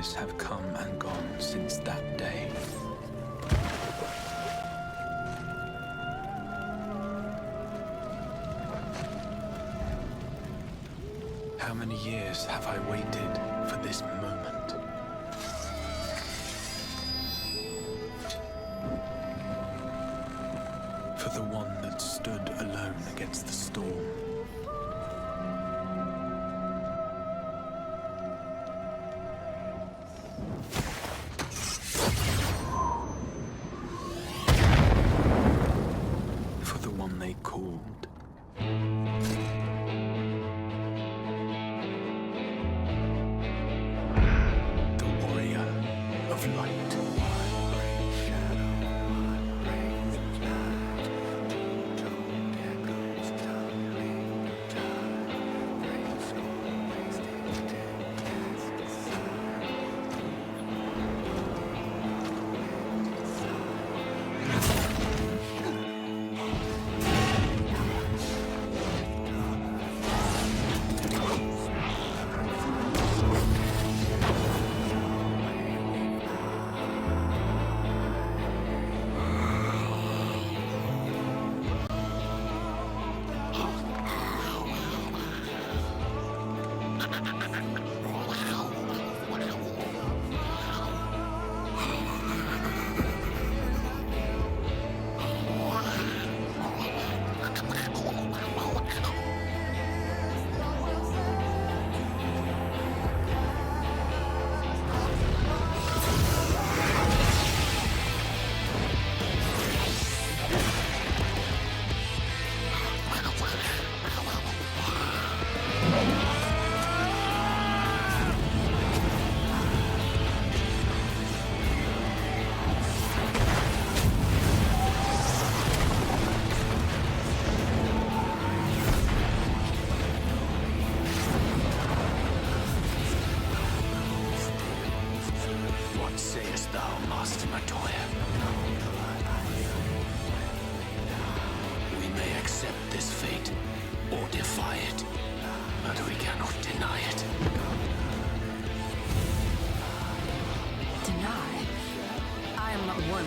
years have come and gone since that day. How many years have I waited for this moment? For the one that stood alone against the storm. For the one they called.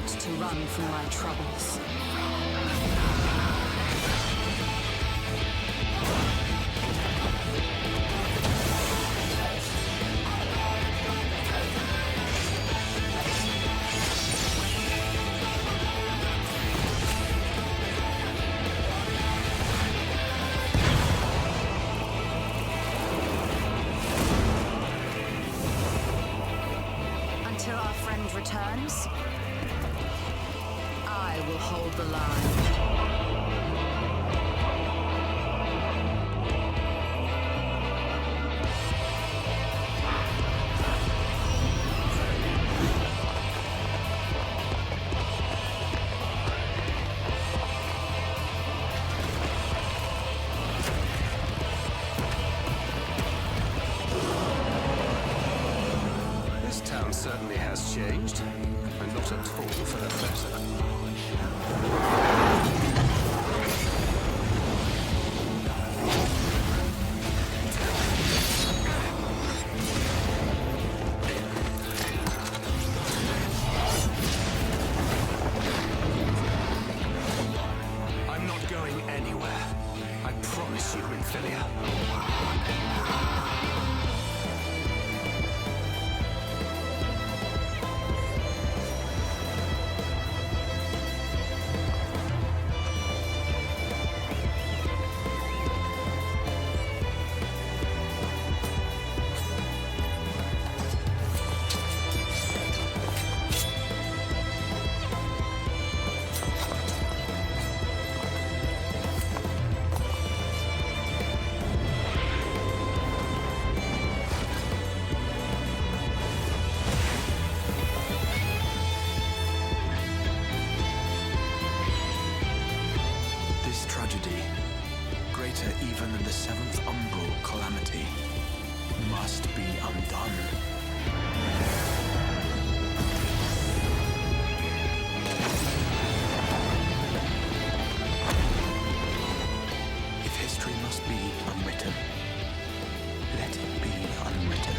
To run from my troubles. Until our friend returns, I will hold the line. This town certainly has changed, and not at all for the better. I'm not going anywhere. I promise you, Infilia. Greater even than the seventh umbral calamity, must be undone. If history must be unwritten, let it be unwritten.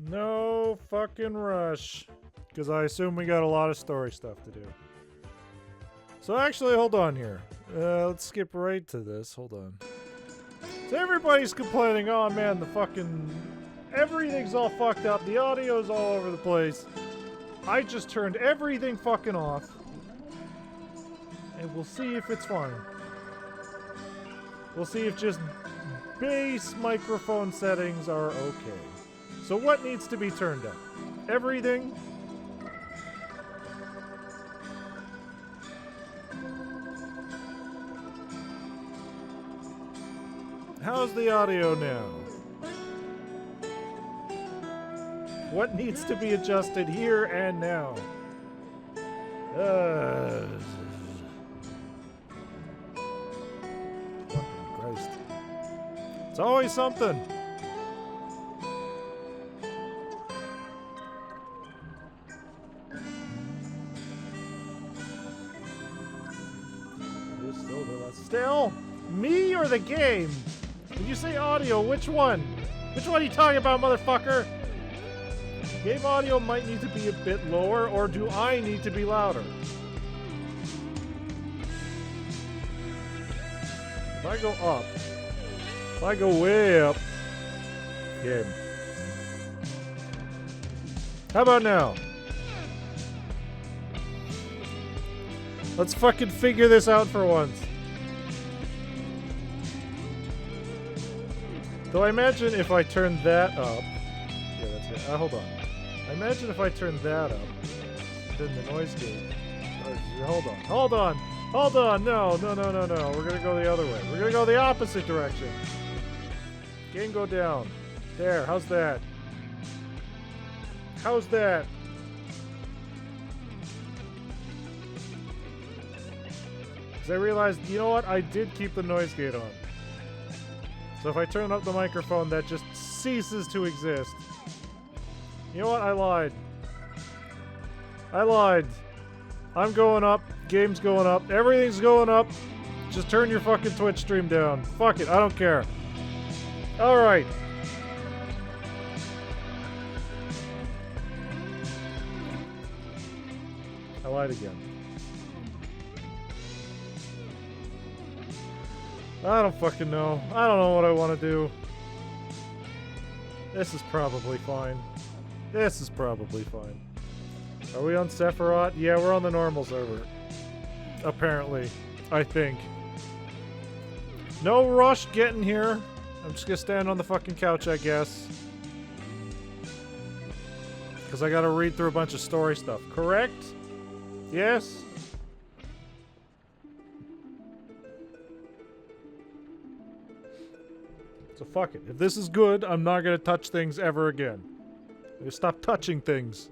No fucking rush. Because I assume we got a lot of story stuff to do. So actually, hold on here. Let's skip right to this. Hold on. So everybody's complaining, oh man, the fucking... everything's all fucked up. The audio's all over the place. I just turned everything fucking off. And we'll see if it's fine. We'll see if just bass microphone settings are okay. So what needs to be turned up? Everything? How's the audio now? What needs to be adjusted here and now? Fucking Christ. It's always something. Still? Me or the game? When you say audio, which one? Which one are you talking about, motherfucker? Game audio might need to be a bit lower, or do I need to be louder? If I go up, if I go way up, game. How about now? Let's fucking figure this out for once. Though I imagine if I turn that up... Yeah, that's good. Hold on. I imagine if I turn that up, then the noise gate... hold on. Hold on! Hold on! No, no, no, no, no. We're gonna go the other way. We're gonna go the opposite direction. Gain go down. There. How's that? How's that? Because I realized, you know what? I did keep the noise gate on. So if I turn up the microphone, that just ceases to exist. You know what? I lied. I lied. I'm going up. Game's going up. Everything's going up. Just turn your fucking Twitch stream down. Fuck it. I don't care. Alright. I lied again. I don't fucking know. I don't know what I want to do. This is probably fine. This is probably fine. Are we on Sephiroth? Yeah, we're on the normal server. Apparently. I think. No rush getting here. I'm just gonna stand on the fucking couch, I guess. Because I gotta read through a bunch of story stuff. Correct? Yes? So fuck it. If this is good, I'm not gonna touch things ever again. I'm gonna stop touching things.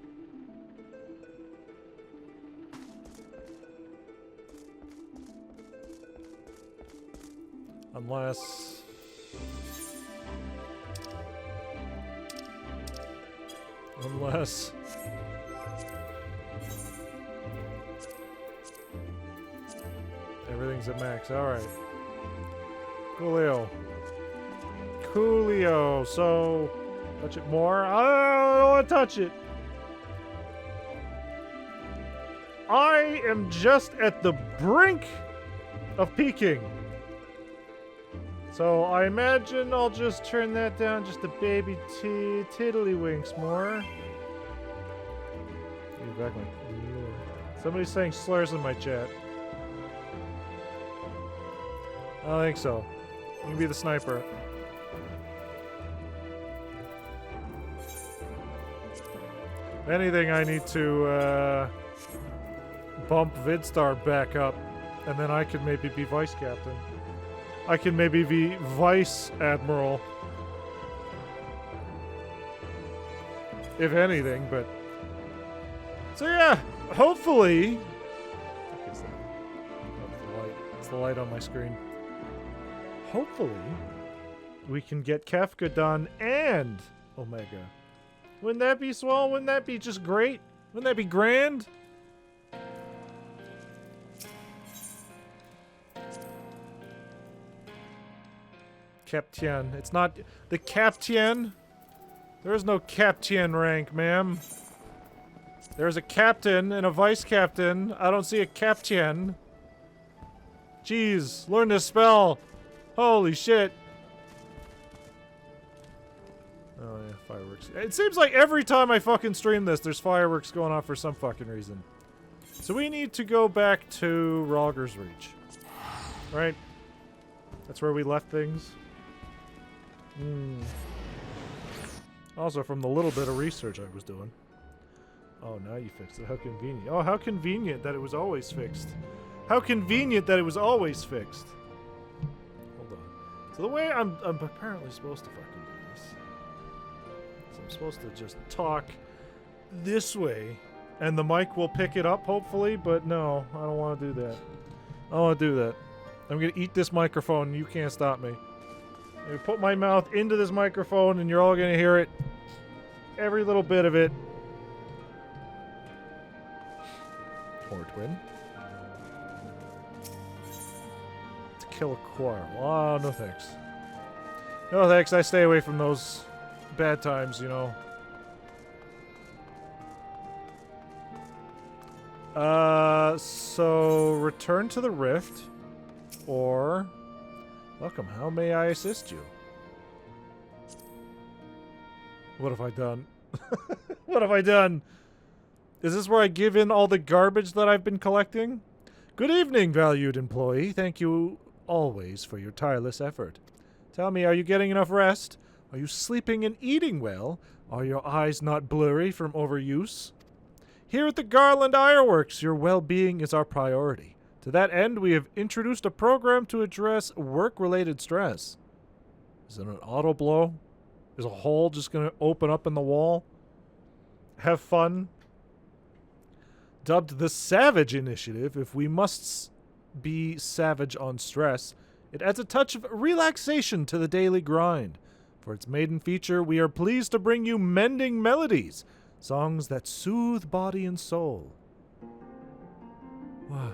Unless... everything's at max. Alright. Coolio. Coolio. So... touch it more? I don't want to touch it. I am just at the brink of peaking. So I imagine I'll just turn that down just a baby tiddlywinks more. Somebody's saying slurs in my chat. I don't think so. You can be the sniper. If anything, I need to bump VidStar back up, and then I could maybe be vice captain. I can maybe be vice admiral. If anything, but... so yeah, hopefully... what is that? Oh, the light. It's the light on my screen. Hopefully, we can get Kefka done and Omega. Wouldn't that be swell? Wouldn't that be just great? Wouldn't that be grand? Captain. It's not the Captain. There is no captain rank, ma'am. There's a captain and a vice captain. I don't see a captain. Jeez, learn to spell. Holy shit. Oh yeah, fireworks. It seems like every time I fucking stream this, there's fireworks going on for some fucking reason. So we need to go back to Rogger's Reach. Right? That's where we left things. Also, from the little bit of research I was doing. Oh, now you fixed it. How convenient. Oh, how convenient that it was always fixed. How convenient that it was always fixed. Hold on. So the way I'm apparently supposed to fucking do this. So I'm supposed to just talk this way. And the mic will pick it up, hopefully. But no, I don't want to do that. I don't want to do that. I'm going to eat this microphone and you can't stop me. I'm going to put my mouth into this microphone and you're all going to hear it. Every little bit of it. Or twin. To kill a quarrel. Oh, no thanks. No thanks, I stay away from those bad times, you know. So return to the rift. Or welcome, how may I assist you? What have I done? What have I done? Is this where I give in all the garbage that I've been collecting? Good evening, valued employee. Thank you always for your tireless effort. Tell me, are you getting enough rest? Are you sleeping and eating well? Are your eyes not blurry from overuse? Here at the Garland Ironworks, your well-being is our priority. To that end, we have introduced a program to address work-related stress. Is it an auto blow? Is a hole just going to open up in the wall? Have fun? Dubbed the Savage Initiative, if we must be savage on stress, it adds a touch of relaxation to the daily grind. For its maiden feature, we are pleased to bring you Mending Melodies, songs that soothe body and soul. Wow.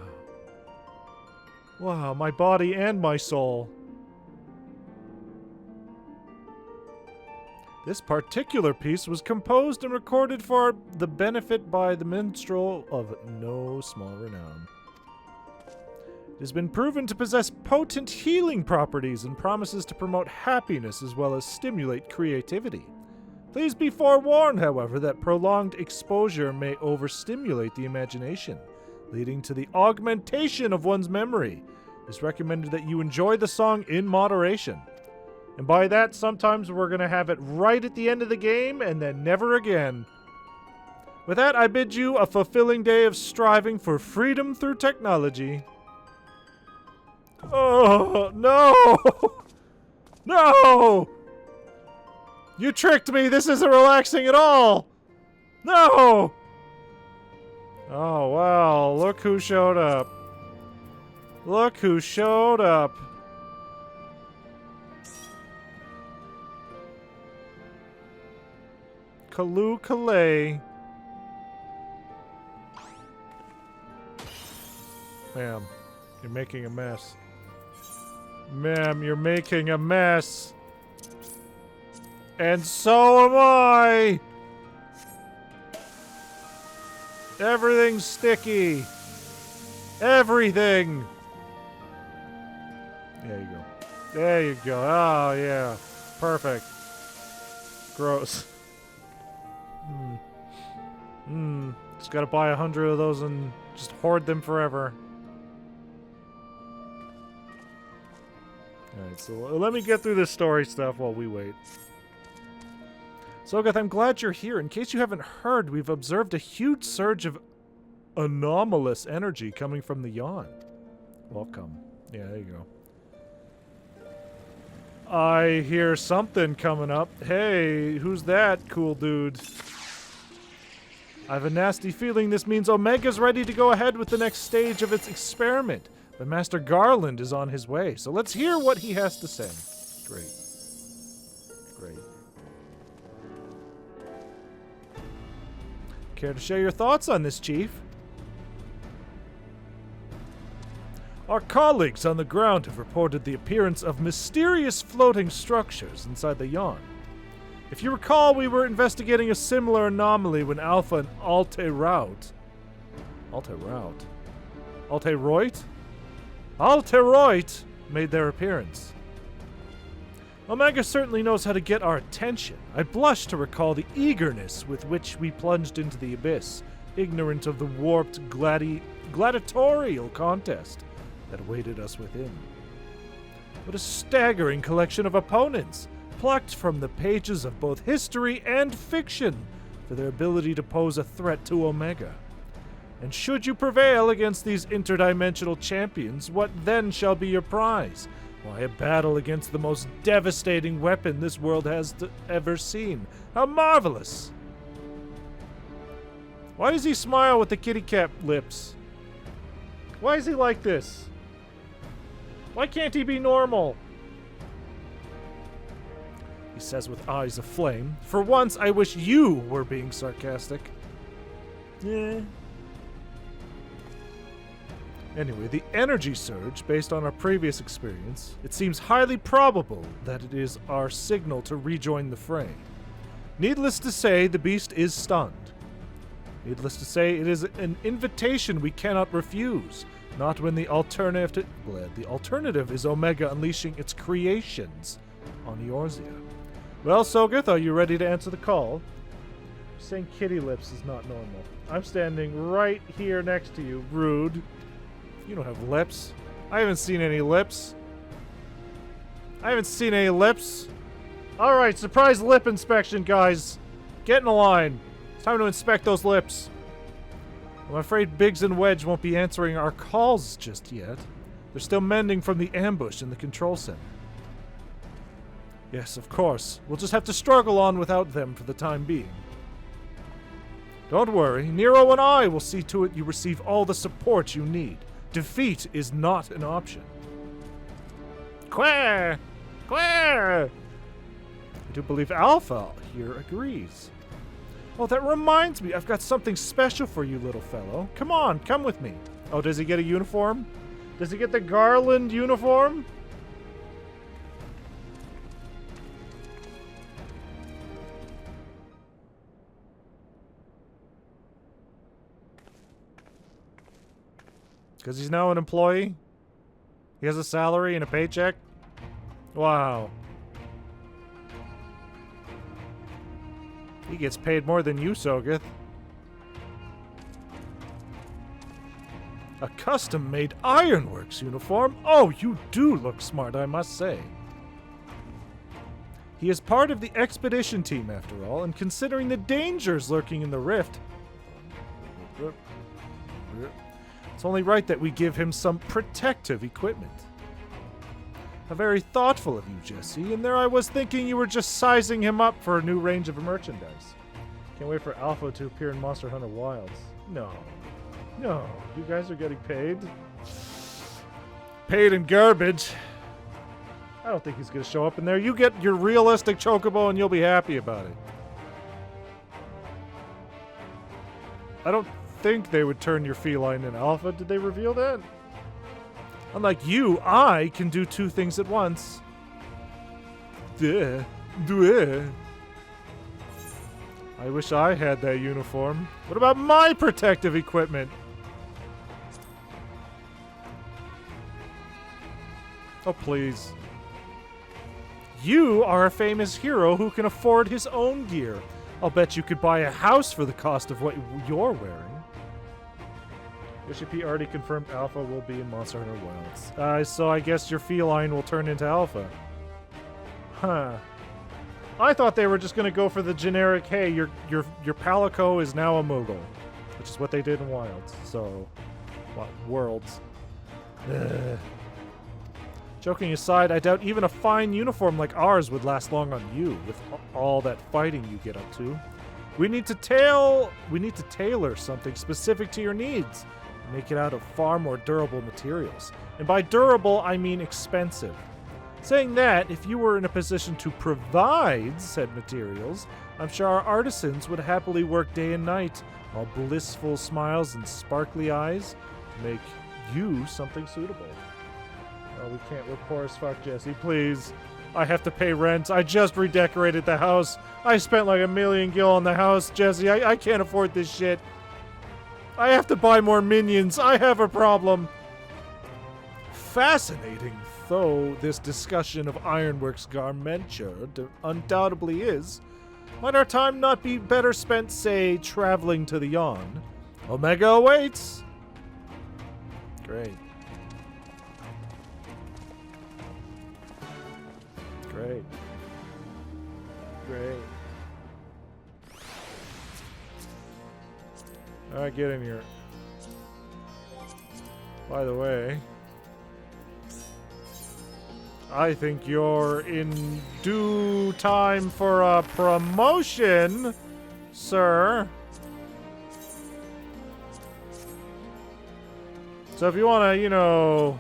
Wow, my body and my soul. This particular piece was composed and recorded for the benefit by the minstrel of no small renown. It has been proven to possess potent healing properties and promises to promote happiness as well as stimulate creativity. Please be forewarned, however, that prolonged exposure may overstimulate the imagination, leading to the augmentation of one's memory. It is recommended that you enjoy the song in moderation. And by that, sometimes we're going to have it right at the end of the game and then never again. With that, I bid you a fulfilling day of striving for freedom through technology. Oh, no! No! You tricked me! This isn't relaxing at all! No! Oh, wow. Look who showed up. Look who showed up. Kalu Kalay. Ma'am, you're making a mess. Ma'am, you're making a mess. And so am I. Everything's sticky. Everything. There you go. There you go. Oh, yeah. Perfect. Gross. Just gotta buy 100 of those and just hoard them forever. Alright, so let me get through this story stuff while we wait. Sogath, I'm glad you're here. In case you haven't heard, we've observed a huge surge of anomalous energy coming from the yawn. Welcome. Yeah, there you go. I hear something coming up. Hey, who's that cool dude? I have a nasty feeling this means Omega's ready to go ahead with the next stage of its experiment. But Master Garland is on his way, so let's hear what he has to say. Great. Great. Care to share your thoughts on this, Chief? Our colleagues on the ground have reported the appearance of mysterious floating structures inside the yawn. If you recall, we were investigating a similar anomaly when Alpha and Alteroit made their appearance. Omega certainly knows how to get our attention. I blush to recall the eagerness with which we plunged into the abyss, ignorant of the warped gladiatorial contest that awaited us within. What a staggering collection of opponents, plucked from the pages of both history and fiction for their ability to pose a threat to Omega. And should you prevail against these interdimensional champions, what then shall be your prize? Why, a battle against the most devastating weapon this world has ever seen. How marvelous! Why does he smile with the kitty cat lips? Why is he like this? Why can't he be normal? He says with eyes aflame. For once, I wish you were being sarcastic. Yeah. Anyway, the energy surge, based on our previous experience, it seems highly probable that it is our signal to rejoin the fray. Needless to say, the beast is stunned. Needless to say, it is an invitation we cannot refuse. Not when the alternative is Omega unleashing its creations on Eorzea. Well, Sogeth, are you ready to answer the call? Saying kitty lips is not normal. I'm standing right here next to you, rude. You don't have lips. I haven't seen any lips. Alright, surprise lip inspection, guys. Get in the line. It's time to inspect those lips. I'm afraid Biggs and Wedge won't be answering our calls just yet. They're still mending from the ambush in the control center. Yes, of course. We'll just have to struggle on without them for the time being. Don't worry. Nero and I will see to it you receive all the support you need. Defeat is not an option. Quair! I do believe Alpha here agrees. Oh, that reminds me, I've got something special for you, little fellow. Come on, come with me. Oh, does he get a uniform? Does he get the Garland uniform? Because he's now an employee? He has a salary and a paycheck? Wow. He gets paid more than you, Sogeth. A custom-made Ironworks uniform? Oh, you do look smart, I must say. He is part of the expedition team, after all, and considering the dangers lurking in the rift, it's only right that we give him some protective equipment. How very thoughtful of you, Jesse. And there I was thinking you were just sizing him up for a new range of merchandise. Can't wait for Alpha to appear in Monster Hunter Wilds. No, you guys are getting paid. Paid in garbage. I don't think he's going to show up in there. You get your realistic chocobo and you'll be happy about it. I don't think they would turn your feline in Alpha. Did they reveal that? Unlike you, I can do two things at once. I wish I had that uniform. What about my protective equipment? Oh, please. You are a famous hero who can afford his own gear. I'll bet you could buy a house for the cost of what you're wearing. Bishop P already confirmed Alpha will be in Monster Hunter Wilds. So I guess your feline will turn into Alpha. Huh. I thought they were just going to go for the generic, hey, your Palico is now a Moogle. Which is what they did in Wilds. So, what? Worlds. Ugh. Joking aside, I doubt even a fine uniform like ours would last long on you, with all that fighting you get up to. We need to tailor something specific to your needs. Make it out of far more durable materials. And by durable, I mean expensive. Saying that, if you were in a position to provide said materials, I'm sure our artisans would happily work day and night, all blissful smiles and sparkly eyes, to make you something suitable. Oh, we can't. We're poor as fuck, Jesse. Please. I have to pay rent. I just redecorated the house. I spent like 1,000,000 gil on the house, Jesse. I can't afford this shit. I have to buy more minions. I have a problem. Fascinating though this discussion of Ironworks Garmenture undoubtedly is, might our time not be better spent, say, traveling to the Yawn? Omega awaits! Great. Great. Great. Alright, get in here. By the way, I think you're in due time for a promotion, sir. So if you want to, you know,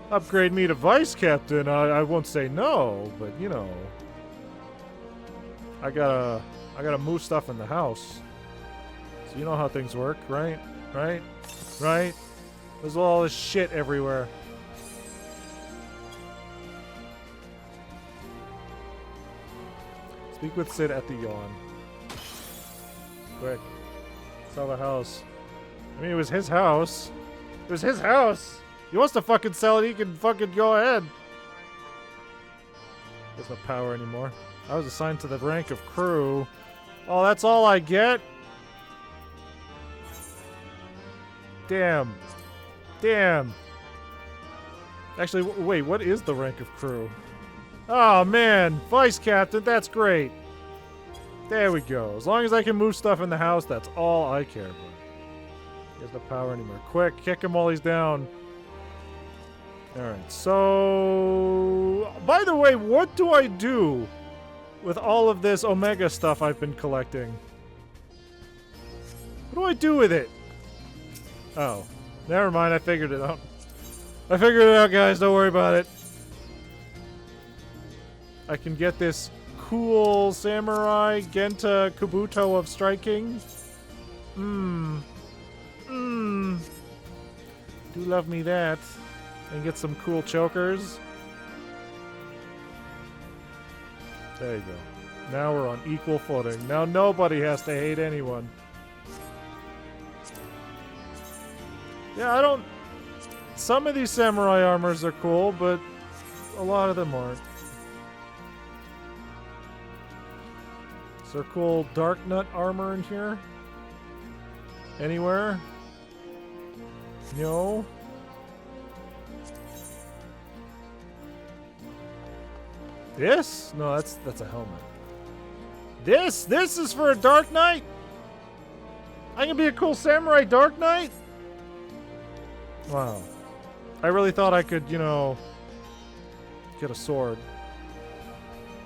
upgrade me to vice captain, I won't say no, but you know, I gotta move stuff in the house. So you know how things work, right? Right? Right? There's all this shit everywhere. Speak with Sid at the Yawn. Quick. Sell the house. I mean, it was his house. It was his house! He wants to fucking sell it, he can fucking go ahead. There's no power anymore. I was assigned to the rank of crew. Oh, that's all I get? Damn. Damn. Actually, wait, what is the rank of crew? Oh, man. Vice captain, that's great. There we go. As long as I can move stuff in the house, that's all I care about. He has no power anymore. Quick, kick him while he's down. Alright, so... By the way, what do I do with all of this Omega stuff I've been collecting? What do I do with it? Oh. Never mind, I figured it out. I figured it out, guys. Don't worry about it. I can get this cool samurai Genta Kabuto of striking. Do love me that. And get some cool chokers. There you go. Now we're on equal footing. Now nobody has to hate anyone. Yeah, I don't... Some of these samurai armors are cool, but a lot of them aren't. Is there cool Dark Nut armor in here? Anywhere? No? This? No, that's a helmet. This is for a Dark Knight? I can be a cool samurai Dark Knight? Wow. I really thought I could, you know, get a sword.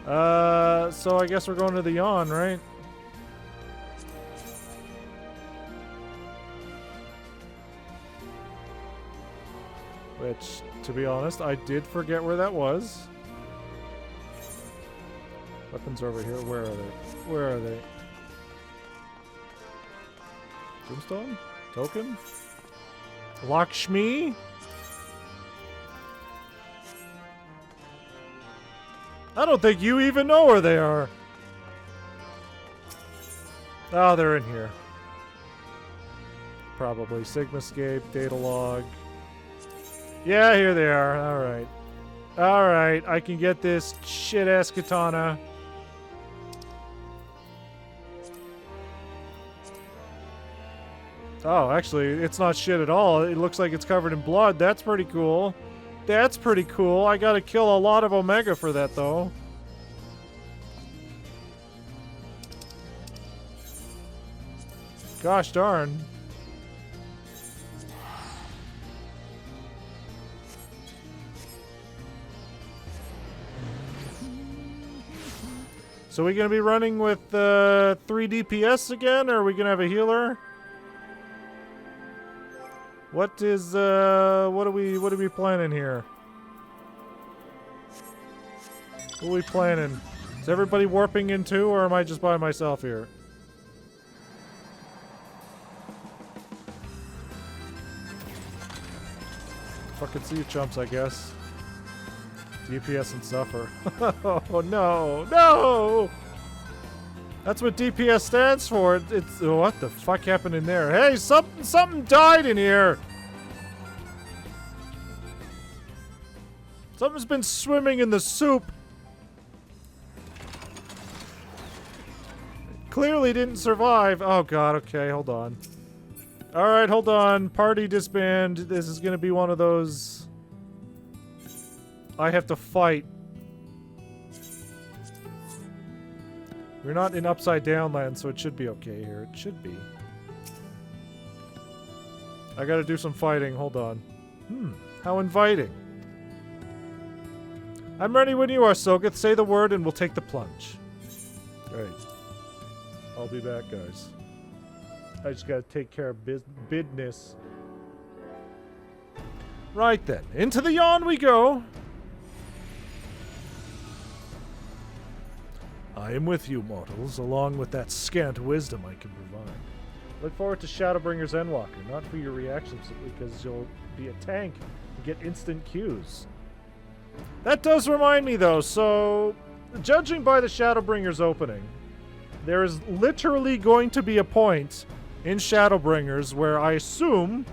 So I guess we're going to the Yawn, right? Which, to be honest, I did forget where that was. Weapons are over here. Where are they? Where are they? Tombstone? Token? Lakshmi? I don't think you even know where they are. Oh, they're in here. Probably. Sigmascape, data log. Yeah, here they are. Alright. Alright, I can get this shit-ass katana. Oh, actually, it's not shit at all. It looks like it's covered in blood. That's pretty cool. That's pretty cool. I gotta kill a lot of Omega for that, though. Gosh darn. So we gonna be running with 3 DPS again, or are we gonna have a healer? What is what are we planning here? What are we planning? Is everybody warping in too, or am I just by myself here? Fucking see you chumps, I guess. DPS and suffer. Oh no, no! That's what DPS stands for. It's what the fuck happened in there? Hey, something died in here. Something's been swimming in the soup. Clearly didn't survive. Oh god, okay, hold on. Alright, hold on. Party disband. This is gonna be one of those... I have to fight. We're not in Upside Down land, so it should be okay here. It should be. I gotta do some fighting. Hold on. How inviting. I'm ready when you are, Sogeth. Say the word and we'll take the plunge. Right. I'll be back, guys. I just gotta take care of business. Right then. Into the yawn we go. I am with you, mortals, along with that scant wisdom I can provide. Look forward to Shadowbringers Endwalker, not for your reactions, because you'll be a tank and get instant Qs. That does remind me, though, so... Judging by the Shadowbringers opening, there is literally going to be a point in Shadowbringers where I assume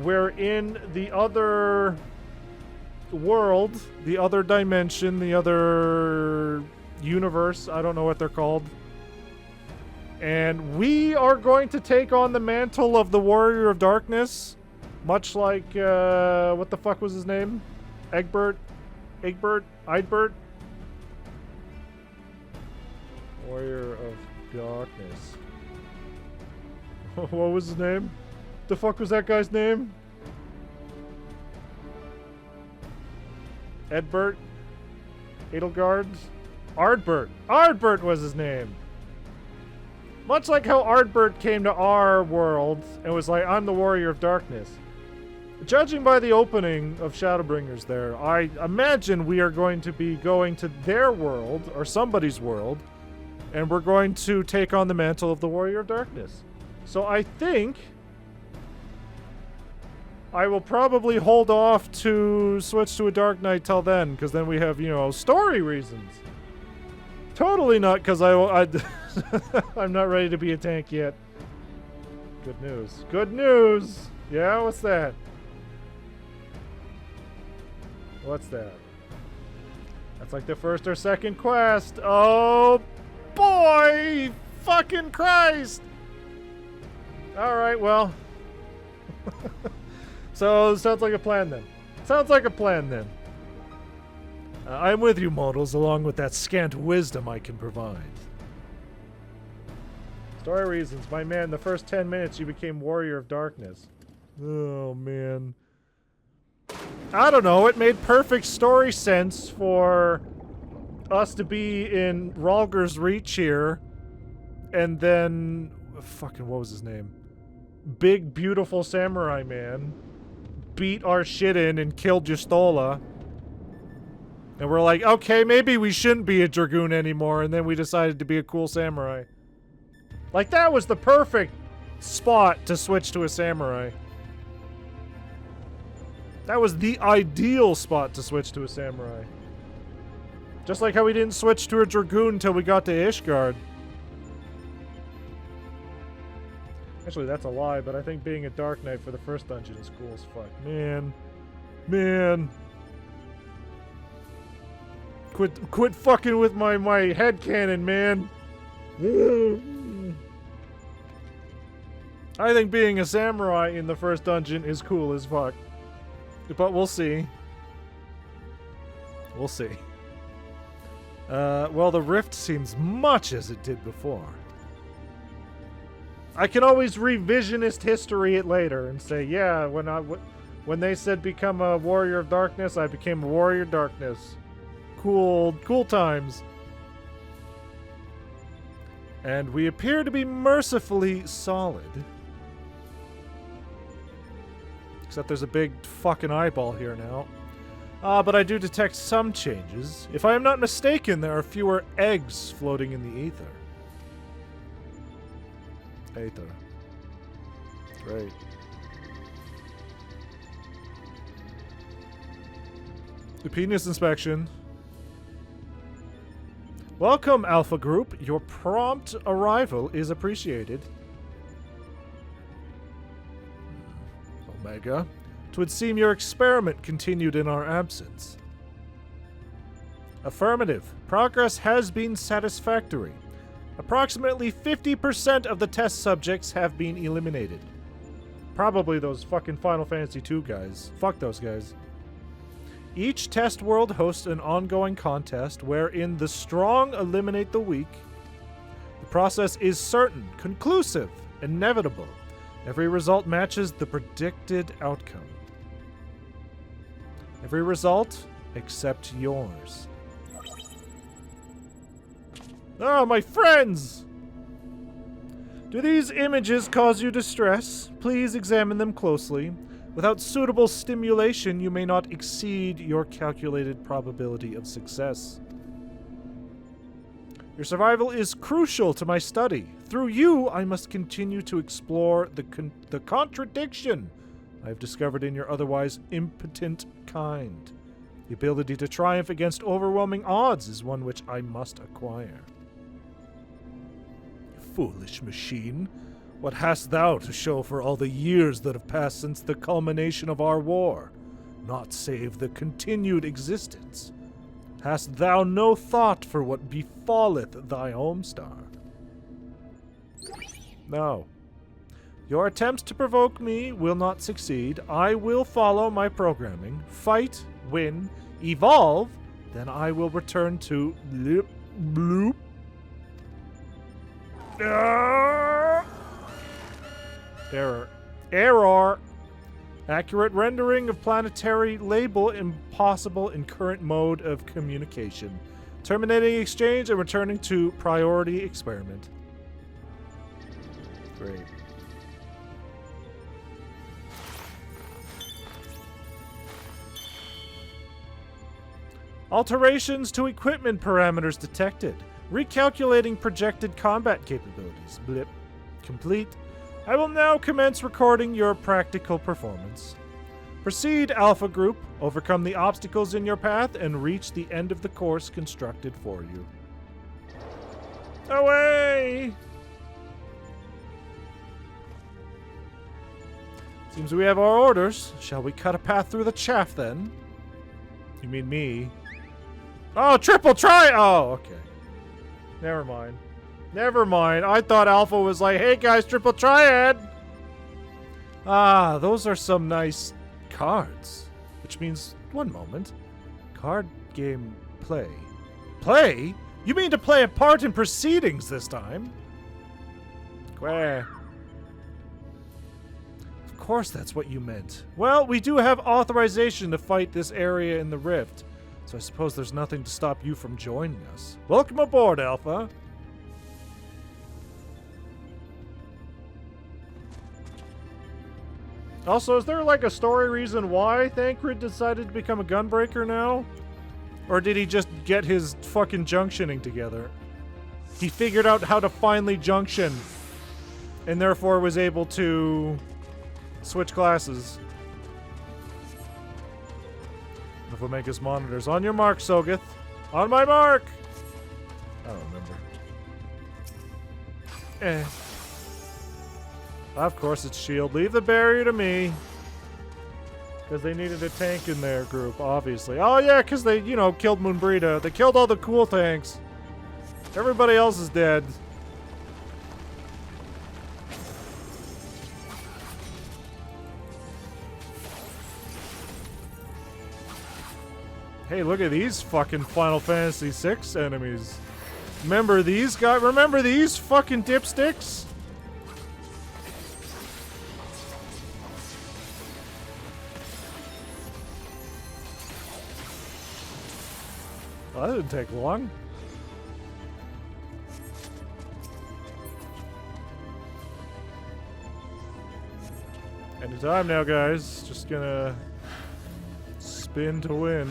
we're in the other world, the other dimension, the other universe, I don't know what they're called. And we are going to take on the mantle of the Warrior of Darkness, much like, what the fuck was his name? Egbert? Eidbert? Warrior of Darkness. What was his name? The fuck was that guy's name? Edbert? Edelgard? Ardbert. Ardbert was his name. Much like how Ardbert came to our world and was like, I'm the Warrior of Darkness. Judging by the opening of Shadowbringers there, I imagine we are going to be going to their world, or somebody's world, and we're going to take on the mantle of the Warrior of Darkness. So I think I will probably hold off to switch to a Dark Knight till then, because then we have, you know, story reasons. Totally not because I'm not ready to be a tank yet. Good news. Good news! Yeah, what's that? What's that? That's like the first or second quest. Oh boy! Fucking Christ! Alright, well. So, sounds like a plan then. Sounds like a plan then. I'm with you, mortals, along with that scant wisdom I can provide. Story reasons. My man, the first 10 minutes you became Warrior of Darkness. Oh, man. I don't know, it made perfect story sense for us to be in Rhalgr's Reach here, and then... Fucking, what was his name? Big, beautiful samurai man beat our shit in and killed Justola. And we're like, okay, maybe we shouldn't be a Dragoon anymore, and then we decided to be a cool samurai. Like, that was the perfect spot to switch to a samurai. That was the ideal spot to switch to a samurai. Just like how we didn't switch to a Dragoon until we got to Ishgard. Actually, that's a lie, but I think being a Dark Knight for the first dungeon is cool as fuck. Man. Man. Quit fucking with my headcanon, man. I think being a samurai in the first dungeon is cool as fuck. But we'll see. We'll see. Well, the rift seems much as it did before. I can always revisionist history it later and say, yeah, when they said become a Warrior of Darkness, I became a Warrior of Darkness. Cool times. And we appear to be mercifully solid. Except there's a big fucking eyeball here now. But I do detect some changes. If I am not mistaken, there are fewer eggs floating in the ether. Aether. Great. The penis inspection. Welcome, Alpha Group. Your prompt arrival is appreciated. Omega. 'Twould seem your experiment continued in our absence. Affirmative. Progress has been satisfactory. Approximately 50% of the test subjects have been eliminated. Probably those fucking Final Fantasy II guys. Fuck those guys. Each test world hosts an ongoing contest wherein the strong eliminate the weak. The process is certain, conclusive, inevitable. Every result matches the predicted outcome. Every result except yours. Oh, my friends! Do these images cause you distress? Please examine them closely. Without suitable stimulation, you may not exceed your calculated probability of success. Your survival is crucial to my study. Through you, I must continue to explore the contradiction I have discovered in your otherwise impotent kind. The ability to triumph against overwhelming odds is one which I must acquire. Foolish machine, what hast thou to show for all the years that have passed since the culmination of our war? Naught save the continued existence. Hast thou no thought for what befalleth thy homestar? No. Your attempts to provoke me will not succeed. I will follow my programming, fight, win, evolve, then I will return to Lip Bloop. Error. Error! Accurate rendering of planetary label impossible in current mode of communication. Terminating exchange and returning to priority experiment. Great. Alterations to equipment parameters detected. Recalculating projected combat capabilities. Blip. Complete. I will now commence recording your practical performance. Proceed, Alpha Group. Overcome the obstacles in your path and reach the end of the course constructed for you. Away! Seems we have our orders. Shall we cut a path through the chaff then? You mean me? Oh, triple try! Oh, okay. Never mind. Never mind. I thought Alpha was like, hey guys, triple triad! Ah, those are some nice cards. Which means, one moment. Card game play. Play? You mean to play a part in proceedings this time? Quah. Of course that's what you meant. Well, we do have authorization to fight this area in the rift. So I suppose there's nothing to stop you from joining us. Welcome aboard, Alpha. Also, is there like a story reason why Thancred decided to become a gunbreaker now? Or did he just get his fucking junctioning together? He figured out how to finally junction and therefore was able to switch classes. If Omega's monitors. On your mark, Sogeth. On my mark! I don't remember. Of course it's shield. Leave the barrier to me. Because they needed a tank in their group, obviously. Oh yeah, because they, you know, killed Moonbrita. They killed all the cool tanks. Everybody else is dead. Hey, look at these fucking Final Fantasy VI enemies. Remember these guys? Remember these fucking dipsticks? Well, that didn't take long. Anytime now, guys. Just gonna spin to win.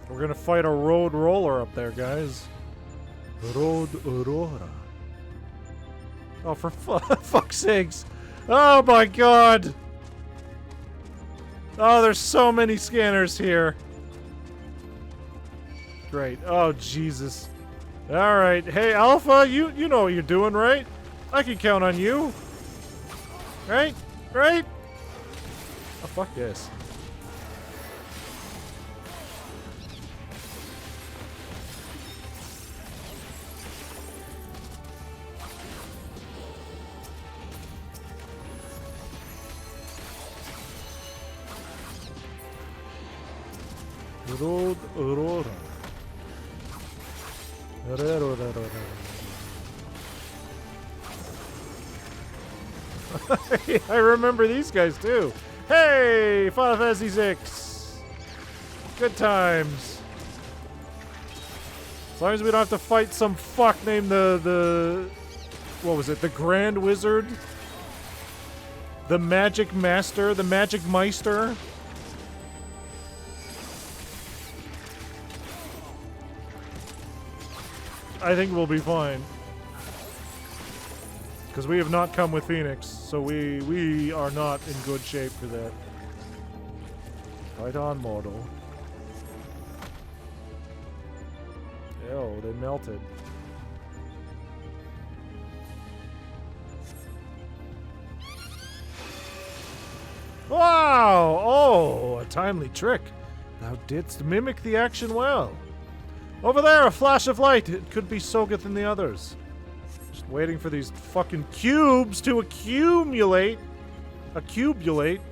We're gonna fight a road roller up there, guys. Road Aurora. Oh, for fuck's sakes. Oh my god. Oh, there's so many scanners here. Great. Oh, Jesus. Alright. Hey, Alpha, you know what you're doing, right? I can count on you. Right? Right? Oh, fuck this. I remember these guys too. Hey, Final Fantasy VI. Good times. As long as we don't have to fight some fuck named the what was it? The Grand Wizard? The Magic Master? The Magic Meister? I think we'll be fine. Because we have not come with Phoenix, so we are not in good shape for that. Fight on, mortal. Ew, they melted. Wow! Oh, a timely trick. Thou didst mimic the action well. Over there, a flash of light. It could be Sogeth and the others. Just waiting for these fucking cubes to accumulate. Accumulate.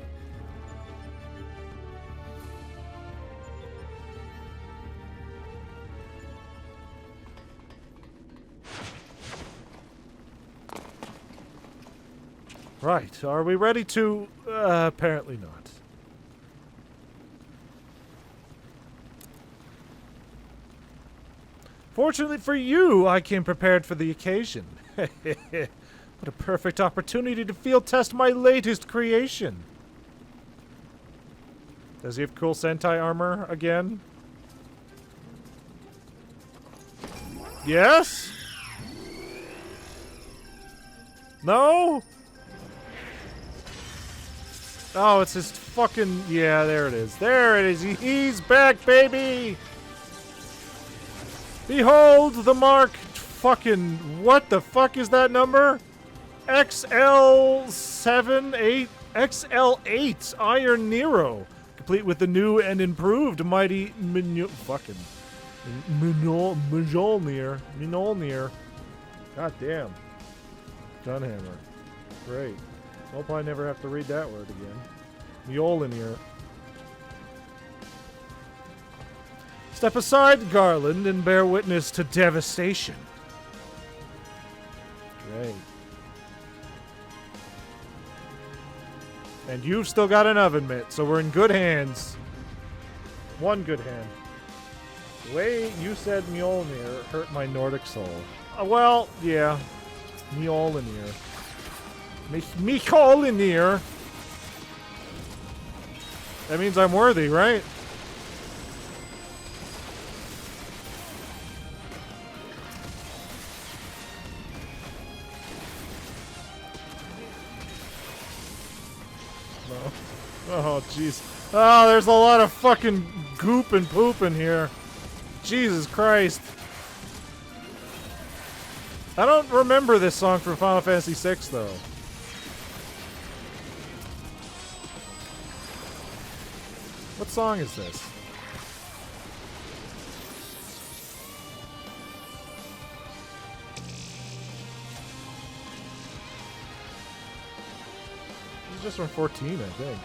Right, are we ready to... apparently not. Fortunately for you, I came prepared for the occasion. What a perfect opportunity to field test my latest creation. Does he have cool Sentai armor again? Yes? No? Oh, it's his fucking... Yeah, there it is. There it is. He's back, baby! Behold the mark. Fucking... What the fuck is that number? XL78? XL8 Iron Nero. Complete with the new and improved mighty fucking... Mjolnir. God damn. Gunhammer. Great. Hope I never have to read that word again. Mjolnir. Step aside, Garland, and bear witness to devastation. Great. And you've still got an oven mitt, so we're in good hands. One good hand. The way you said Mjolnir hurt my Nordic soul. Well, yeah. Mjolnir. Mjolnir. That means I'm worthy, right? No. Oh, jeez. Oh, there's a lot of fucking goop and poop in here. Jesus Christ. I don't remember this song from Final Fantasy VI, though. What song is this? This is just from 14, I think.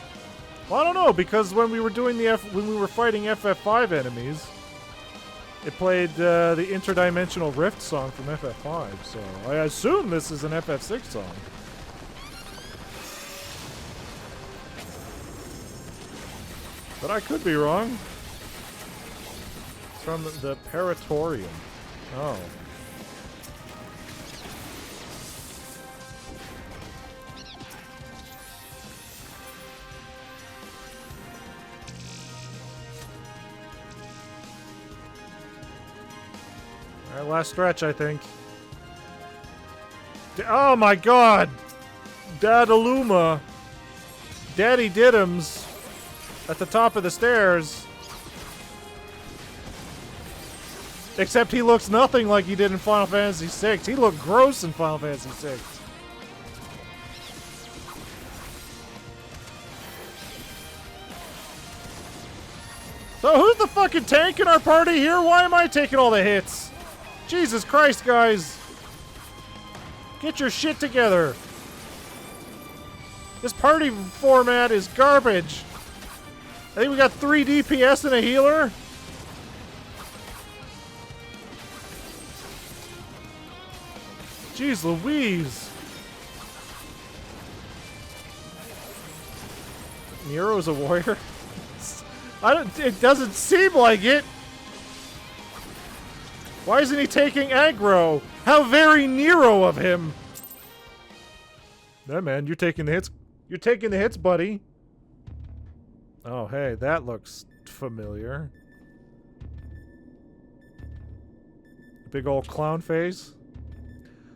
Well, I don't know, because when we were doing when we were fighting FF5 enemies, it played the Interdimensional Rift song from FF5, so I assume this is an FF6 song. But I could be wrong. It's from the Paratorium. Oh. Alright, last stretch, I think. Oh my god! Dadaluma. Daddy Diddums. At the top of the stairs. Except he looks nothing like he did in Final Fantasy VI. He looked gross in Final Fantasy VI. So who's the fucking tank in our party here? Why am I taking all the hits? Jesus Christ, guys. Get your shit together. This party format is garbage. I think we got 3 DPS and a healer. Jeez Louise. Nero's a warrior? It doesn't seem like it. Why isn't he taking aggro? How very Nero of him. Yeah, man, you're taking the hits. You're taking the hits, buddy. Oh, hey, that looks familiar. Big old clown face.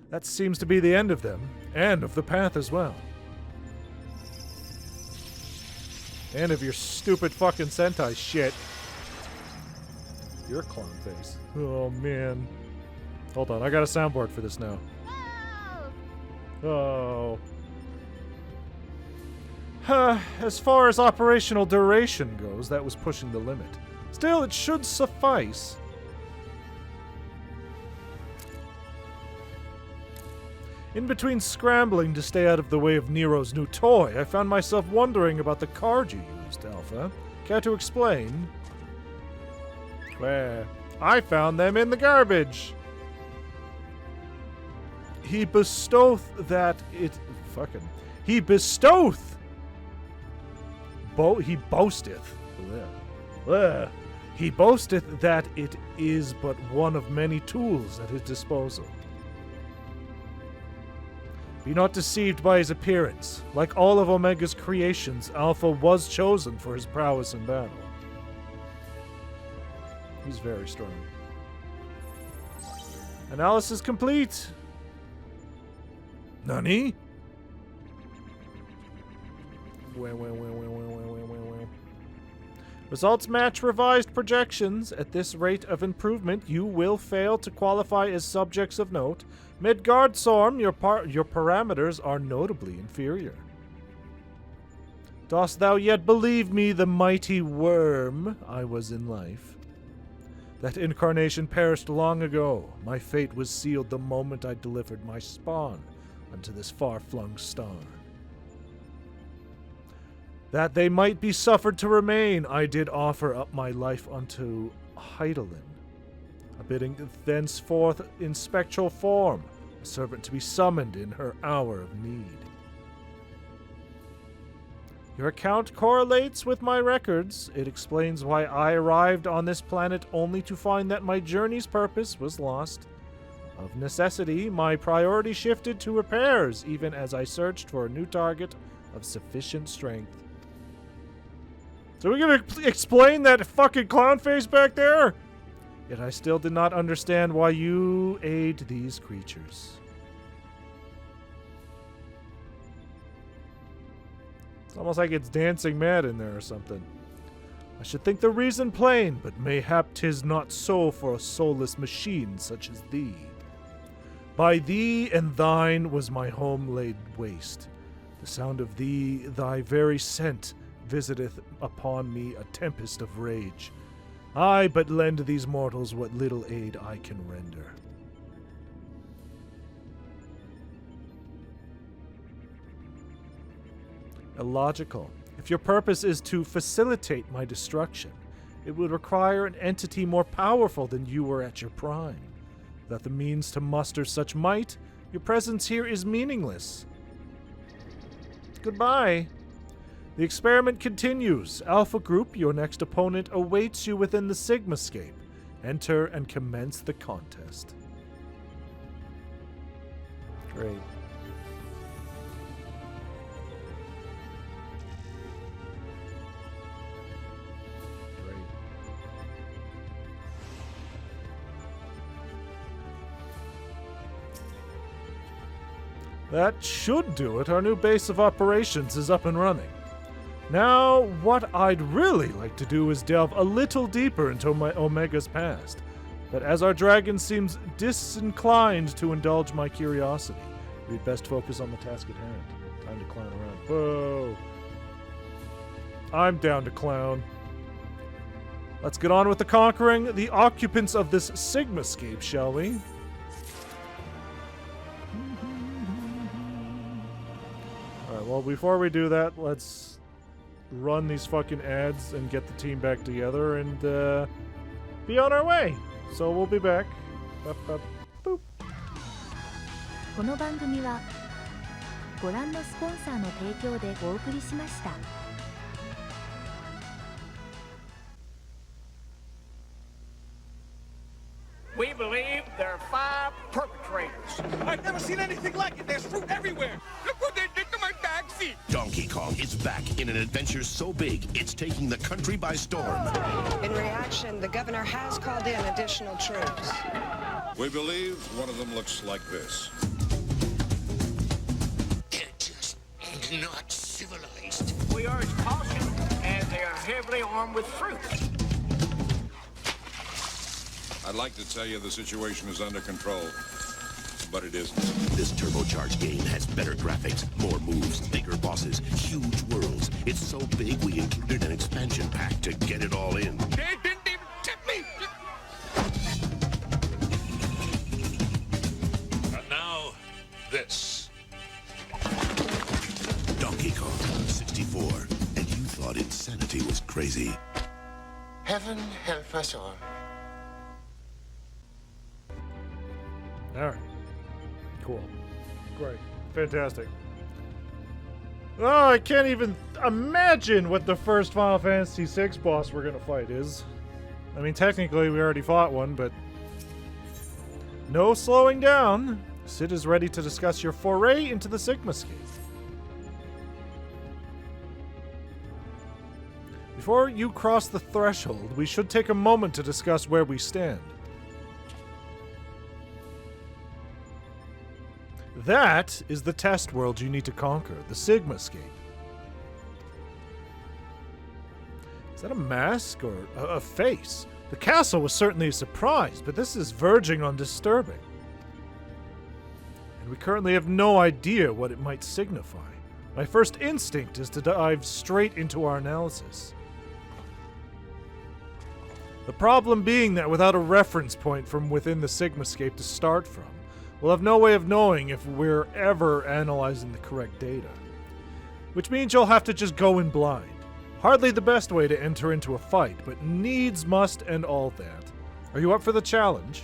That seems to be the end of them. And of the path as well. And of your stupid fucking Sentai shit. Your clown face. Oh, man. Hold on, I got a soundboard for this now. Oh. As far as operational duration goes, that was pushing the limit. Still, it should suffice. In between scrambling to stay out of the way of Nero's new toy, I found myself wondering about the card you used, Alpha. Care to explain? Where? I found them in the garbage. He bestoweth that it... Fucking... He bestoweth! He boasteth. He boasteth that it is but one of many tools at his disposal. Be not deceived by his appearance. Like all of Omega's creations, Alpha was chosen for his prowess in battle. He's very strong. Analysis complete. Nani? Results match revised projections. At this rate of improvement, you will fail to qualify as subjects of note. Midgard Sorm, your parameters are notably inferior. Dost thou yet believe me, the mighty worm I was in life? That incarnation perished long ago. My fate was sealed the moment I delivered my spawn unto this far-flung star. That they might be suffered to remain, I did offer up my life unto Heidelin, a bidding thenceforth in spectral form, a servant to be summoned in her hour of need. Your account correlates with my records. It explains why I arrived on this planet only to find that my journey's purpose was lost. Of necessity, my priority shifted to repairs, even as I searched for a new target of sufficient strength. So we're gonna explain that fucking clown face back there? Yet I still did not understand why you aid these creatures. It's almost like it's dancing mad in there or something. I should think the reason plain, but mayhap 'tis not so for a soulless machine such as thee. By thee and thine was my home laid waste. The sound of thee, thy very scent, visiteth upon me a tempest of rage. I but lend these mortals what little aid I can render. Illogical. If your purpose is to facilitate my destruction, it would require an entity more powerful than you were at your prime. Without the means to muster such might, your presence here is meaningless. Goodbye. The experiment continues. Alpha Group, your next opponent, awaits you within the Sigmascape. Enter and commence the contest. Great. That should do it. Our new base of operations is up and running. Now, what I'd really like to do is delve a little deeper into my Omega's past. But as our dragon seems disinclined to indulge my curiosity, we'd best focus on the task at hand. Time to clown around. Whoa. I'm down to clown. Let's get on with the conquering the occupants of this Sigmascape, shall we? Alright, well, before we do that, let's run these fucking ads and get the team back together and be on our way. So we'll be back. Boop. この番組はご覧のスポンサーの提供でお送りしました。We believe there are 5 perpetrators. I've never seen anything like it. There's fruit everywhere. Look what they did to my backseat. Donkey Kong is back in an adventure so big, it's taking the country by storm. In reaction, the governor has called in additional troops. We believe one of them looks like this. They're just not civilized. We urge caution, as they are heavily armed with fruit. I'd like to tell you the situation is under control, but it isn't. This turbocharged game has better graphics, more moves, bigger bosses, huge worlds. It's so big we included an expansion pack to get it all in. They didn't even tip me. And now, this. Donkey Kong 64. And you thought insanity was crazy. Heaven help us all. Alright. Cool. Great. Fantastic. Oh, I can't even imagine what the first Final Fantasy VI boss we're gonna fight is. I mean, technically we already fought one, but... no slowing down. Sid is ready to discuss your foray into the Sigmascape. Before you cross the threshold, we should take a moment to discuss where we stand. That is the test world you need to conquer, the Sigmascape. Is that a mask or a face? The castle was certainly a surprise, but this is verging on disturbing. And we currently have no idea what it might signify. My first instinct is to dive straight into our analysis. The problem being that without a reference point from within the Sigmascape to start from, we'll have no way of knowing if we're ever analyzing the correct data. Which means you'll have to just go in blind. Hardly the best way to enter into a fight, but needs must and all that. Are you up for the challenge?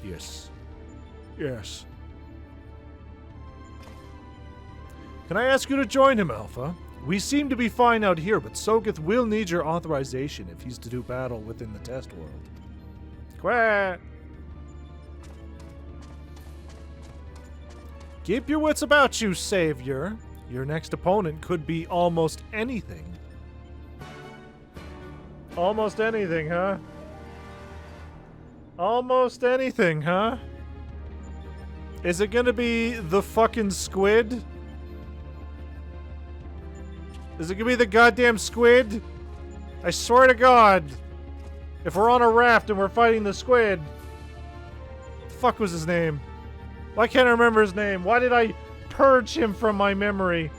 Yes. Yes. Can I ask you to join him, Alpha? We seem to be fine out here, but Sogeth will need your authorization if he's to do battle within the test world. Quack! Keep your wits about you, Savior. Your next opponent could be almost anything. Almost anything, huh? Almost anything, huh? Is it gonna be the fucking squid? Is it gonna be the goddamn squid? I swear to God, if we're on a raft and we're fighting the squid... the fuck was his name? Why can't I remember his name? Why did I purge him from my memory?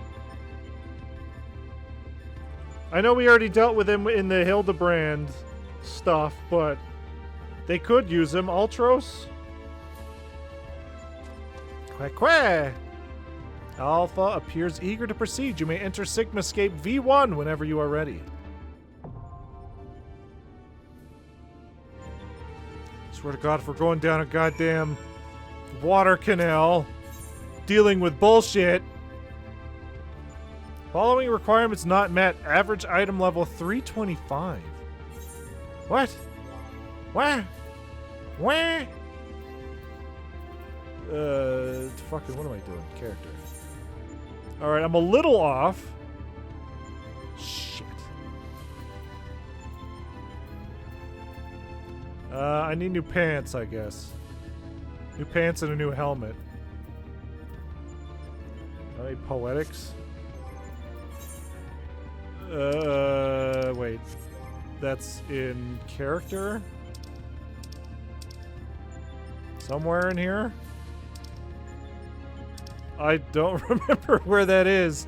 I know we already dealt with him in the Hildebrand stuff, but they could use him. Ultros? Quack quack! Alpha appears eager to proceed. You may enter Sigmascape V1 whenever you are ready. Swear to God, if we're going down a goddamn water canal, dealing with bullshit. Following requirements not met. Average item level 325. What? Where? Where? Fucking, what am I doing? Character. Alright, I'm a little off. Shit. I need new pants, I guess. New pants and a new helmet. Any poetics? Wait. That's in character? Somewhere in here? I don't remember where that is.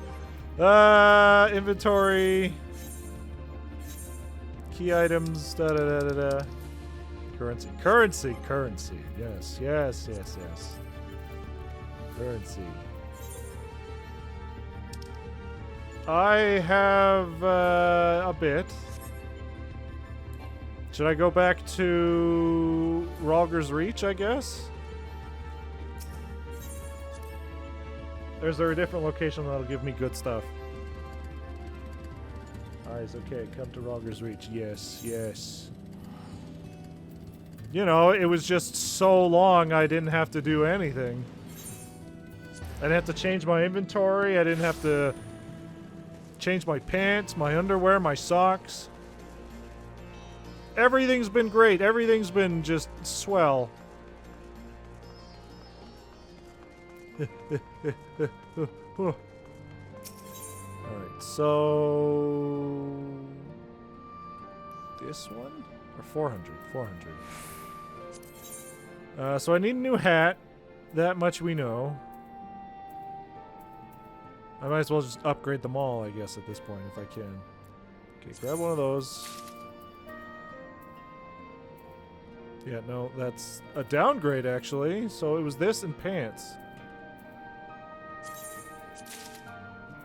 Inventory. Key items. Da da da da da. Currency. Currency. Currency. Yes. Yes. Yes. Yes. Currency. I have a bit. Should I go back to Rogger's Reach, I guess? Or is there a different location that'll give me good stuff? Eyes, okay, come to Rogger's Reach. Yes, yes. You know, it was just so long I didn't have to do anything. I didn't have to change my inventory. I didn't have to change my pants, my underwear, my socks. Everything's been great. Everything's been just swell. Alright, so... this one? Or 400? 400. So I need a new hat. That much we know. I might as well just upgrade them all, I guess, at this point, if I can. Okay, grab one of those. Yeah, no, that's a downgrade, actually. So it was this and pants.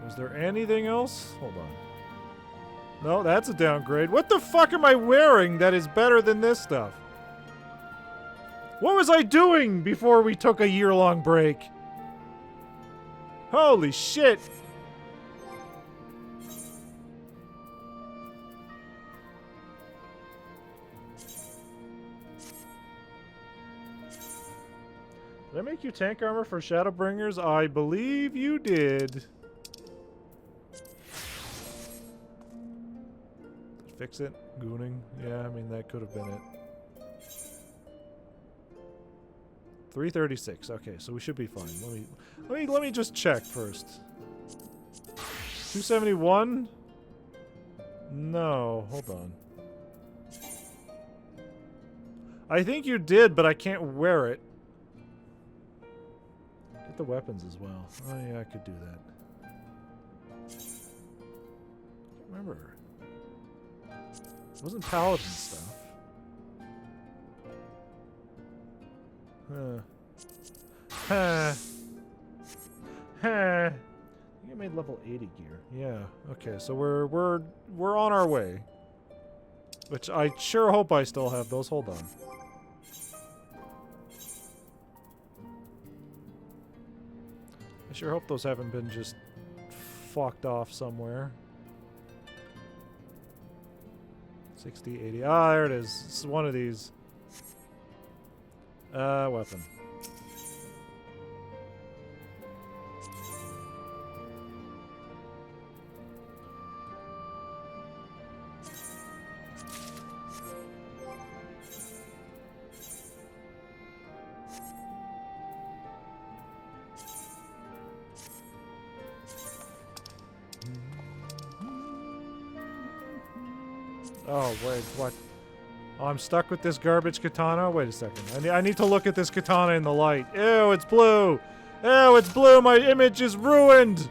Was there anything else? Hold on. No, that's a downgrade. What the fuck am I wearing that is better than this stuff? What was I doing before we took a year-long break? Holy shit! Did I make you tank armor for Shadowbringers? I believe you did. Fix it? Gooning? Yeah, I mean, that could have been it. 336. Okay, so we should be fine. Let me just check first. 271? No, hold on. I think you did, but I can't wear it. Get the weapons as well. Oh yeah, I could do that. Can't remember. It wasn't paladin stuff. Huh. I think I made level 80 gear. Yeah. Okay, so we're on our way. Which I sure hope I still have those. Hold on. I sure hope those haven't been just fucked off somewhere. 60, 80. Ah, there it is. This is one of these. Weapon. Oh, wait, what? Oh, I'm stuck with this garbage katana? Wait a second. I need to look at this katana in the light. Ew, it's blue! Ew, it's blue! My image is ruined!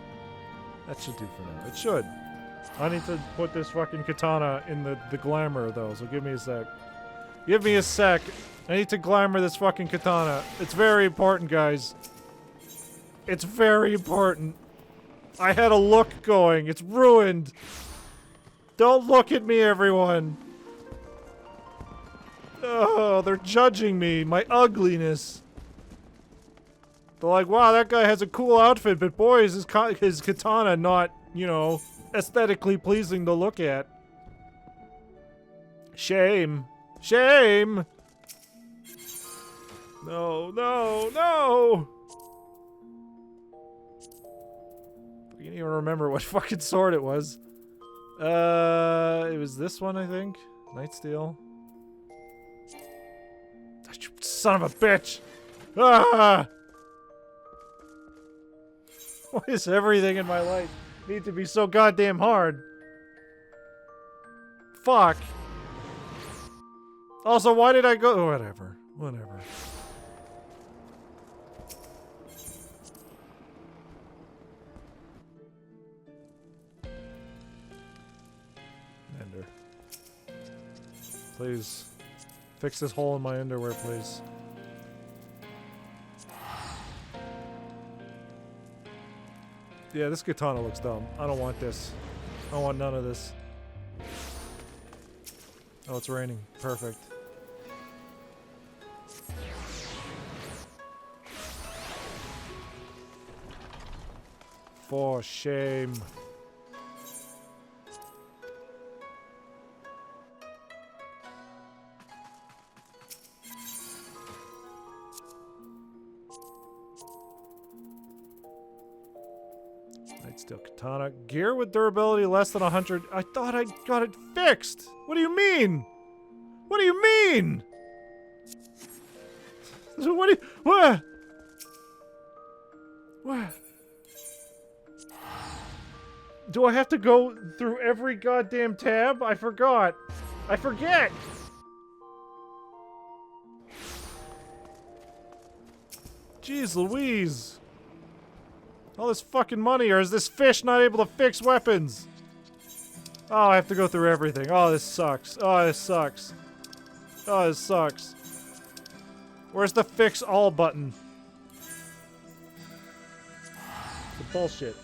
That should do for now. It should. I need to put this fucking katana in the glamour, though, so give me a sec. Give me a sec. I need to glamour this fucking katana. It's very important, guys. It's very important. I had a look going. It's ruined. Don't look at me, everyone. Oh, they're judging me. My ugliness. They're like, wow, that guy has a cool outfit, but boy, is his katana not, you know, aesthetically pleasing to look at. Shame. Shame! No, no, no! I can't even remember what fucking sword it was. It was this one, I think. Nightsteel. Son of a bitch! Ah! Why does everything in my life need to be so goddamn hard? Fuck. Also, why did I go? Oh, whatever. Whatever. Ender. Please. Fix this hole in my underwear, please. Yeah, this katana looks dumb. I don't want this. I don't want none of this. Oh, it's raining. Perfect. For shame. Nightsteel katana. Gear with durability less than 100. I thought I got it fixed. What do you mean? What do you mean? What do you... What? What? Do I have to go through every goddamn tab? I forgot. I forget. Jeez Louise. All this fucking money, or is this fish not able to fix weapons? Oh, I have to go through everything. Oh, this sucks. Oh, this sucks. Oh, this sucks. Where's the fix all button? The bullshit.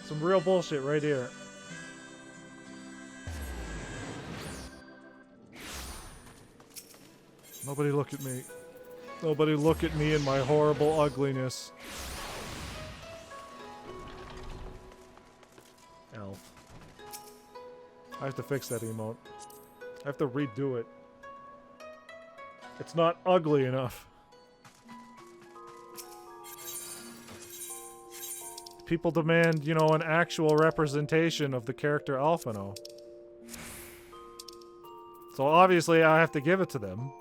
Some real bullshit right here. Nobody look at me. Nobody look at me in my horrible ugliness. Elf. I have to fix that emote. I have to redo it. It's not ugly enough. People demand, you know, an actual representation of the character Alphino. So obviously I have to give it to them.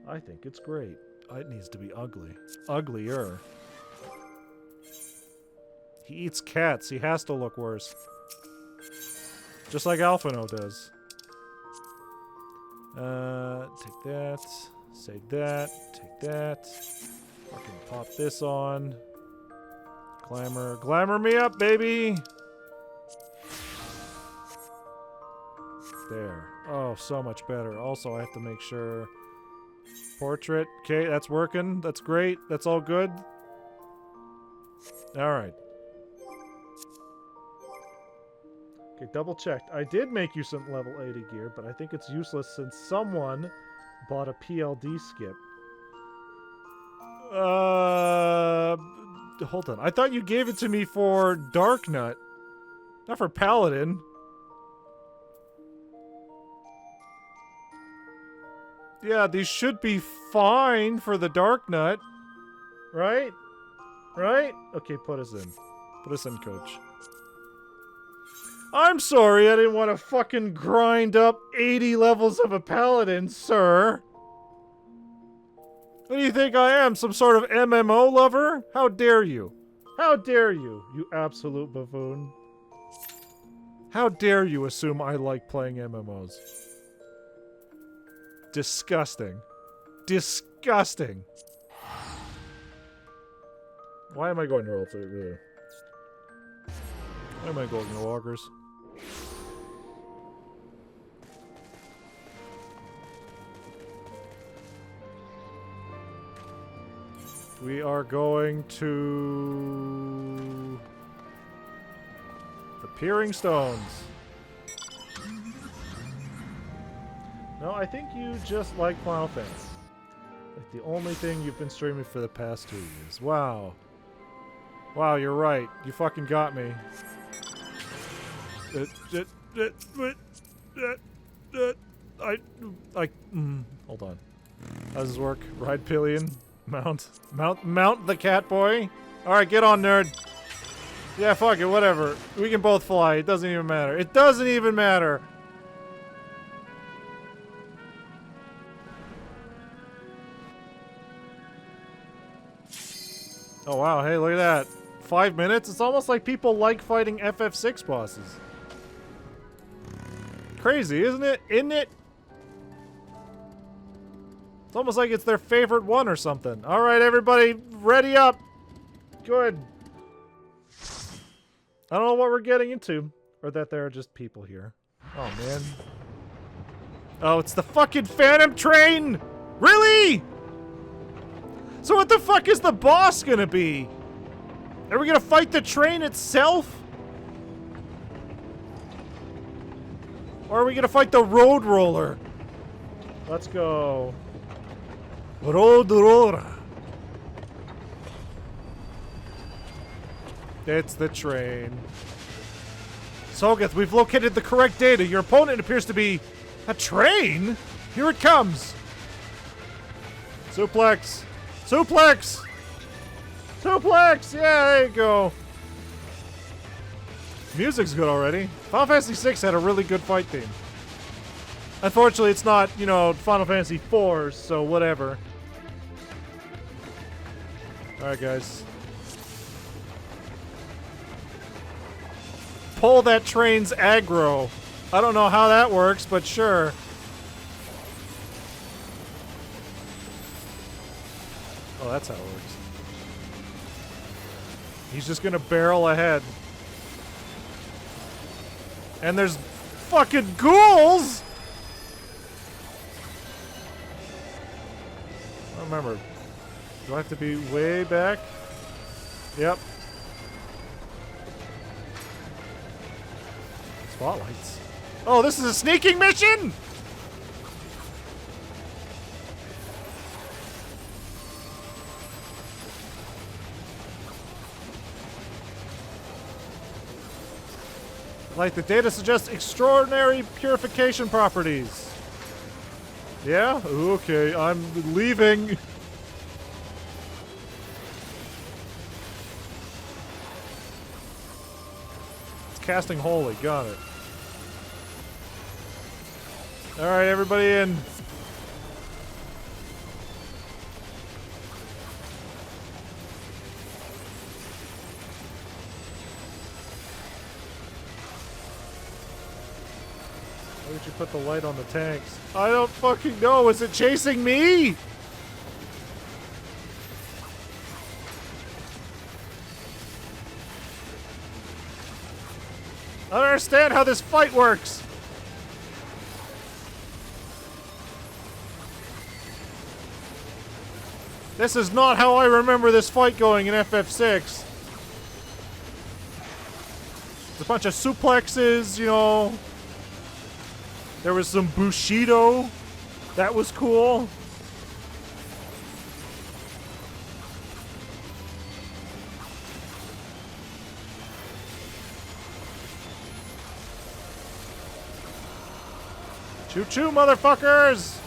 I think it's great. It needs to be ugly. Uglier. He eats cats. He has to look worse. Just like Alphino does. Take that. Save that. Take that. Fucking pop this on. Glamour. Glamour me up, baby! There. Oh, so much better. Also, I have to make sure... Portrait. Okay, that's working. That's great. That's all good. Alright. Okay, double checked. I did make you some level 80 gear, but I think it's useless since someone bought a PLD skip. Hold on. I thought you gave it to me for Dark Nut. Not for Paladin. Yeah, these should be fine for the Dark Nut. Right? Right? Okay, put us in. Put us in, coach. I'm sorry, I didn't want to fucking grind up 80 levels of a Paladin, sir. What do you think I am? Some sort of MMO lover? How dare you? How dare you, you absolute buffoon? How dare you assume I like playing MMOs? Disgusting. Disgusting. Why am I going to roll through really? Why am I going to loggers? We are going to... the Peering Stones. No, I think you just like Final Fantasy. Like the only thing you've been streaming for the past 2 years. Wow. Wow, you're right. You fucking got me. Hold on. How does this work? Ride pillion? Mount the cat boy? Alright, get on, nerd. Yeah, fuck it, whatever. We can both fly. It doesn't even matter. It doesn't even matter. Oh wow, hey, look at that. 5 minutes? It's almost like people like fighting FF6 bosses. Crazy, isn't it? Isn't it? It's almost like it's their favorite one or something. Alright, everybody, ready up. Good. I don't know what we're getting into. Or that there are just people here. Oh, man. Oh, it's the fucking Phantom Train! Really? So what the fuck is the boss gonna be? Are we gonna fight the train itself? Or are we gonna fight the road roller? Let's go. Road roller. It's the train. Sogeth, we've located the correct data. Your opponent appears to be a train. Here it comes. Suplex. Suplex. Suplex. Yeah, there you go. Music's good already. Final Fantasy VI had a really good fight theme. Unfortunately, it's not, you know, Final Fantasy IV, so whatever. Alright, guys. Pull that train's aggro. I don't know how that works, but sure. Oh, that's how it works. He's just gonna barrel ahead. And there's fucking ghouls! I don't remember. Do I have to be way back? Yep. Spotlights. Oh, this is a sneaking mission?! Like, the data suggests extraordinary purification properties. Yeah? Okay, I'm leaving. It's casting holy, got it. Alright, everybody in. Why would you put the light on the tanks? I don't fucking know. Is it chasing me? I don't understand how this fight works. This is not how I remember this fight going in FF6. It's a bunch of suplexes, you know. There was some Bushido. That was cool. Choo-choo, motherfuckers!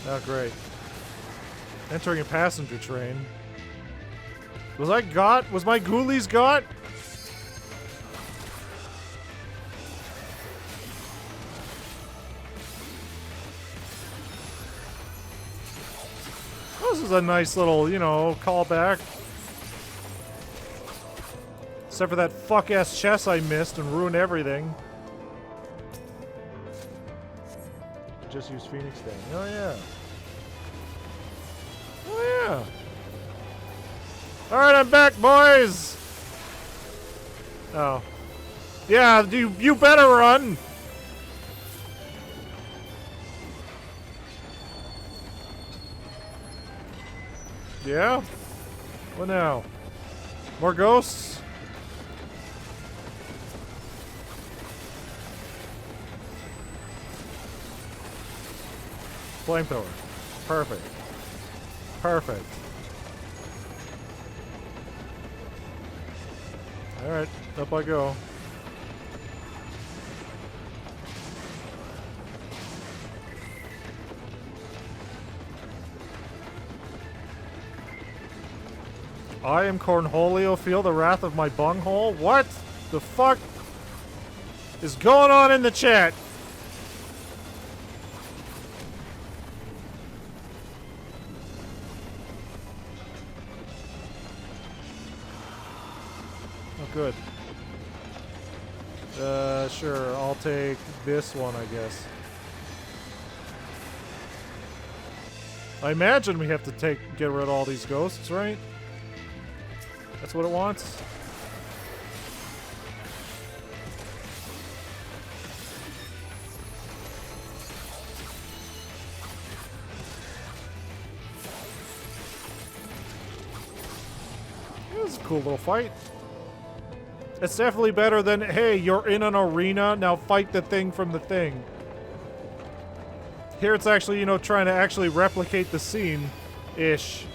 Oh, great. Entering a passenger train. Was I got? Was my ghoulies got? This is a nice little, you know, callback. Except for that fuck-ass chess I missed and ruined everything. Just use Phoenix Down. Oh, yeah. Oh, yeah. Alright, I'm back, boys! Oh. Yeah, you better run! Yeah? What now? More ghosts? Flamethrower. Perfect. Perfect. Alright, up I go. I am Cornholio, feel the wrath of my bunghole? What the fuck is going on in the chat? good. Sure, I'll take this one, I guess. I imagine we have to get rid of all these ghosts, right? That's what it wants? It was a cool little fight. It's definitely better than, hey, you're in an arena, now fight the thing from the thing. Here it's actually, you know, trying to actually replicate the scene-ish.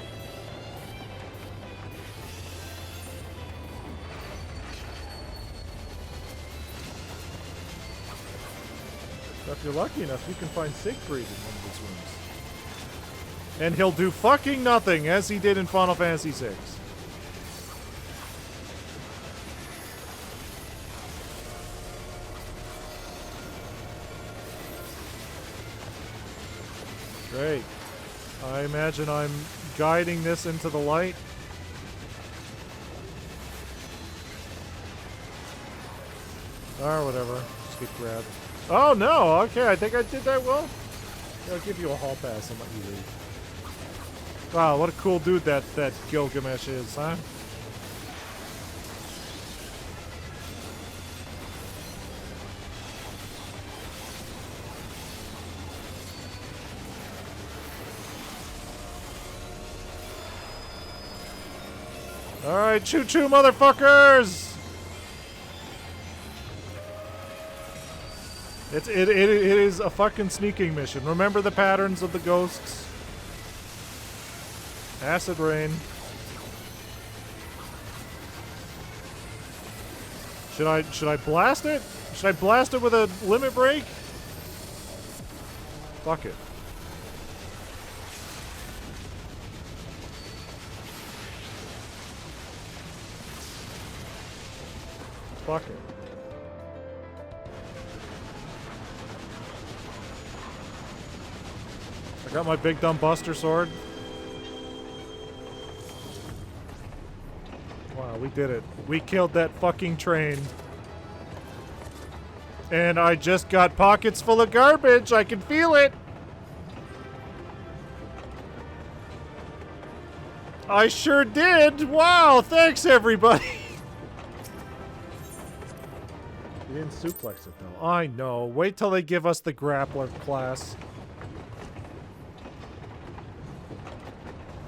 So if you're lucky enough, you can find Siegfried in one of these rooms. And he'll do fucking nothing, as he did in Final Fantasy VI. Great. I imagine I'm guiding this into the light. Or whatever. Just get grabbed. Oh no! Okay, I think I did that well. I'll give you a hall pass and let you leave. Wow, what a cool dude that Gilgamesh is, huh? Alright, choo-choo, motherfuckers! It is a fucking sneaking mission. Remember the patterns of the ghosts? Acid rain. Should I blast it? Should I blast it with a limit break? Fuck it. Fuck it. I got my big dumb buster sword. Wow, we did it. We killed that fucking train. And I just got pockets full of garbage. I can feel it. I sure did. Wow, thanks everybody. We didn't suplex it, though. I know. Wait till they give us the grappler class.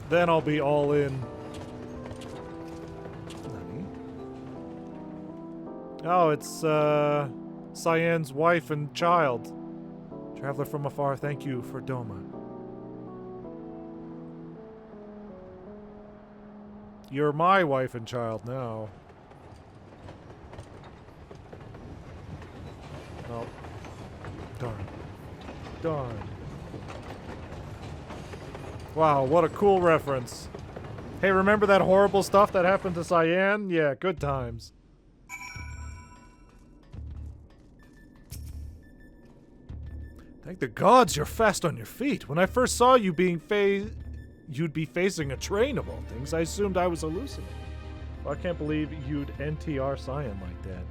Then I'll be all in. Oh, it's, Cyan's wife and child. Traveler from afar, thank you for Doma. You're my wife and child now. Oh. Darn. Darn. Wow, what a cool reference. Hey, remember that horrible stuff that happened to Cyan? Yeah, good times. Thank the gods you're fast on your feet. When I first saw you you'd be facing a train of all things, I assumed I was hallucinating. Well, I can't believe you'd NTR Cyan like that.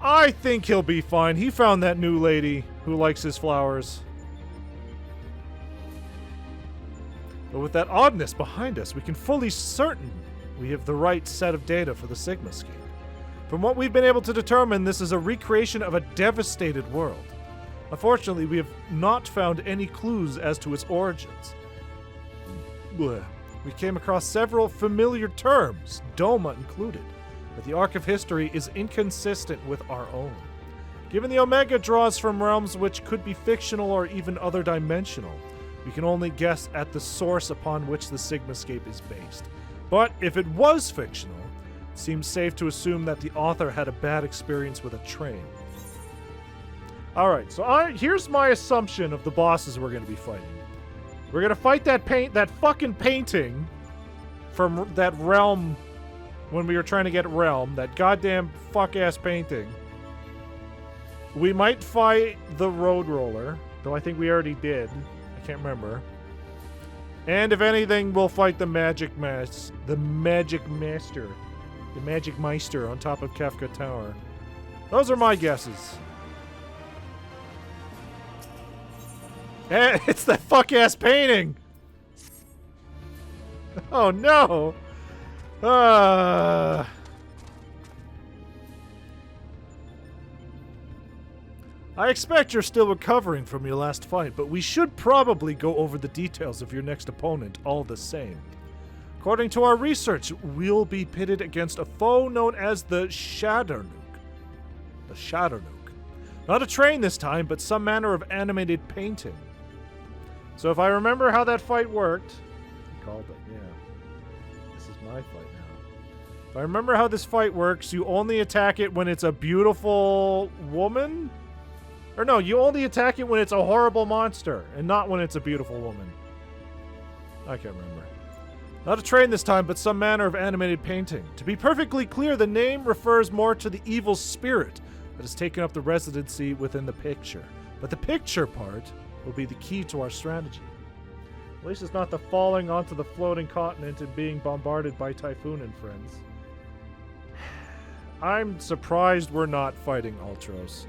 I think he'll be fine. He found that new lady who likes his flowers. But with that oddness behind us, we can fully certain we have the right set of data for the SOGESNAKE. From what we've been able to determine, this is a recreation of a devastated world. Unfortunately, we have not found any clues as to its origins. Blech. We came across several familiar terms, Doma included, but the arc of history is inconsistent with our own. Given the Omega draws from realms which could be fictional or even other dimensional, we can only guess at the source upon which the SOGESNAKE is based. But if it was fictional, it seems safe to assume that the author had a bad experience with a train. Alright, so here's my assumption of the bosses we're going to be fighting. We're going to fight that fucking painting from that realm when we were trying to get realm, that goddamn fuck-ass painting. We might fight the road roller, though I think we already did. I can't remember. And if anything, we'll fight the magic master. The Magic Meister on top of Kefka Tower. Those are my guesses. Hey, it's that fuck-ass painting! Oh no! I expect you're still recovering from your last fight, but we should probably go over the details of your next opponent all the same. According to our research, we'll be pitted against a foe known as the Shadowbringers. The Shadowbringers. Not a train this time, but some manner of animated painting. So if I remember how that fight worked... I called it, yeah. This is my fight now. If I remember how this fight works, you only attack it when it's a beautiful woman? Or no, you only attack it when it's a horrible monster, and not when it's a beautiful woman. I can't remember. Not a train this time, but some manner of animated painting. To be perfectly clear, the name refers more to the evil spirit that has taken up the residency within the picture. But the picture part will be the key to our strategy. At least it's not the falling onto the floating continent and being bombarded by Typhoon and friends. I'm surprised we're not fighting Ultros.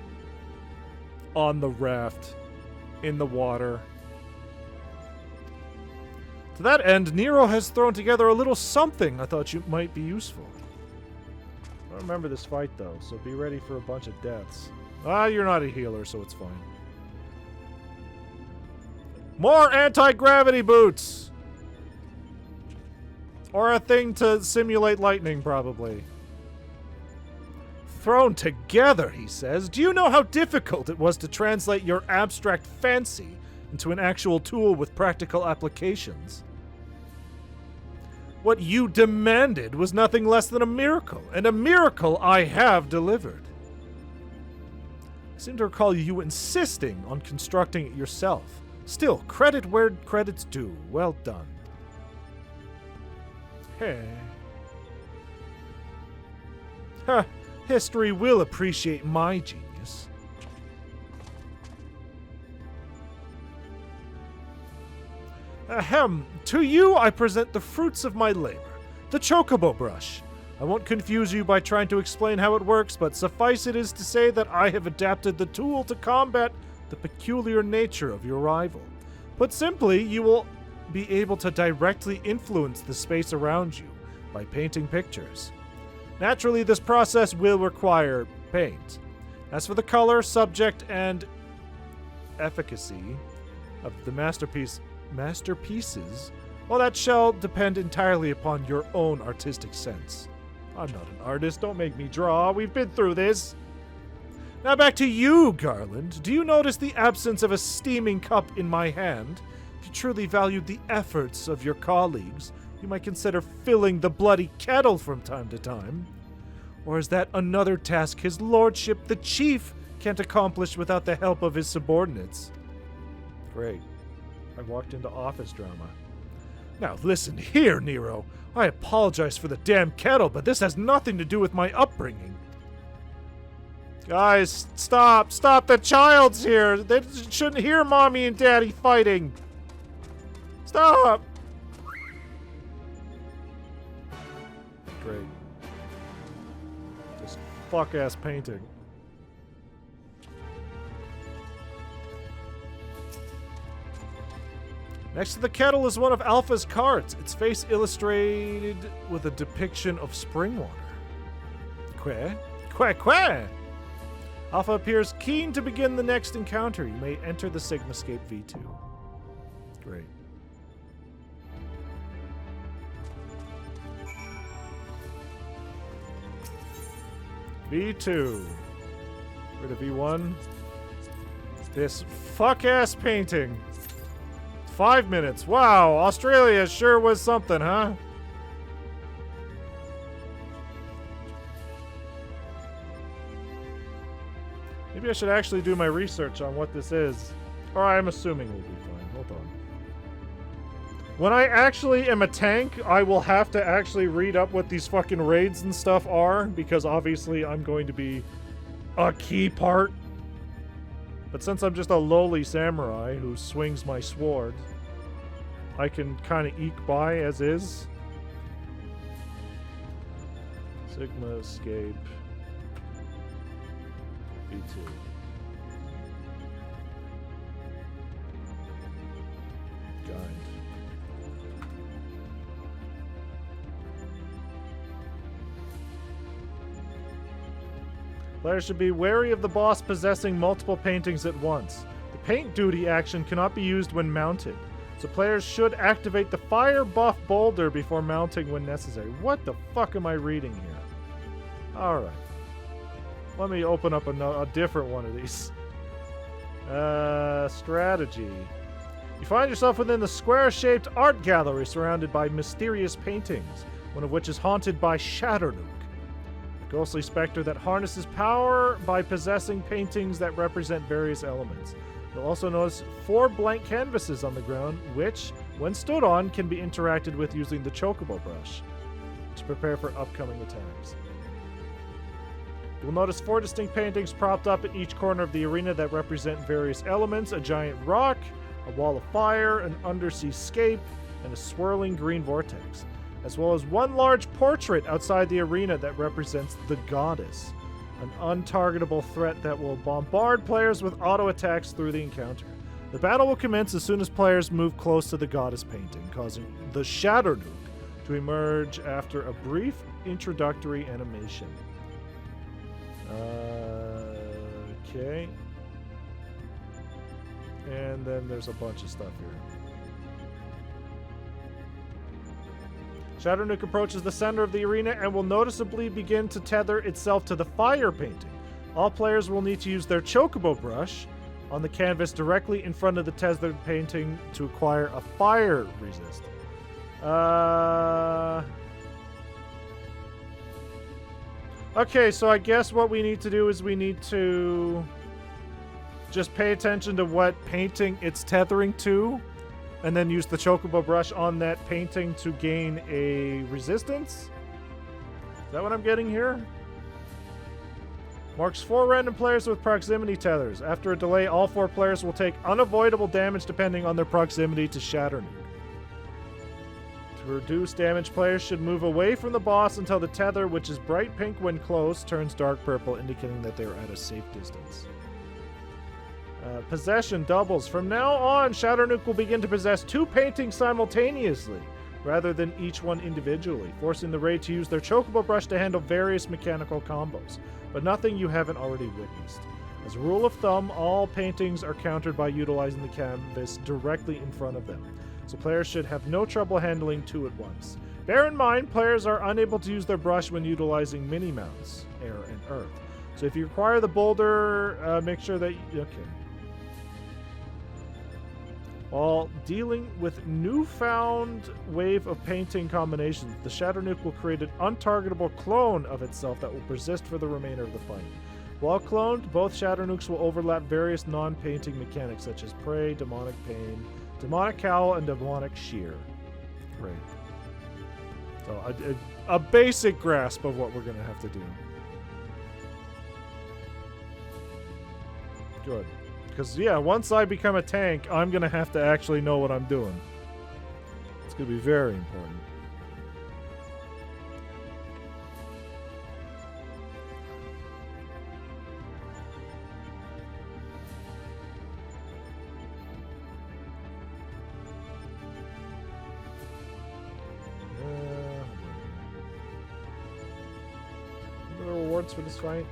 On the raft. In the water. To that end, Nero has thrown together a little something I thought you might be useful. I don't remember this fight though, so be ready for a bunch of deaths. Ah, you're not a healer, so it's fine. More anti-gravity boots! Or a thing to simulate lightning, probably. Thrown together, he says. Do you know how difficult it was to translate your abstract fancy into an actual tool with practical applications? What you demanded was nothing less than a miracle, and a miracle I have delivered. I seem to recall you insisting on constructing it yourself. Still, credit where credit's due. Well done. Hey. Ha! History will appreciate my genius. Ahem. To you I present the fruits of my labor. The Chocobo Brush. I won't confuse you by trying to explain how it works, but suffice it is to say that I have adapted the tool to combat the peculiar nature of your rival. Put simply, you will be able to directly influence the space around you by painting pictures. Naturally, this process will require paint. As for the color, subject, and efficacy of the masterpieces, well, that shall depend entirely upon your own artistic sense. I'm not an artist, don't make me draw, we've been through this. Now back to you, Garland. Do you notice the absence of a steaming cup in my hand? If you truly valued the efforts of your colleagues, you might consider filling the bloody kettle from time to time. Or is that another task his lordship, the chief, can't accomplish without the help of his subordinates? Great. I walked into office drama. Now listen here, Nero. I apologize for the damn kettle, but this has nothing to do with my upbringing. Guys, stop! Stop! The child's here! They shouldn't hear Mommy and Daddy fighting! Stop! Great. This fuck-ass painting. Next to the kettle is one of Alpha's cards, its face illustrated with a depiction of spring water. Quack! Alpha appears keen to begin the next encounter. You may enter the Sigmascape V2. Great. V2. Rid of V1. This fuck-ass painting. 5 minutes. Wow, Australia sure was something, huh? Maybe I should actually do my research on what this is. Or I'm assuming we'll be fine. Hold on. When I actually am a tank, I will have to actually read up what these fucking raids and stuff are, because obviously I'm going to be a key part. But since I'm just a lowly samurai who swings my sword, I can kind of eke by as is. Sigma escape. B2. Guide. Players should be wary of the boss possessing multiple paintings at once. The paint duty action cannot be used when mounted, so players should activate the fire buff boulder before mounting when necessary. What the fuck am I reading here? Alright. Let me open up a different one of these. Strategy. You find yourself within the square-shaped art gallery surrounded by mysterious paintings, one of which is haunted by Shadowbringers, a ghostly specter that harnesses power by possessing paintings that represent various elements. You'll also notice 4 blank canvases on the ground, which, when stood on, can be interacted with using the chocobo brush to prepare for upcoming attacks. You'll notice 4 distinct paintings propped up at each corner of the arena that represent various elements: a giant rock, a wall of fire, an undersea scape, and a swirling green vortex, as well as 1 large portrait outside the arena that represents the goddess, an untargetable threat that will bombard players with auto attacks through the encounter. The battle will commence as soon as players move close to the goddess painting, causing the Shadowbringers to emerge after a brief introductory animation. Okay. And then there's a bunch of stuff here. Shadowbringers approaches the center of the arena and will noticeably begin to tether itself to the fire painting. All players will need to use their chocobo brush on the canvas directly in front of the tethered painting to acquire a fire resist. Okay, so I guess what we need to do is we need to just pay attention to what painting it's tethering to, and then use the chocobo brush on that painting to gain a resistance? Is that what I'm getting here? Marks 4 random players with proximity tethers. After a delay, all 4 players will take unavoidable damage depending on their proximity to Shadowbringers. To reduce damage, players should move away from the boss until the tether, which is bright pink when close, turns dark purple, indicating that they are at a safe distance. Possession doubles. From now on, Shadowbringers will begin to possess 2 paintings simultaneously, rather than each one individually, forcing the raid to use their chocobo brush to handle various mechanical combos, but nothing you haven't already witnessed. As a rule of thumb, all paintings are countered by utilizing the canvas directly in front of them, so players should have no trouble handling 2 at once. Bear in mind, players are unable to use their brush when utilizing mini-mounts, air and earth. So if you require the boulder, make sure that... Okay. While dealing with newfound wave of painting combinations, the Shadowbringers will create an untargetable clone of itself that will persist for the remainder of the fight. While cloned, both Shadowbringers will overlap various non-painting mechanics such as Prey, Demonic Pain, Demonic Cowl, and Demonic Shear. Great. So a basic grasp of what we're going to have to do. Good. Because, yeah, once I become a tank, I'm going to have to actually know what I'm doing. It's going to be very important. What are the rewards for this fight?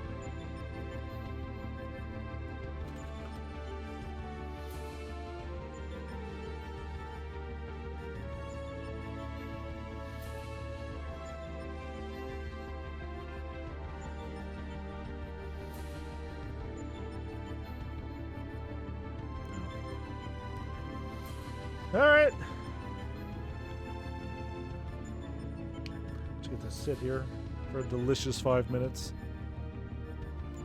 Alright. Let's get to sit here for a delicious 5 minutes.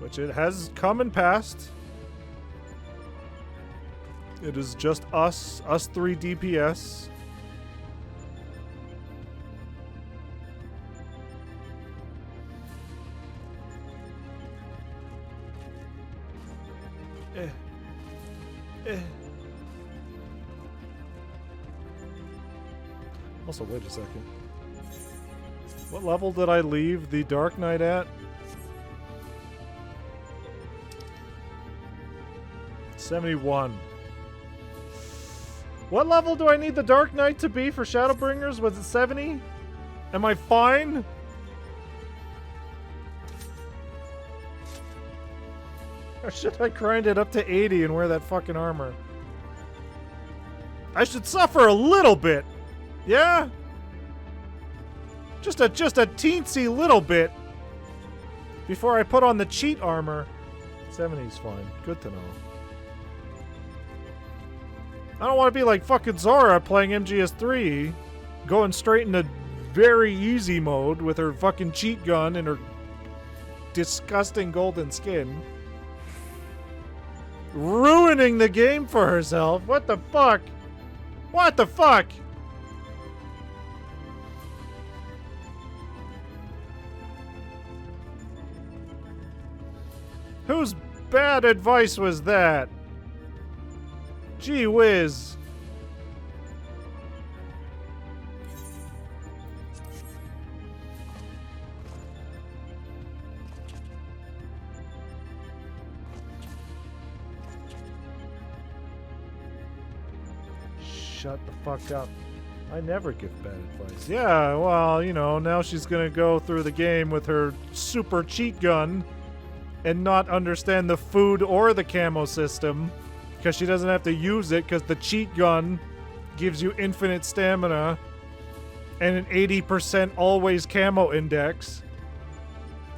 Which it has come and passed. It is just us 3 DPS. Also, wait a second. What level did I leave the Dark Knight at? 71. What level do I need the Dark Knight to be for Shadowbringers? Was it 70? Am I fine? Or should I grind it up to 80 and wear that fucking armor? I should suffer a little bit. Yeah? Just a teensy little bit. Before I put on the cheat armor. 70's fine. Good to know. I don't want to be like fucking Zora playing MGS3. Going straight into very easy mode with her fucking cheat gun and her disgusting golden skin. Ruining the game for herself. What the fuck? What the fuck? Whose bad advice was that? Gee whiz. Shut the fuck up. I never give bad advice. Yeah, well, you know, now she's gonna go through the game with her super cheat gun and not understand the food or the camo system because she doesn't have to use it because the cheat gun gives you infinite stamina and an 80% always camo index.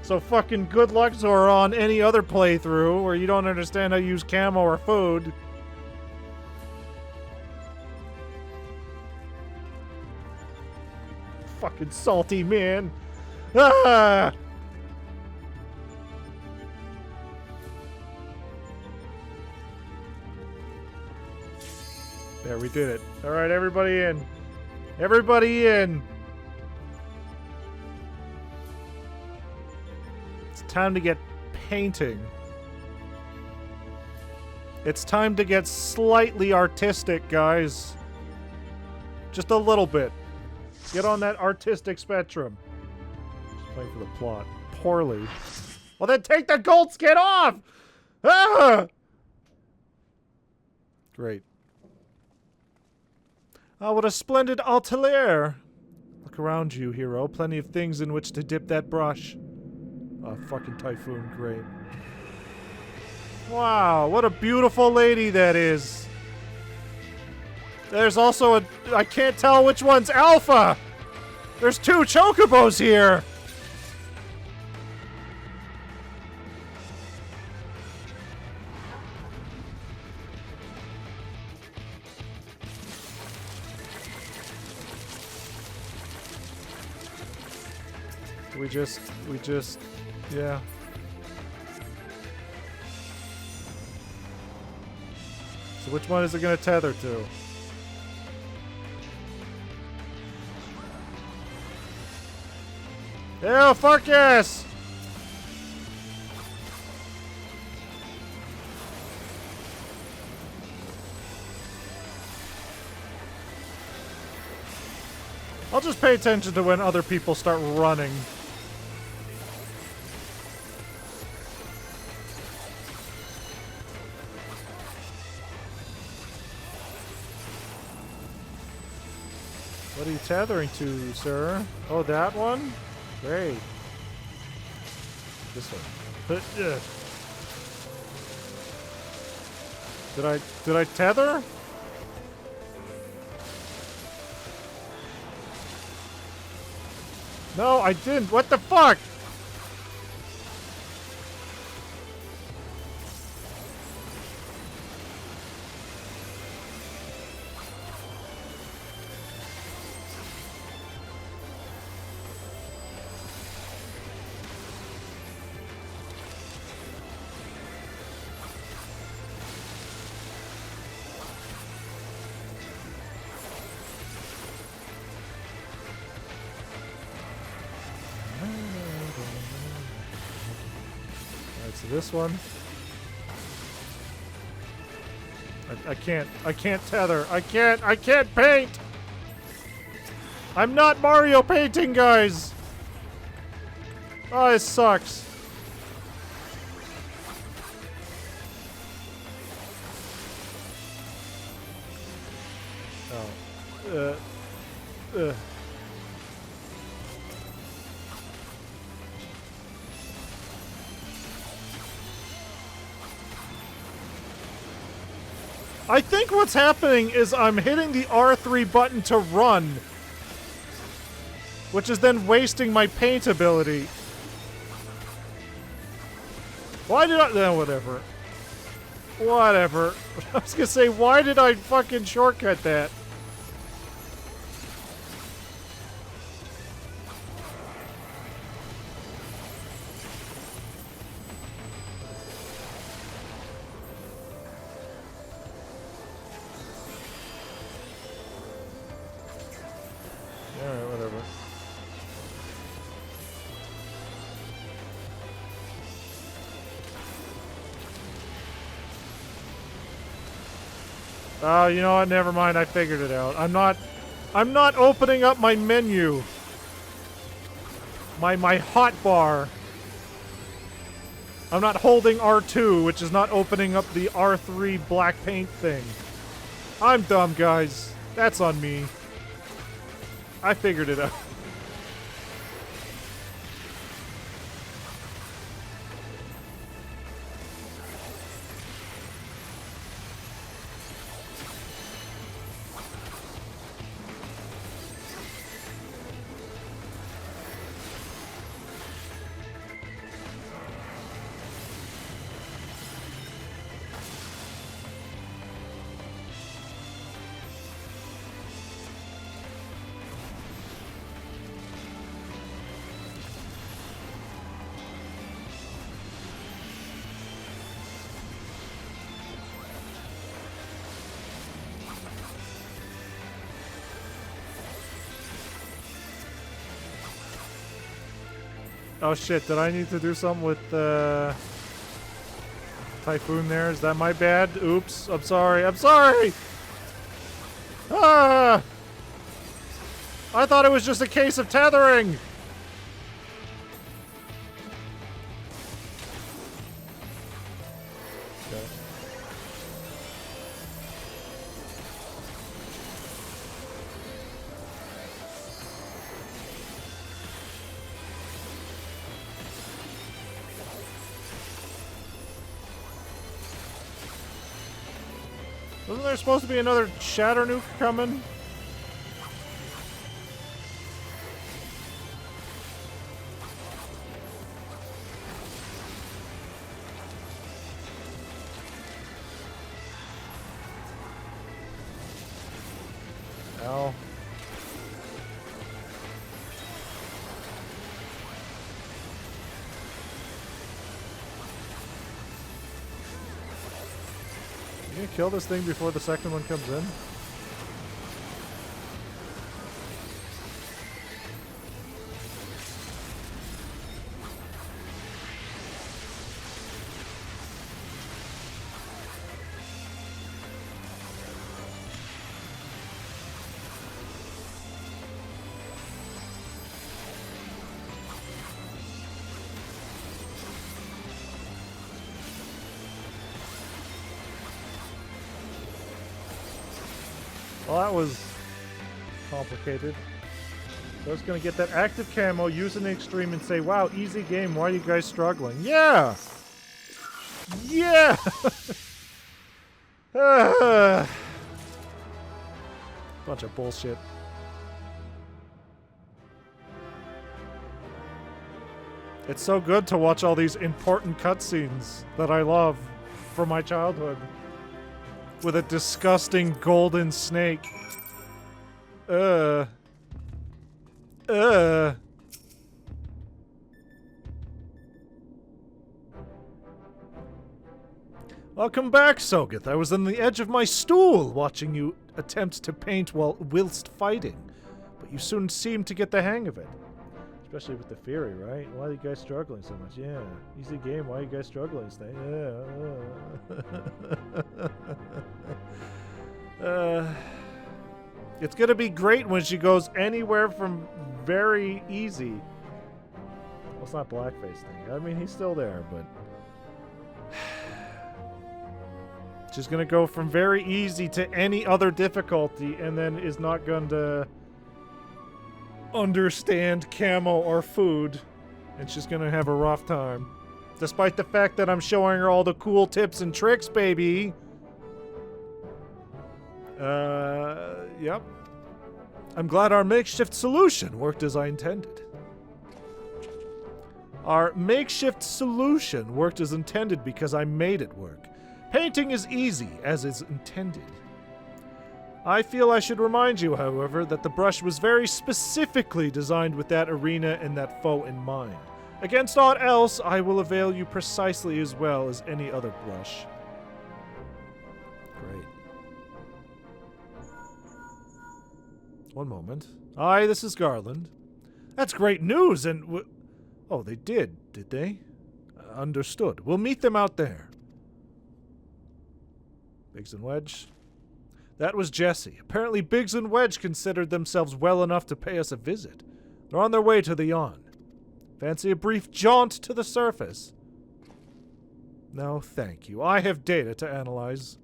So fucking good luck, Zora, on any other playthrough where you don't understand how to use camo or food. Fucking salty man. Ah! There, we did it. All right, everybody in. Everybody in. It's time to get painting. It's time to get slightly artistic, guys. Just a little bit. Get on that artistic spectrum. Just playing for the plot. Poorly. Well, then take the gold skin off! Ah! Great. Ah, what a splendid atelier! Look around you, hero. Plenty of things in which to dip that brush. Ah, fucking Typhoon. Great. Wow, what a beautiful lady that is. There's also a... I can't tell which one's alpha! There's two chocobos here! We just... Yeah. So which one is it gonna tether to? Ew, Farkas! I'll just pay attention to when other people start running. What are you tethering to, sir? Oh, that one? Great. This one. Did I tether? No, I didn't. What the fuck? This one. I can't tether. I can't paint! I'm not Mario painting, guys! Oh, it sucks. Oh. I think what's happening is I'm hitting the R3 button to run, which is then wasting my paint ability. Why did I... whatever. Whatever. I was gonna say, why did I fucking shortcut that? Alright, whatever. Oh, you know what? Never mind. I figured it out. I'm not opening up my menu. My hotbar. I'm not holding R2, which is not opening up the R3 black paint thing. I'm dumb, guys. That's on me. I figured it out. Oh shit, did I need to do something with Typhoon there? Is that my bad? Oops, I'm sorry. I'm sorry! Ah! I thought it was just a case of tethering! Okay. Wasn't there supposed to be another Shatter Nuke coming? Ow. You gonna kill this thing before the second one comes in? Well, that was complicated. So I was going to get that active camo, use an extreme, and say, wow, easy game, why are you guys struggling? Yeah! Yeah! Bunch of bullshit. It's so good to watch all these important cutscenes that I love from my childhood. With a disgusting golden snake. Welcome back, Sogeth. I was on the edge of my stool watching you attempt to paint whilst fighting. But you soon seemed to get the hang of it. Especially with the Fury, right? Why are you guys struggling so much? Yeah. Easy game, why are you guys struggling, Snake? Yeah. It's gonna be great when she goes anywhere from very easy Well, it's not blackface thing. I mean, he's still there, but... Just gonna go from very easy to any other difficulty, and then is not going to understand camo or food. And she's gonna have a rough time. Despite the fact that I'm showing her all the cool tips and tricks, baby. Yep. I'm glad our makeshift solution worked as I intended. Our makeshift solution worked as intended because I made it work. Painting is easy, as is intended. I feel I should remind you, however, that the brush was very specifically designed with that arena and that foe in mind. Against aught else, I will avail you precisely as well as any other brush. Great. One moment. Aye, this is Garland. That's great news, and oh, they did they? Understood. We'll meet them out there. Biggs and Wedge. That was Jesse. Apparently Biggs and Wedge considered themselves well enough to pay us a visit. They're on their way to the yawn. Fancy a brief jaunt to the surface? No, thank you. I have data to analyze.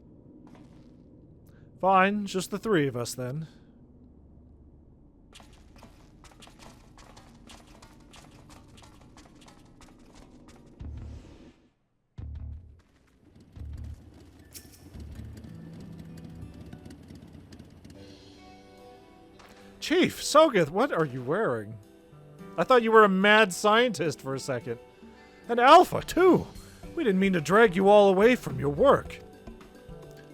Fine, just the three of us then. Chief, Sogeth, what are you wearing? I thought you were a mad scientist for a second. And Alpha, too. We didn't mean to drag you all away from your work.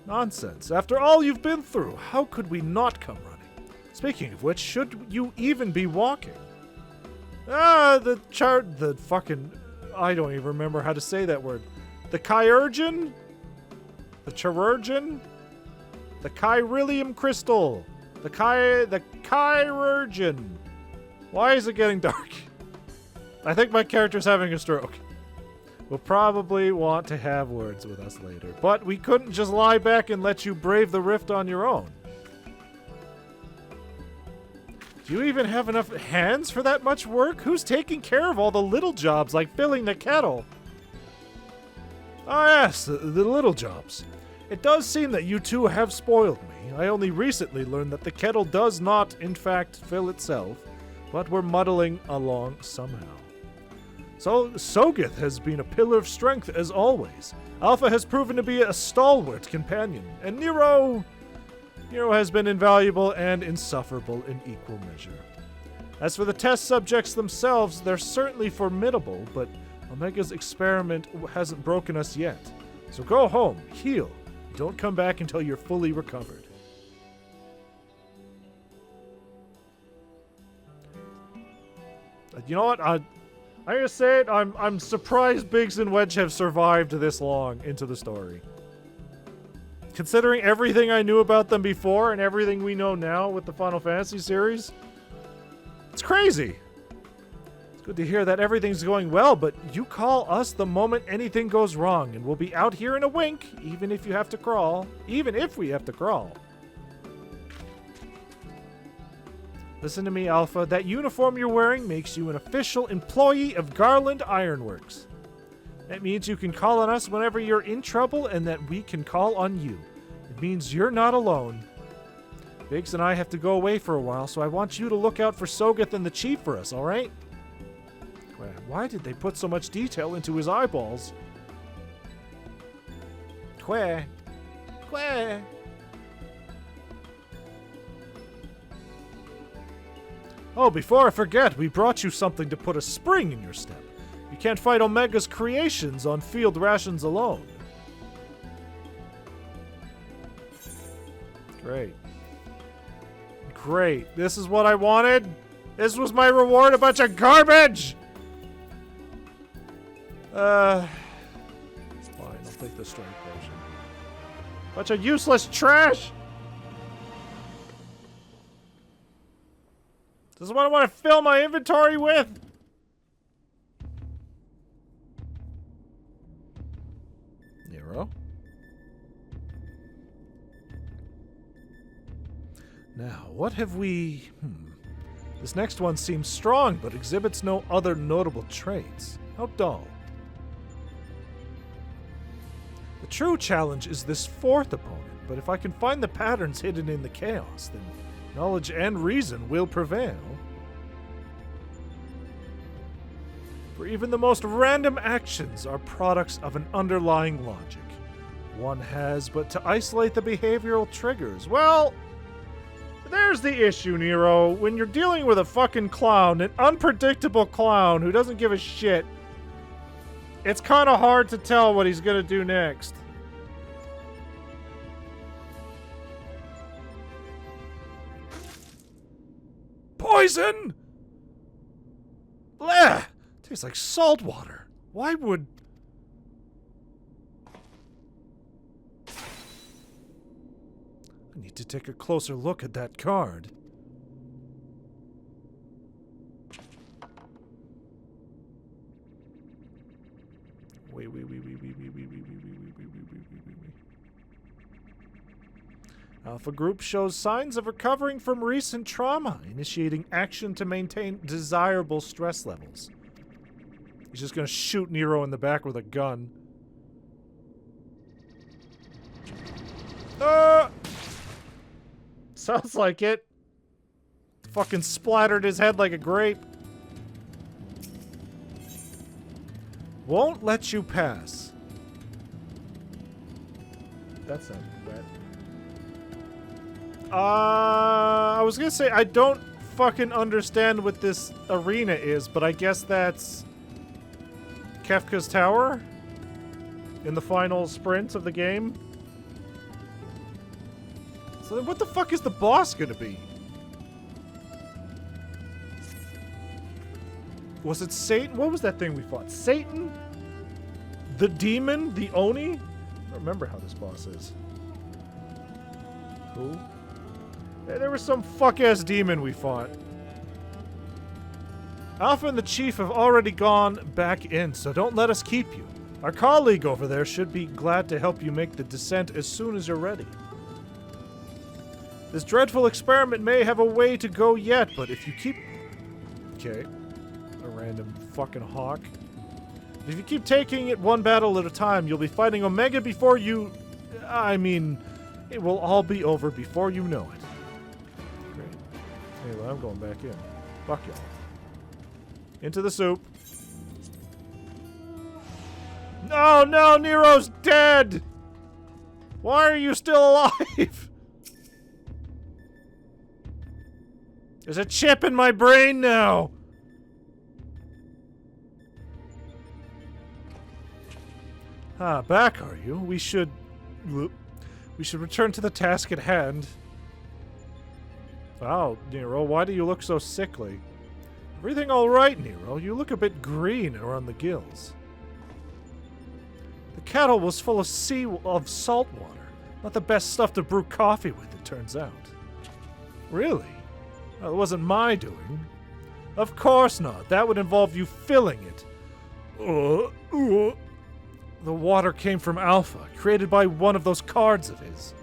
Nonsense. After all you've been through, how could we not come running? Speaking of which, should you even be walking? The fucking... I don't even remember how to say that word. The chirurgeon? The chirurgeon? The chiralium crystal. The chirurgeon. Why is it getting dark? I think my character's having a stroke. We'll probably want to have words with us later, but we couldn't just lie back and let you brave the rift on your own. Do you even have enough hands for that much work? Who's taking care of all the little jobs like filling the kettle? Oh yes, the little jobs. It does seem that you two have spoiled me. I only recently learned that the kettle does not, in fact, fill itself, but we're muddling along somehow. So, Sogeth has been a pillar of strength as always. Alpha has proven to be a stalwart companion, and Nero has been invaluable and insufferable in equal measure. As for the test subjects themselves, they're certainly formidable, but Omega's experiment hasn't broken us yet. So go home, heal. Don't come back until you're fully recovered. You know what? I'm gonna say it. I'm surprised Biggs and Wedge have survived this long into the story. Considering everything I knew about them before and everything we know now with the Final Fantasy series, it's crazy. It's good to hear that everything's going well, but you call us the moment anything goes wrong, and we'll be out here in a wink, even if you have to crawl. Even if we have to crawl. Listen to me, Alpha. That uniform you're wearing makes you an official employee of Garland Ironworks. That means you can call on us whenever you're in trouble and that we can call on you. It means you're not alone. Biggs and I have to go away for a while, so I want you to look out for Sogeth and the Chief for us, alright? Why did they put so much detail into his eyeballs? Queh. Oh, before I forget, we brought you something to put a spring in your step. You can't fight Omega's creations on field rations alone. Great. This is what I wanted. This was my reward, a bunch of garbage! It's fine, I'll take the strength potion. Bunch of useless trash! This is what I want to fill my inventory with! Nero? Now, what have we... This next one seems strong, but exhibits no other notable traits. How dull. The true challenge is this fourth opponent, but if I can find the patterns hidden in the chaos, then knowledge and reason will prevail. For even the most random actions are products of an underlying logic. One has but to isolate the behavioral triggers. Well, there's the issue, Nero. When you're dealing with a fucking clown, an unpredictable clown who doesn't give a shit, it's kind of hard to tell what he's gonna do next. Poison! Blech! Tastes like salt water. Why would... I need to take a closer look at that card. Wait. Alpha Group shows signs of recovering from recent trauma, initiating action to maintain desirable stress levels. He's just gonna shoot Nero in the back with a gun. Sounds like it. Fucking splattered his head like a grape. Won't let you pass. That's not bad. I was gonna say, I don't fucking understand what this arena is, but I guess that's Kefka's Tower in the final sprint of the game. So then what the fuck is the boss gonna be? Was it Satan? What was that thing we fought? Satan? The demon? The Oni? I don't remember how this boss is. Who? Hey, there was some fuck-ass demon we fought. Alpha and the Chief have already gone back in, so don't let us keep you. Our colleague over there should be glad to help you make the descent as soon as you're ready. This dreadful experiment may have a way to go yet, but if you keep... Okay. A random fucking hawk. If you keep taking it one battle at a time, you'll be fighting Omega before you... I mean, it will all be over before you know it. Great. Anyway, I'm going back in. Fuck y'all. Into the soup. No, no, Nero's dead! Why are you still alive? There's a chip in my brain now! Ah, back are you? We should return to the task at hand. Wow, Nero, why do you look so sickly? Everything all right, Nero? You look a bit green around the gills. The kettle was full of salt water. Not the best stuff to brew coffee with, it turns out. Really? Well, it wasn't my doing. Of course not. That would involve you filling it. The water came from Alpha, created by one of those cards of his.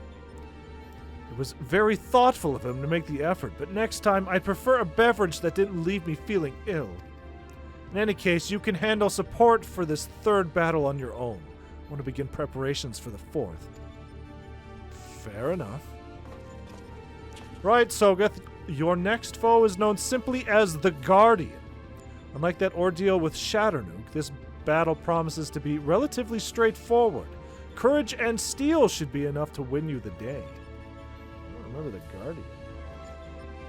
It was very thoughtful of him to make the effort, but next time I'd prefer a beverage that didn't leave me feeling ill. In any case, you can handle support for this third battle on your own. I want to begin preparations for the fourth. Fair enough. Right, Sogeth, your next foe is known simply as the Guardian. Unlike that ordeal with Shadowbringers, this battle promises to be relatively straightforward. Courage and steel should be enough to win you the day. I don't remember the Guardian.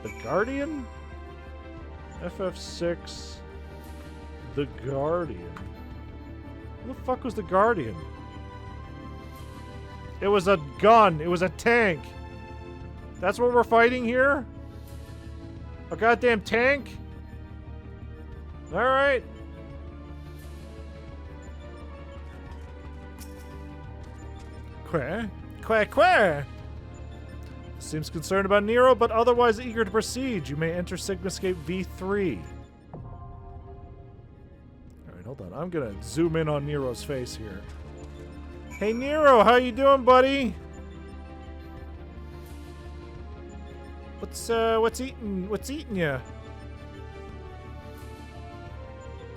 The Guardian? FF6. The Guardian. Who the fuck was the Guardian? It was a gun. It was a tank. That's what we're fighting here? A goddamn tank? Alright. Quack. Seems concerned about Nero, but otherwise eager to proceed. You may enter SOGESNAKE V3. Alright, hold on. I'm gonna zoom in on Nero's face here. Hey Nero, how you doing, buddy? What's eating ya?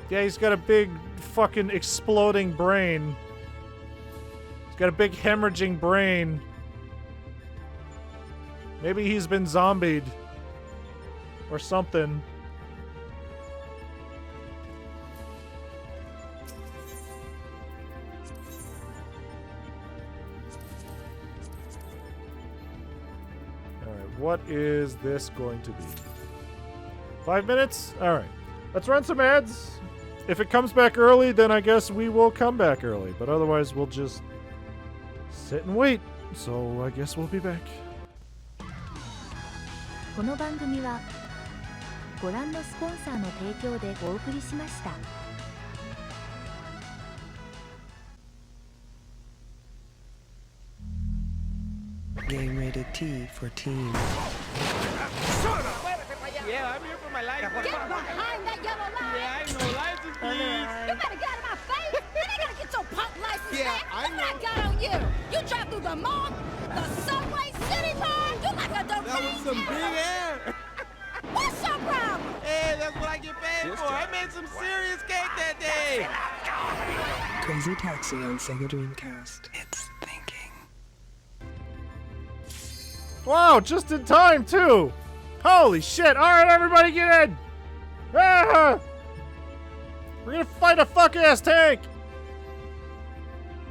Yeah, he's got a big fucking exploding brain. He's got a big hemorrhaging brain. Maybe he's been zombied. Or something. Alright, what is this going to be? 5 minutes? Alright. Let's run some ads. If it comes back early, then I guess we will come back early. But otherwise, we'll just sit and wait. So I guess we'll be back. この番組はご覧のスポンサーの提供でお送りしました。Game rated T for teen. Yeah, I'm here for my life. Get behind that yellow line! Yeah, I know. License, please. You better get out of my face! You ain't gonna get your punk license Yeah, back! I Look what know. I got on you! You drive through the mall, the subway, city park! You like a direct That was some big air. What's your problem? Hey, that's what I get paid for. I made some serious cake that day. Crazy Taxi on Sega Dreamcast. It's thinking. Wow, just in time, too! Holy shit! Alright, everybody get in! Ah! We're gonna fight a fuck-ass tank!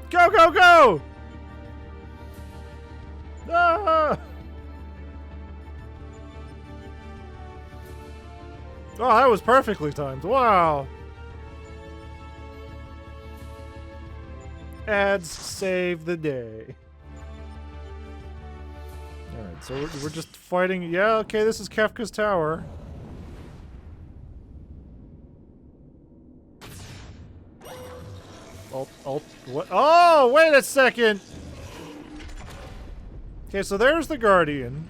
Go, go, go! Ah! Oh, that was perfectly timed. Wow! Ads save the day. Alright, so we're just fighting. Yeah, okay, this is Kefka's tower. What? Oh, wait a second! Okay, so there's the Guardian.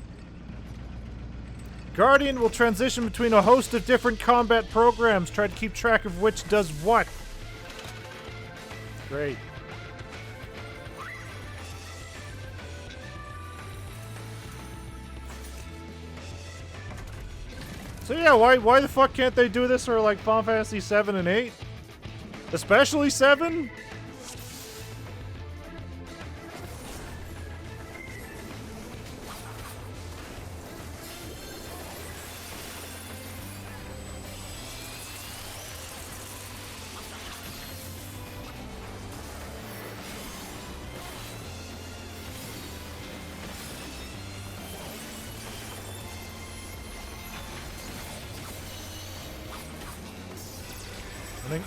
Guardian will transition between a host of different combat programs. Try to keep track of which does what. Great. So yeah, why the fuck can't they do this for like Final Fantasy 7 and 8? Especially 7?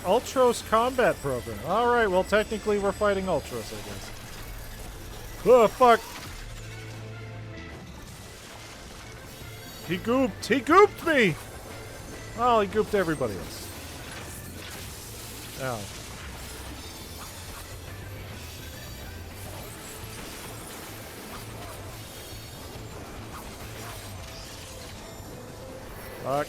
Ultros combat program. Alright, well technically we're fighting Ultros, I guess. Oh, fuck. He gooped! He gooped me! Well, he gooped everybody else. Ow. Fuck.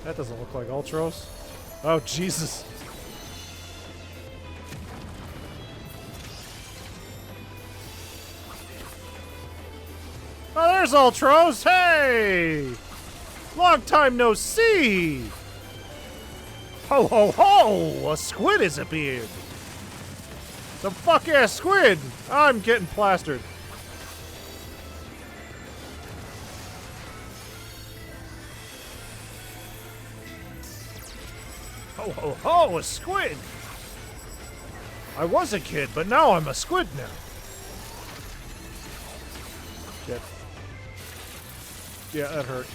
That doesn't look like Ultros. Oh, Jesus. Oh, there's Ultros! Hey! Long time no see! Ho, ho, ho! A squid has appeared! Some fuck-ass squid! I'm getting plastered. Ho, ho, ho! A squid! I was a kid, but now I'm a squid now. Shit. Yeah, that hurt.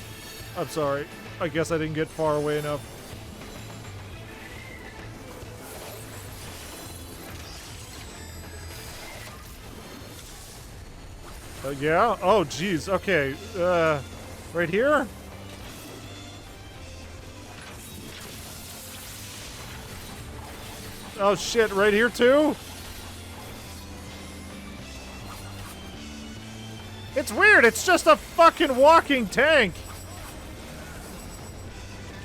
I'm sorry. I guess I didn't get far away enough. Yeah? Oh, jeez. Okay. Right here? Oh, shit. Right here, too? It's weird. It's just a fucking walking tank.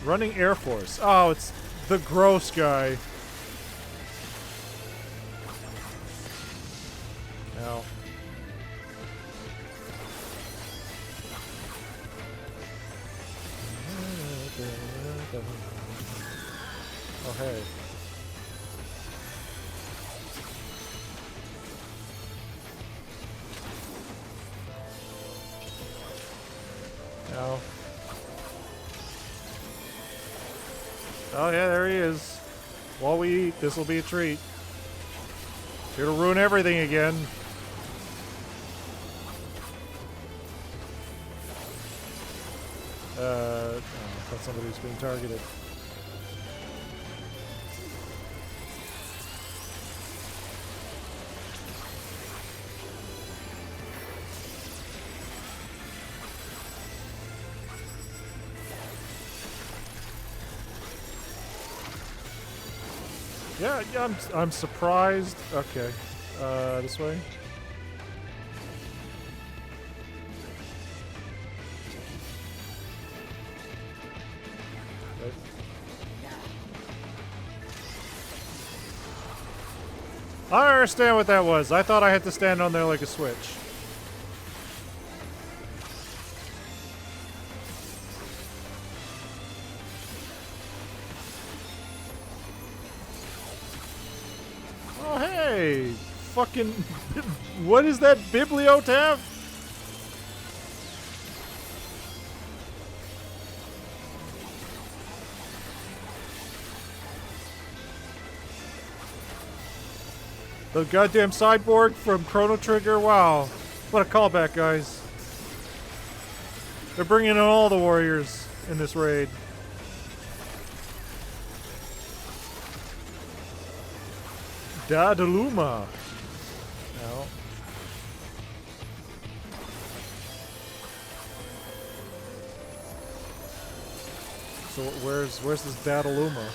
Running Air Force. Oh, it's the gross guy. Ow. hey. No. Oh yeah, there he is. While we eat, this will be a treat. Here to ruin everything again. Oh, I thought somebody was being targeted. Yeah, I'm surprised. Okay, this way. Right. I don't understand what that was. I thought I had to stand on there like a switch. Oh, hey! Fucking... What is that bibliotab? The goddamn cyborg from Chrono Trigger? Wow. What a callback, guys. They're bringing in all the warriors in this raid. Dadaluma. No. So where's this Dadaluma?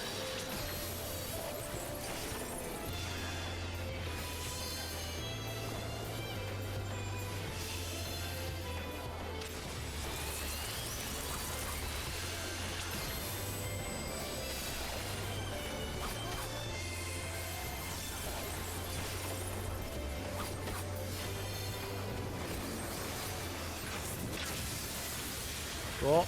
Cool.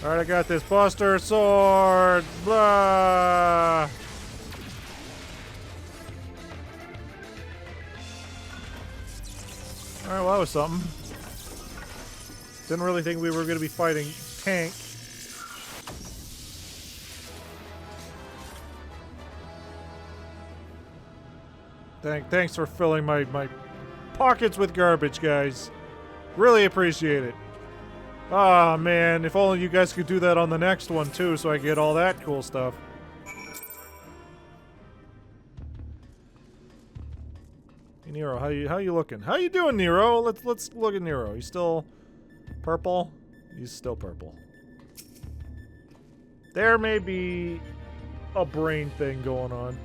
Alright, I got this. Buster Sword! Blah! Alright, well, that was something. Didn't really think we were going to be fighting tank. Thanks for filling my pockets with garbage, guys. Really appreciate it. Ah, man, if only you guys could do that on the next one, too, so I get all that cool stuff. Hey, Nero, how you looking? How you doing, Nero? Let's look at Nero. He's still purple? He's still purple. There may be a brain thing going on.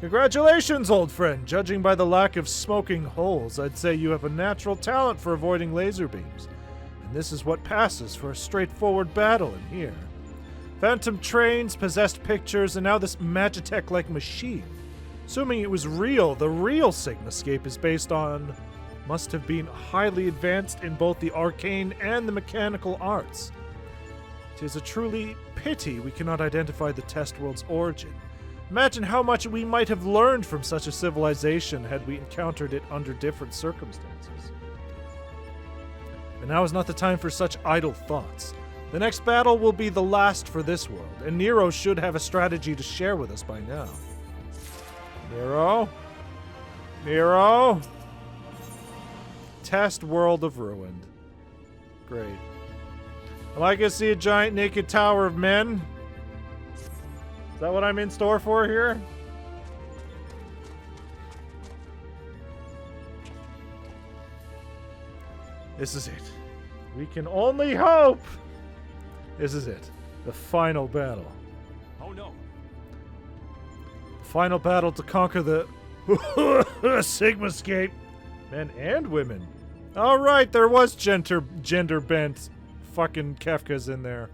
Congratulations, old friend. Judging by the lack of smoking holes, I'd say you have a natural talent for avoiding laser beams. And this is what passes for a straightforward battle in here. Phantom trains, possessed pictures, and now this Magitech-like machine. Assuming it was real, the real SOGESNAKE is based on... must have been highly advanced in both the arcane and the mechanical arts. It is a truly pity we cannot identify the test world's origin. Imagine how much we might have learned from such a civilization had we encountered it under different circumstances. But now is not the time for such idle thoughts. The next battle will be the last for this world, and Nero should have a strategy to share with us by now. Nero? Nero? Test World of Ruined. Great. Am I gonna see a giant naked tower of men? Is that what I'm in store for here? This is it. We can only hope! This is it. The final battle. Oh no. The final battle to conquer the SOGESNAKE. Men and women. All right, there was gender bent fucking Kefkas in there.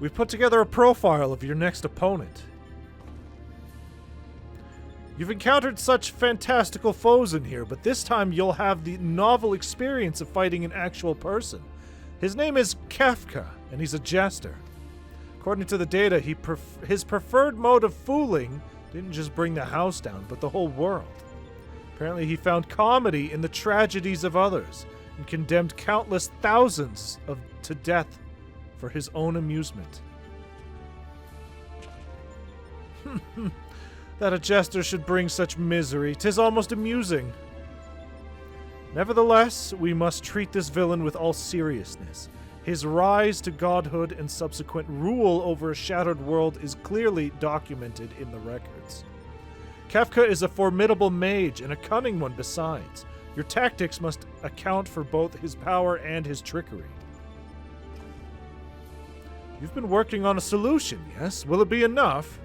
We've put together a profile of your next opponent. You've encountered such fantastical foes in here, but this time you'll have the novel experience of fighting an actual person. His name is Kefka, and he's a jester. According to the data, his preferred mode of fooling didn't just bring the house down, but the whole world. Apparently he found comedy in the tragedies of others, and condemned countless thousands to death for his own amusement. That a jester should bring such misery, 'tis almost amusing. Nevertheless, we must treat this villain with all seriousness. His rise to godhood and subsequent rule over a shattered world is clearly documented in the records. Kefka is a formidable mage and a cunning one besides. Your tactics must account for both his power and his trickery. You've been working on a solution, yes? Will it be enough?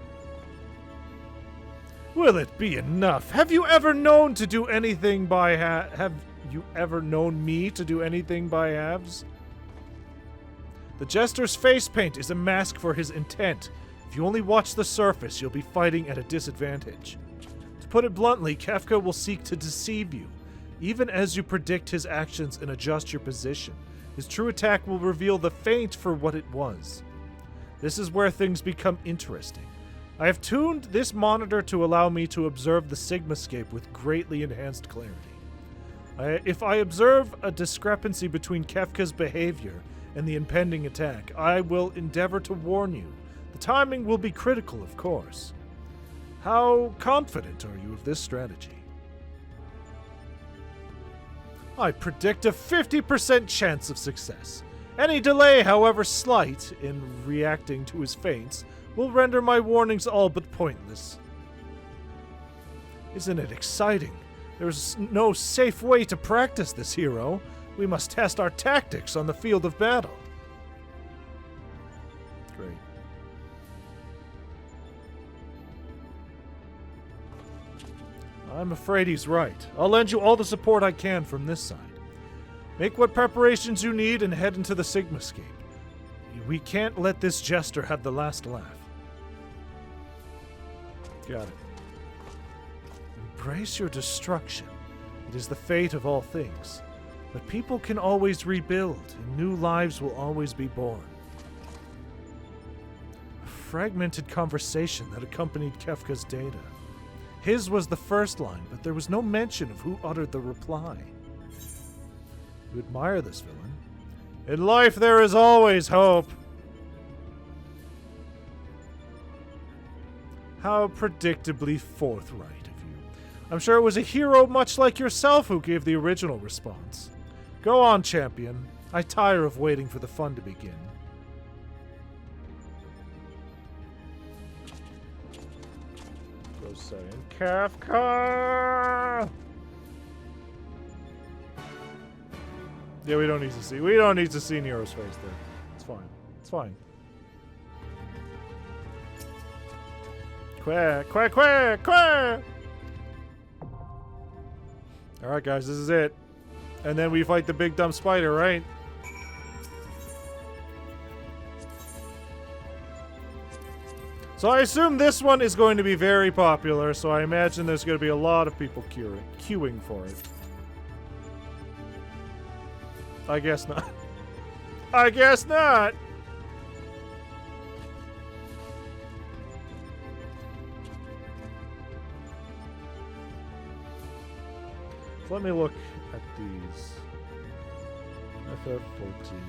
Will it be enough? Have you ever known to do anything by have you ever known me to do anything by halves? The jester's face paint is a mask for his intent. If you only watch the surface, you'll be fighting at a disadvantage. To put it bluntly, Kefka will seek to deceive you, even as you predict his actions and adjust your position. His true attack will reveal the feint for what it was. This is where things become interesting. I have tuned this monitor to allow me to observe the Sigmascape with greatly enhanced clarity. If I observe a discrepancy between Kefka's behavior and the impending attack, I will endeavor to warn you. The timing will be critical, of course. How confident are you of this strategy? I predict a 50% chance of success. Any delay, however slight, in reacting to his feints will render my warnings all but pointless. Isn't it exciting? There's no safe way to practice this hero. We must test our tactics on the field of battle. Great. I'm afraid he's right. I'll lend you all the support I can from this side. Make what preparations you need and head into the Sigmascape. We can't let this jester have the last laugh. Got it. Embrace your destruction. It is the fate of all things. But people can always rebuild, and new lives will always be born. A fragmented conversation that accompanied Kefka's data. His was the first line, but there was no mention of who uttered the reply. You admire this villain. In life there is always hope. How predictably forthright of you. I'm sure it was a hero much like yourself who gave the original response. Go on, champion. I tire of waiting for the fun to begin. Go saying, Kefka! Yeah, we don't need to see Nero's face there. It's fine. It's fine. Quack, quack, quack, quack! Alright, guys, this is it. And then we fight the big dumb spider, right? So I assume this one is going to be very popular, so I imagine there's going to be a lot of people queuing for it. I guess not. I guess not! So let me look at these. FF14.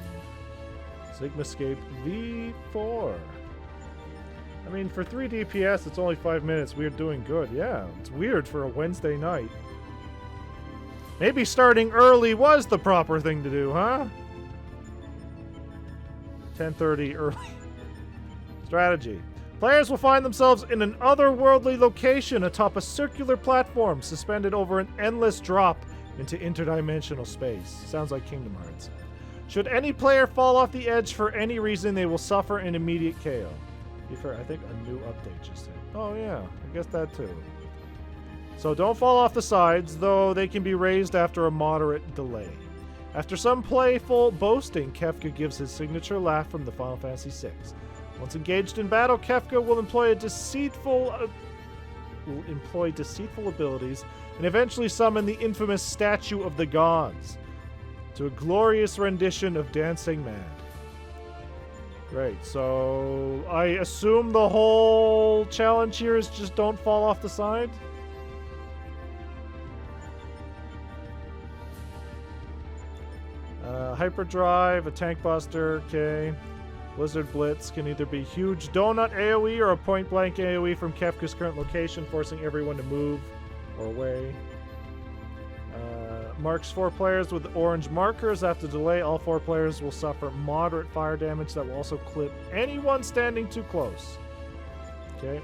Sigmascape V4. I mean, for 3 DPS, it's only 5 minutes. We're doing good. Yeah, it's weird for a Wednesday night. Maybe starting early was the proper thing to do, huh? 10:30 early. Strategy. Players will find themselves in an otherworldly location atop a circular platform suspended over an endless drop into interdimensional space. Sounds like Kingdom Hearts. Should any player fall off the edge for any reason, they will suffer an immediate KO. You've heard, I think a new update just hit. Oh yeah, I guess that too. So don't fall off the sides, though they can be raised after a moderate delay. After some playful boasting, Kefka gives his signature laugh from the Final Fantasy VI. Once engaged in battle, Kefka will employ deceitful abilities and eventually summon the infamous Statue of the Gods to a glorious rendition of Dancing Man. Great, so I assume the whole challenge here is just don't fall off the side? Hyperdrive, a tank buster, okay. Blizzard Blitz can either be huge donut AoE or a point-blank AoE from Kefka's current location, forcing everyone to move or away. Marks 4 players with orange markers. After delay, all 4 players will suffer moderate fire damage that will also clip anyone standing too close. Okay.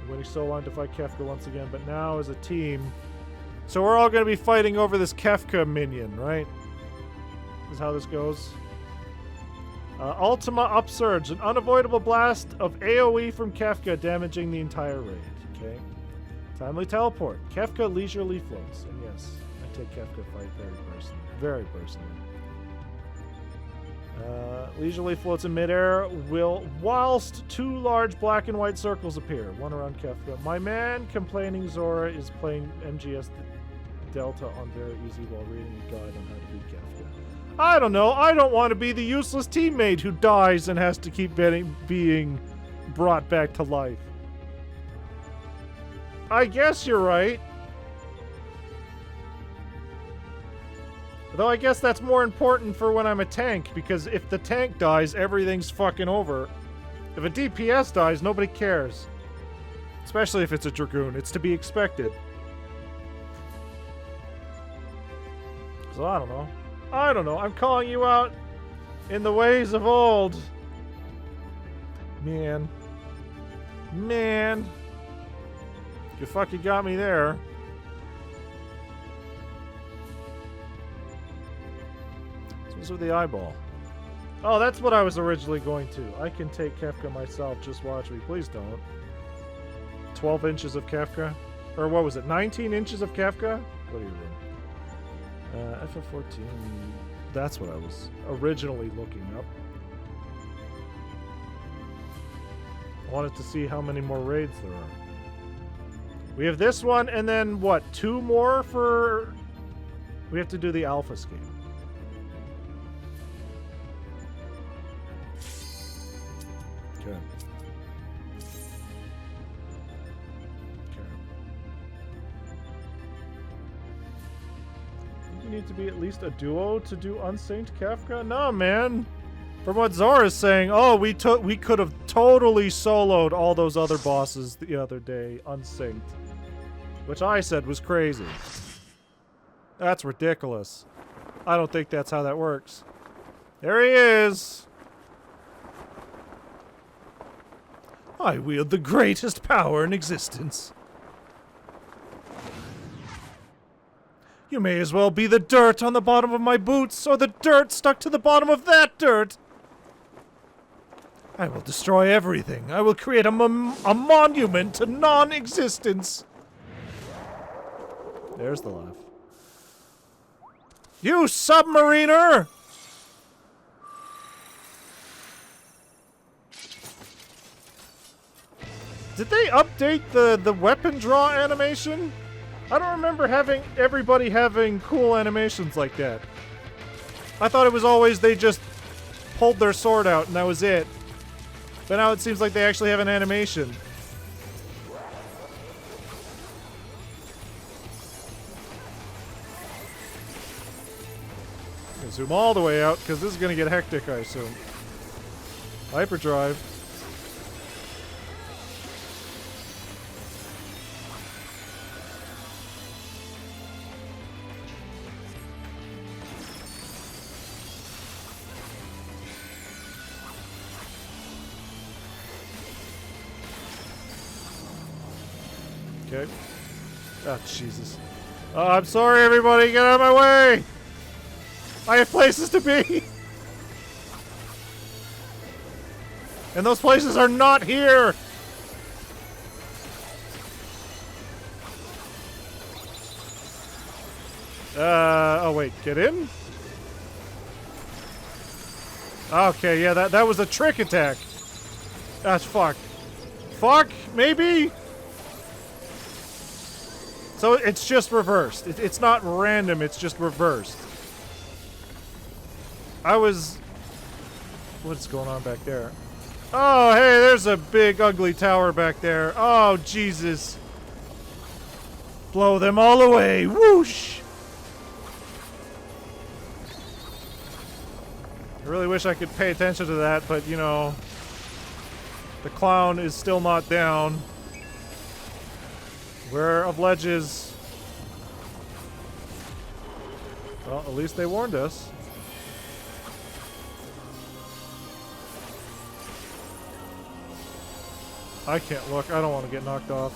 Winning so long to fight Kefka once again, but now as a team. So we're all going to be fighting over this Kefka minion, right? Is how this goes. Ultima Upsurge, an unavoidable blast of AoE from Kefka, damaging the entire raid. Okay. Timely Teleport. Kefka leisurely floats. And yes, I take Kefka fight very personally. Very personally. Leisurely floats in midair whilst 2 large black and white circles appear, one around Kefka. My man, complaining Zora, is playing MGS Delta on very easy while reading a guide on how to beat Kefka. I don't know. I don't want to be the useless teammate who dies and has to keep being brought back to life. I guess you're right. Though I guess that's more important for when I'm a tank, because if the tank dies, everything's fucking over. If a DPS dies, nobody cares. Especially if it's a Dragoon. It's to be expected. So I don't know. I don't know. I'm calling you out in the ways of old. Man. Man. You fucking got me there. So what's with the eyeball? Oh, that's what I was originally going to. I can take Kefka myself. Just watch me. Please don't. 12 inches of Kefka? Or what was it? 19 inches of Kefka? Go to your room. FF14. That's what I was originally looking up. I wanted to see how many more raids there are. We have this one, and then what? 2 more for... We have to do the Alpha scheme. Okay. You need to be at least a duo to do Unsynced Kefka? No, man. From what Zora's saying, oh, we could have totally soloed all those other bosses the other day, unsynced. Which I said was crazy. That's ridiculous. I don't think that's how that works. There he is! I wield the greatest power in existence. You may as well be the dirt on the bottom of my boots, or the dirt stuck to the bottom of that dirt. I will destroy everything. I will create a monument to non-existence. There's the laugh. You submariner! Did they update the weapon draw animation? I don't remember everybody having cool animations like that. I thought it was always they just pulled their sword out and that was it. But now it seems like they actually have an animation. I'm gonna zoom all the way out because this is gonna get hectic, I assume. Hyperdrive. Okay. Oh, Jesus. Oh, I'm sorry, everybody. Get out of my way! I have places to be! And those places are not here! Oh wait, get in? Okay, yeah, that was a trick attack. That's fuck. Fuck, maybe? So it's just reversed. It's not random, it's just reversed. What's going on back there? Oh, hey, there's a big ugly tower back there. Oh, Jesus. Blow them all away. Whoosh! I really wish I could pay attention to that, but, you know, the clown is still not down. Beware of ledges. Well, at least they warned us. I can't look. I don't want to get knocked off.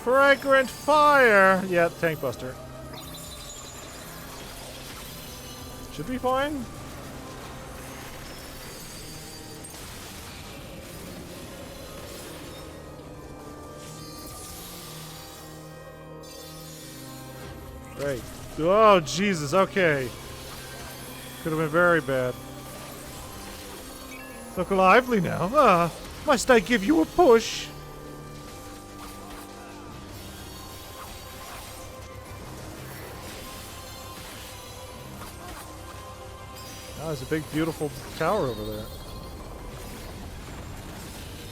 Fragrant fire! Yeah, tank buster. Should be fine. Right. Oh, Jesus, okay. Could have been very bad. Look lively now. Ah, must I give you a push? Oh, there's a big, beautiful tower over there.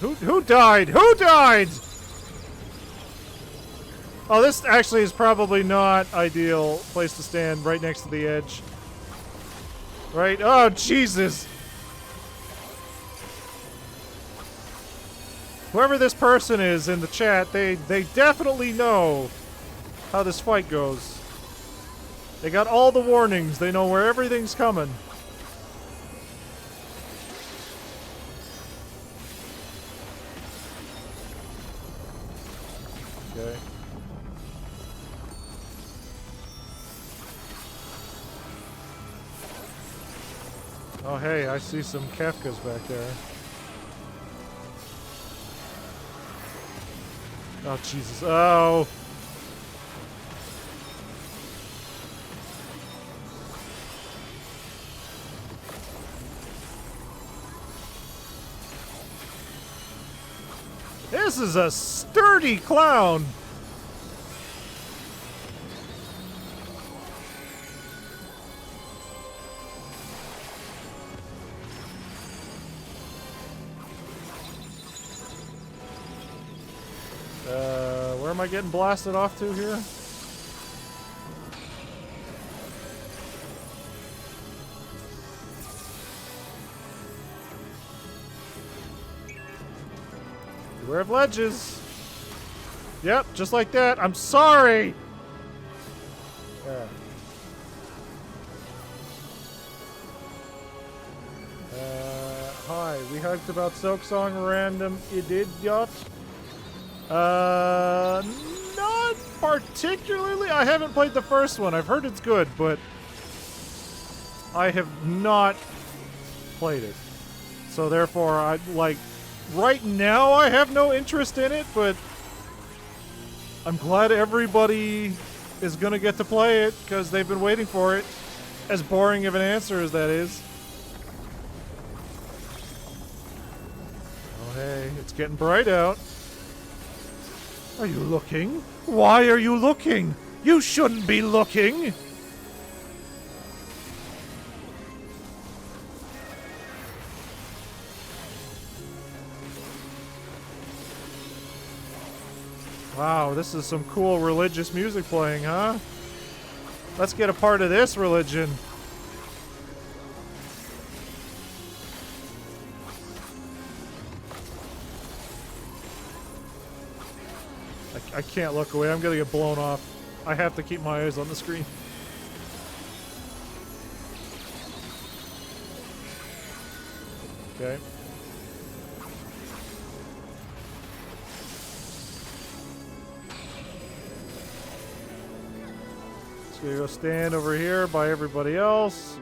Who died? Who died? Oh, this actually is probably not ideal place to stand right next to the edge. Right? Oh, Jesus! Whoever this person is in the chat, they definitely know how this fight goes. They got all the warnings. They know where everything's coming. Okay. Oh, hey, I see some Kefkas back there. Oh, Jesus. Oh! This is a sturdy clown! Where am I getting blasted off to here? Beware of ledges. Yep, just like that. I'm sorry! There. Hi, we hyped about Silk Song Random Idiot. Not particularly. I haven't played the first one. I've heard it's good, but I have not played it. So therefore, I like right now I have no interest in it, but I'm glad everybody is gonna get to play it because they've been waiting for it. As boring of an answer as that is. Oh hey, it's getting bright out. Are you looking? Why are you looking? You shouldn't be looking! Wow, this is some cool religious music playing, huh? Let's get a part of this religion. I can't look away. I'm gonna get blown off. I have to keep my eyes on the screen. Okay. Just gonna go stand over here by everybody else.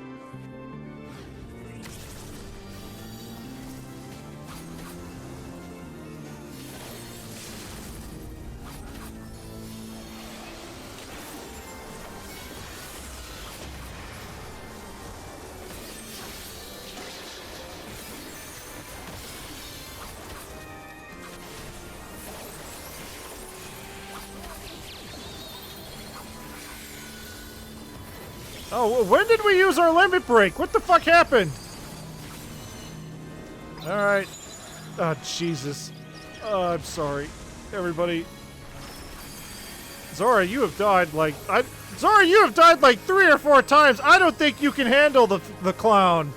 Oh, when did we use our limit break? What the fuck happened? Alright. Oh, Jesus. Oh, I'm sorry. Everybody. Zora, you have died like... Zora, you have died like 3 or 4 times. I don't think you can handle the clown.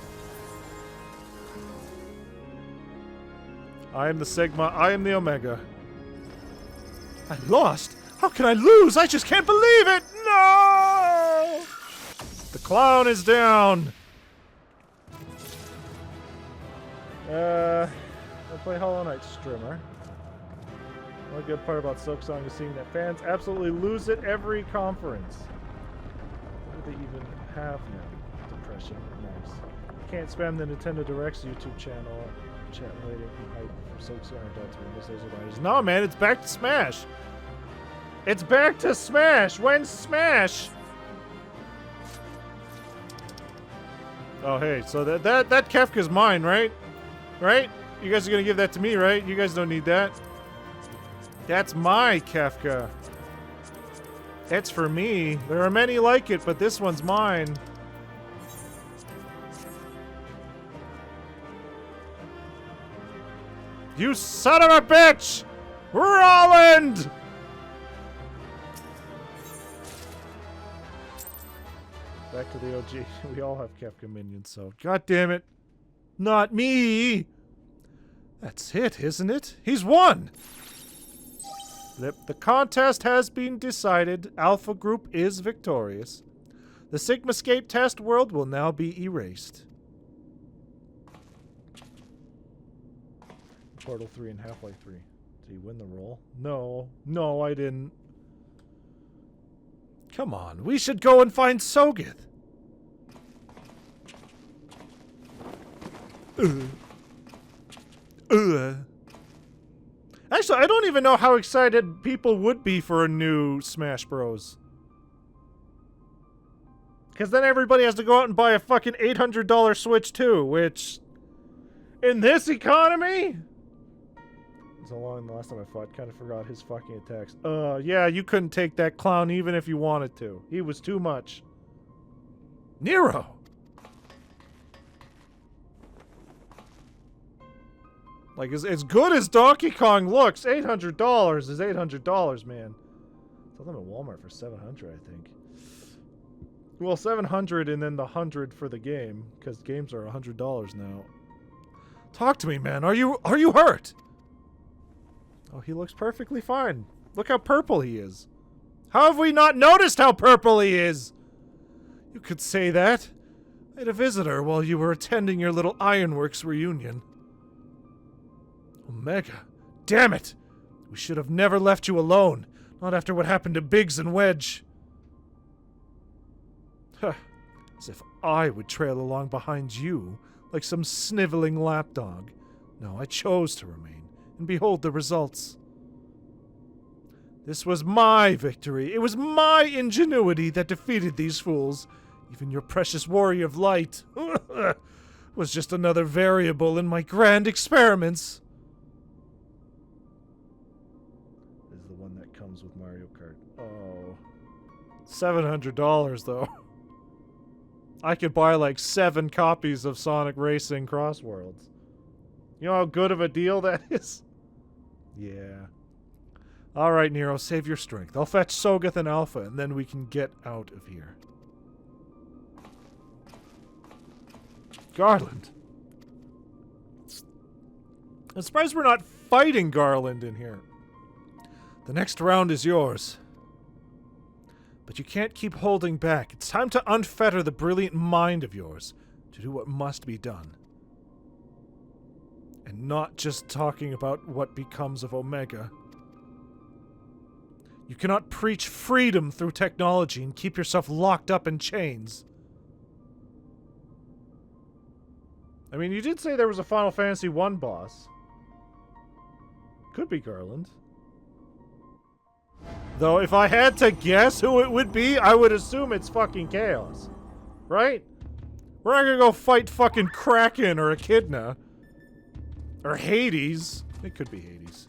I am the Sigma. I am the Omega. I lost? How can I lose? I just can't believe it! No! The clown is down. I'll play Hollow Knight Strimmer. One good part about Silksong is seeing that fans absolutely lose it every conference. What do they even have now? Depression. Nice. Can't spam the Nintendo Direct's YouTube channel. Chat waiting and hype for Silksong or Delta Windows. Those are buyers. No, man, it's back to Smash. It's back to Smash. When's Smash? Oh, hey, so that Kefka's mine, right? Right? You guys are gonna give that to me, right? You guys don't need that. That's my Kefka. It's for me. There are many like it, but this one's mine. You son of a bitch! Roland! Back to the OG. We all have Kefka minions, so... God damn it. Not me! That's it, isn't it? He's won! The contest has been decided. Alpha Group is victorious. The SOGESNAKE test world will now be erased. Portal 3 and Half-Life 3. Did he win the roll? No. No, I didn't. Come on, we should go and find Sogeth. Actually, I don't even know how excited people would be for a new Smash Bros. Because then everybody has to go out and buy a fucking $800 Switch too, which... in this economy? So long the last time I fought, kind of forgot his fucking attacks. Yeah, you couldn't take that clown even if you wanted to. He was too much. Nero! Like, as good as Donkey Kong looks, $800 is $800, man. I saw them at Walmart for $700, I think. Well, $700 and then the $100 for the game, because games are $100 now. Talk to me, man. Are you hurt? Oh, he looks perfectly fine. Look how purple he is. How have we not noticed how purple he is? You could say that. I had a visitor while you were attending your little Ironworks reunion. Omega. Damn it! We should have never left you alone. Not after what happened to Biggs and Wedge. Huh. As if I would trail along behind you, like some sniveling lapdog. No, I chose to remain, and behold the results. This was my victory. It was my ingenuity that defeated these fools. Even your precious warrior of light was just another variable in my grand experiments. This is the one that comes with Mario Kart. Oh. $700 though. I could buy like 7 copies of Sonic Racing Cross Worlds. You know how good of a deal that is? Yeah. Alright, Nero, save your strength. I'll fetch Sogeth and Alpha, and then we can get out of here. Garland. I'm surprised we're not fighting Garland in here. The next round is yours. But you can't keep holding back. It's time to unfetter the brilliant mind of yours to do what must be done. and not just talking about what becomes of Omega. You cannot preach freedom through technology and keep yourself locked up in chains. I mean, you did say there was a Final Fantasy 1 boss. Could be Garland. Though, if I had to guess who it would be, I would assume it's fucking Chaos. Right? We're not gonna go fight fucking Kraken or Echidna. Or Hades. It could be Hades.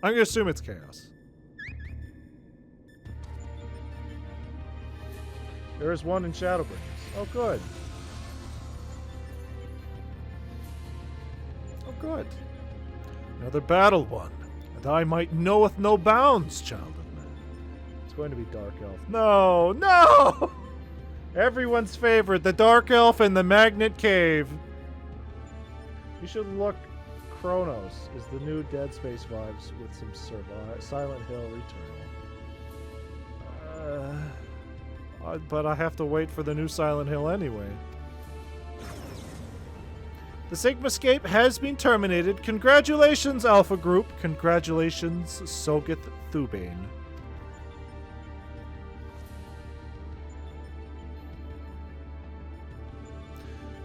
I'm gonna assume it's Chaos. There is one in Shadowbringers. Oh, good. Oh, good. Another battle won. And I might knoweth no bounds, child of man. It's going to be Dark Elf. No! No! Everyone's favorite, the Dark Elf in the Magnet Cave. You should look. Chronos is the new Dead Space vibes with some Silent Hill Returnal. But I have to wait for the new Silent Hill anyway. The Sigmascape has been terminated. Congratulations, Alpha Group. Congratulations, Sogeth Thubane.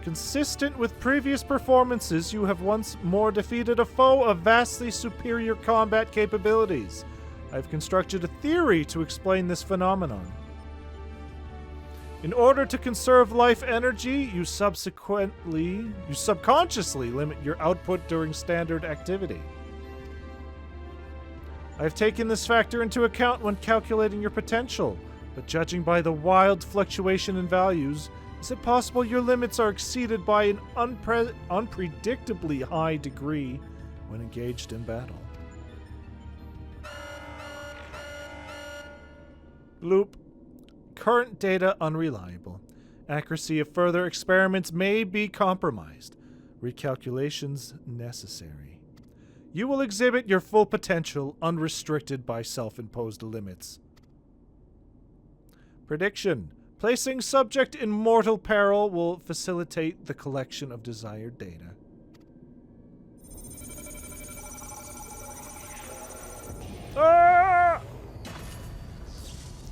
Consistent with previous performances, you have once more defeated a foe of vastly superior combat capabilities. I've constructed a theory to explain this phenomenon. In order to conserve life energy, you subconsciously limit your output during standard activity. I've taken this factor into account when calculating your potential, but judging by the wild fluctuation in values, is it possible your limits are exceeded by an unpredictably high degree when engaged in battle? Loop. Current data unreliable. Accuracy of further experiments may be compromised. Recalculations necessary. You will exhibit your full potential unrestricted by self-imposed limits. Prediction. Placing subject in mortal peril will facilitate the collection of desired data. Ah!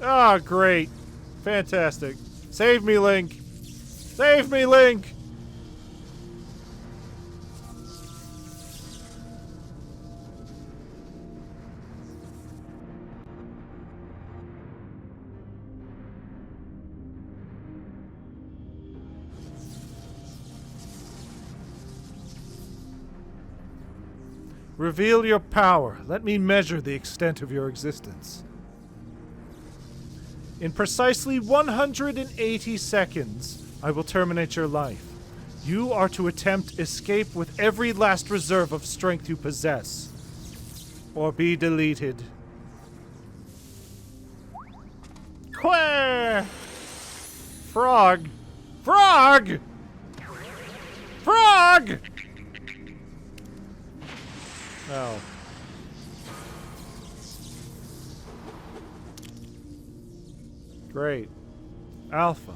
Ah, great. Fantastic. Save me, Link. Save me, Link! Reveal your power. Let me measure the extent of your existence. In precisely 180 seconds, I will terminate your life. You are to attempt escape with every last reserve of strength you possess, or be deleted. Quack! Frog! Frog! Frog! Oh. Great. Alpha.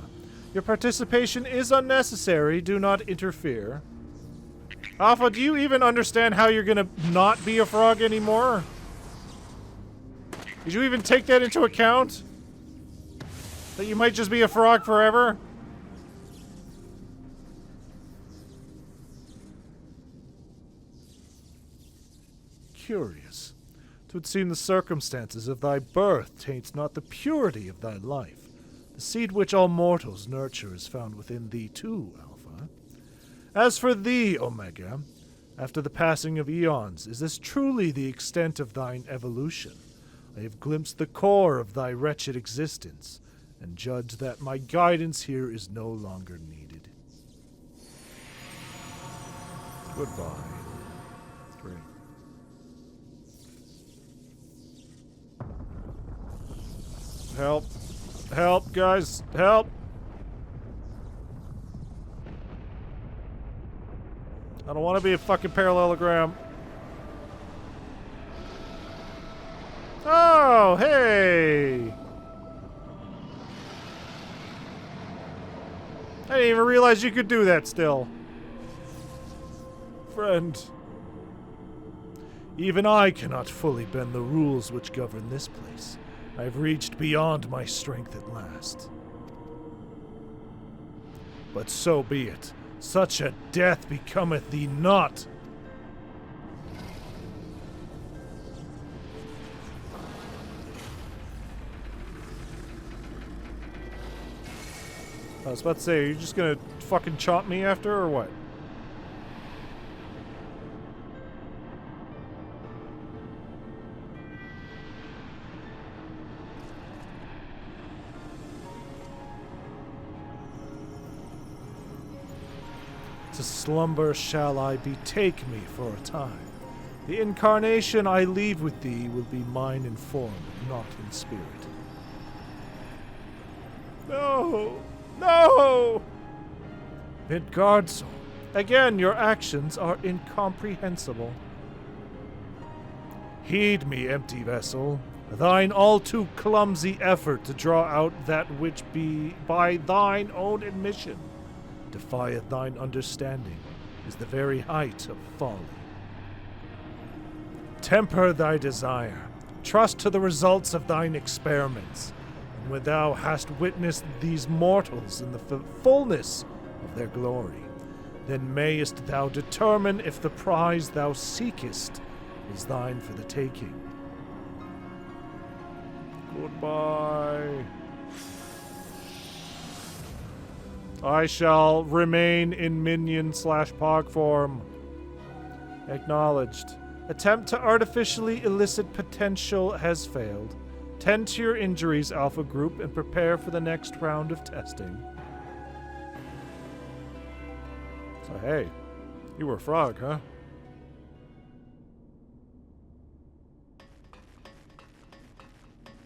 Your participation is unnecessary. Do not interfere. Alpha, do you even understand how you're gonna not be a frog anymore? Did you even take that into account? That you might just be a frog forever? Curious. 'Twould seem the circumstances of thy birth taints not the purity of thy life. The seed which all mortals nurture is found within thee too, Alpha. As for thee, Omega, after the passing of eons, is this truly the extent of thine evolution? I have glimpsed the core of thy wretched existence, and judge that my guidance here is no longer needed. Goodbye. Great. Help. Help, guys. Help. I don't want to be a fucking parallelogram. Oh, hey. I didn't even realize you could do that still. friend. Even I cannot fully bend the rules which govern this place. I've reached beyond my strength at last. But so be it. Such a death becometh thee not. I was about to say, are you just gonna fucking chomp me after, or what? To slumber shall I betake me for a time. The incarnation I leave with thee will be mine in form, not in spirit. No! No! Midgardsorm, again your actions are incomprehensible. Heed me, empty vessel. Thine all too clumsy effort to draw out that which be by thine own admission defieth thine understanding is the very height of folly. Temper thy desire, trust to the results of thine experiments, and when thou hast witnessed these mortals in the fullness of their glory, then mayest thou determine if the prize thou seekest is thine for the taking. Goodbye. I shall remain in minion/pog form. Acknowledged. Attempt to artificially elicit potential has failed. Tend to your injuries, Alpha Group, and prepare for the next round of testing. So hey, you were a frog, huh?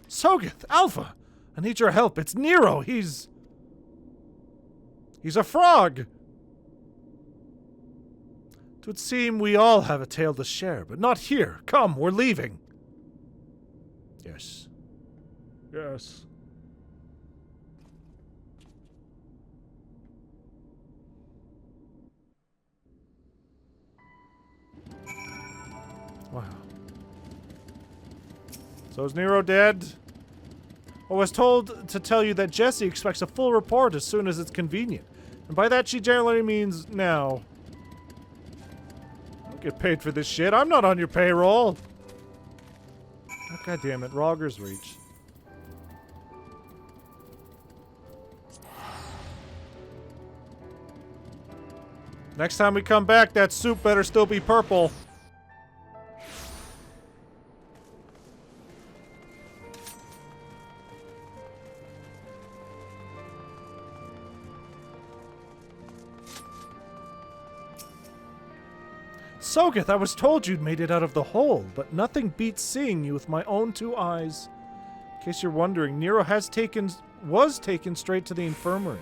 Sogeth, Alpha! I need your help. It's Nero. He's a frog! It would seem we all have a tale to share, but not here. Come, we're leaving. Yes. Yes. Wow. So is Nero dead? I was told to tell you that Jessie expects a full report as soon as it's convenient. And by that she generally means now. I don't get paid for this shit. I'm not on your payroll. Oh, God damn it. Rogger's Reach. Next time we come back, that soup better still be purple. Sogeth, I was told you'd made it out of the hole, but nothing beats seeing you with my own two eyes. In case you're wondering, Nero was taken straight to the infirmary.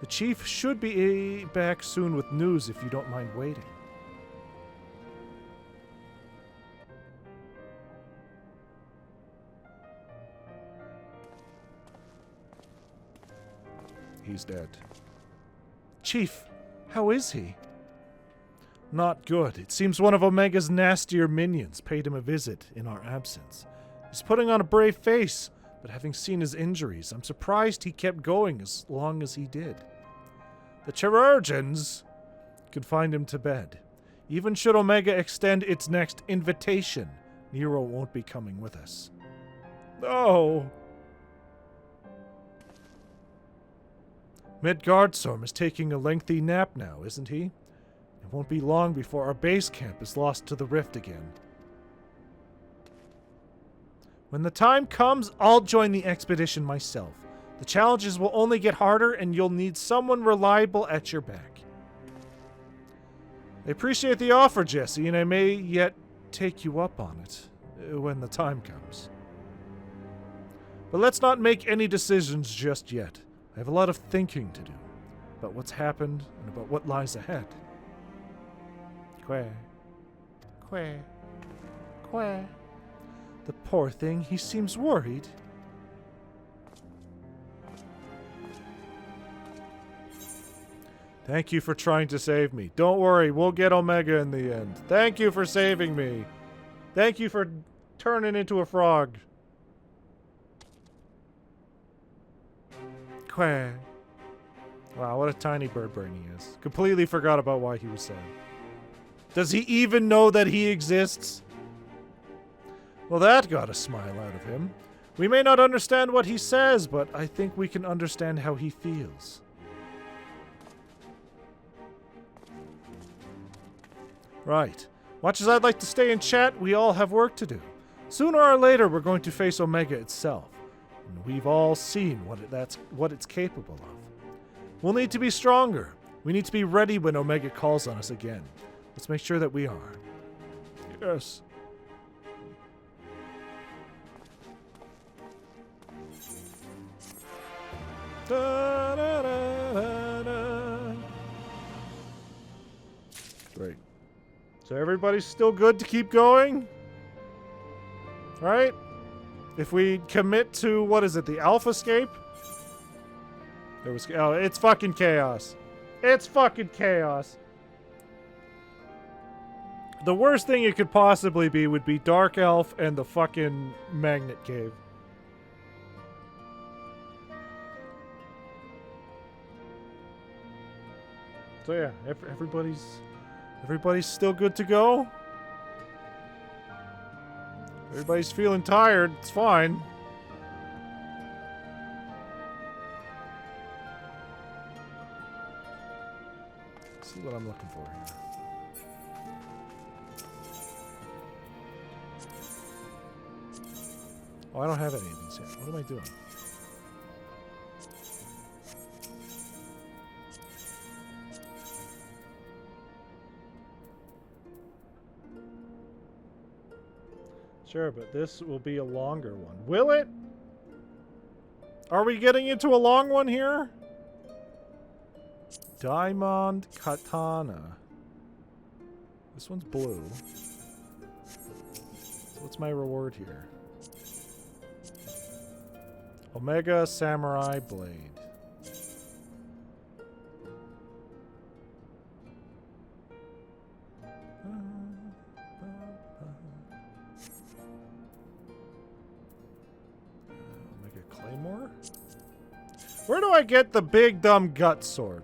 The chief should be back soon with news if you don't mind waiting. He's dead. Chief, how is he? Not good. It seems one of Omega's nastier minions paid him a visit in our absence. He's putting on a brave face, but having seen his injuries, I'm surprised he kept going as long as he did. The chirurgeons confined him to bed. Even should Omega extend its next invitation, Nero won't be coming with us. No! Midgardsorm is taking a lengthy nap now, isn't he? It won't be long before our base camp is lost to the rift again. When the time comes, I'll join the expedition myself. The challenges will only get harder, and you'll need someone reliable at your back. I appreciate the offer, Jesse, and I may yet take you up on it when the time comes. But let's not make any decisions just yet. I have a lot of thinking to do about what's happened and about what lies ahead. Quack. The poor thing, he seems worried. Thank you for trying to save me. Don't worry, we'll get Omega in the end. Thank you for saving me. Thank you for turning into a frog. Quack. Wow, what a tiny bird brain he is. Completely forgot about why he was sad. Does he even know that he exists? Well, that got a smile out of him. We may not understand what he says, but I think we can understand how he feels. Right. Much as I'd like to stay and chat, we all have work to do. Sooner or later, we're going to face Omega itself. And we've all seen what it's capable of. We'll need to be stronger. We need to be ready when Omega calls on us again. Let's make sure that we are. Yes. Da, da, da, da, da. Great. So everybody's still good to keep going? Right? If we commit to, what is it, the Alpha Escape? Oh, it's fucking chaos. It's fucking chaos. The worst thing it could possibly be would be Dark Elf and the fucking Magnet Cave. So yeah, everybody's still good to go. Everybody's feeling tired. It's fine. Let's see what I'm looking for here. Oh, I don't have any of these yet. What am I doing? Sure, but this will be a longer one. Will it? Are we getting into a long one here? Diamond Katana. This one's blue. So what's my reward here? Omega Samurai Blade. Omega Claymore? Where do I get the big dumb gut sword?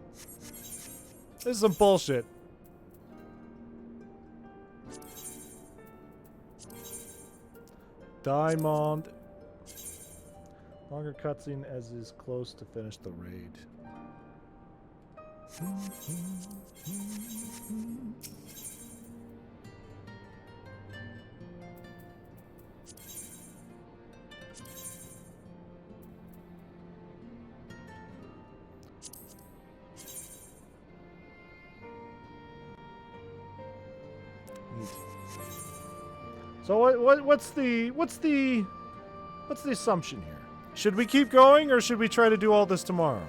This is some bullshit. Diamond. Longer cutscene as is close to finish the raid. So what's the assumption here? Should we keep going, or should we try to do all this tomorrow?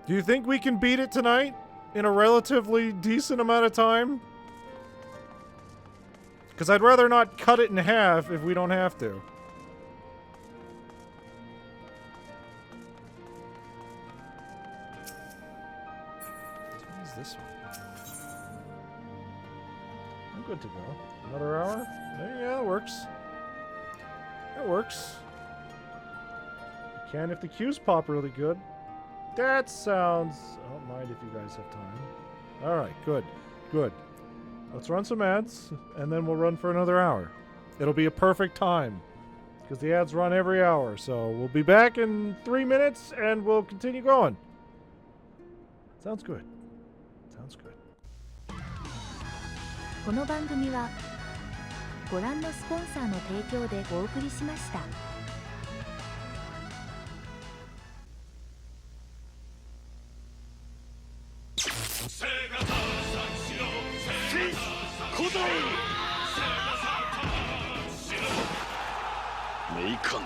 Do you think we can beat it tonight in a relatively decent amount of time? Because I'd rather not cut it in half if we don't have to. What is this one? I'm good to go. Another hour? Yeah, that works. That works. You can if the queues pop really good. That sounds... I don't mind if you guys have time. Alright, good. Good. Let's run some ads, and then we'll run for another hour. It'll be a perfect time, because the ads run every hour. So we'll be back in 3 minutes, and we'll continue going. Sounds good. Sounds good. この番組はご覧のスポンサーの提供でお送りしました。名監督。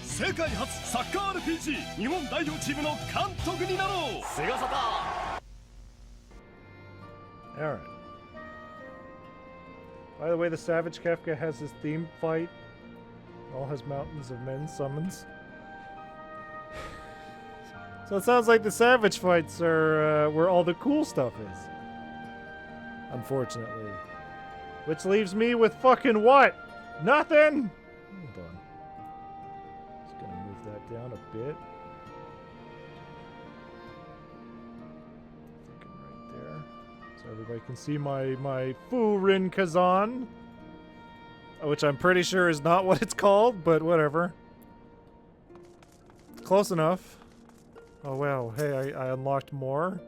世界初サッカー RPG 日本代表チームの監督になろう。セガサタ。All right. By the way, the Savage Kefka has his theme fight. All his mountains of men summons. So it sounds like the Savage fights are where all the cool stuff is. Unfortunately. Which leaves me with fucking what? Nothing! Hold on. Just gonna move that down a bit. Fucking right there. So everybody can see my Furin Kazan. Which I'm pretty sure is not what it's called, but whatever. Close enough. Oh wow, hey, I unlocked more.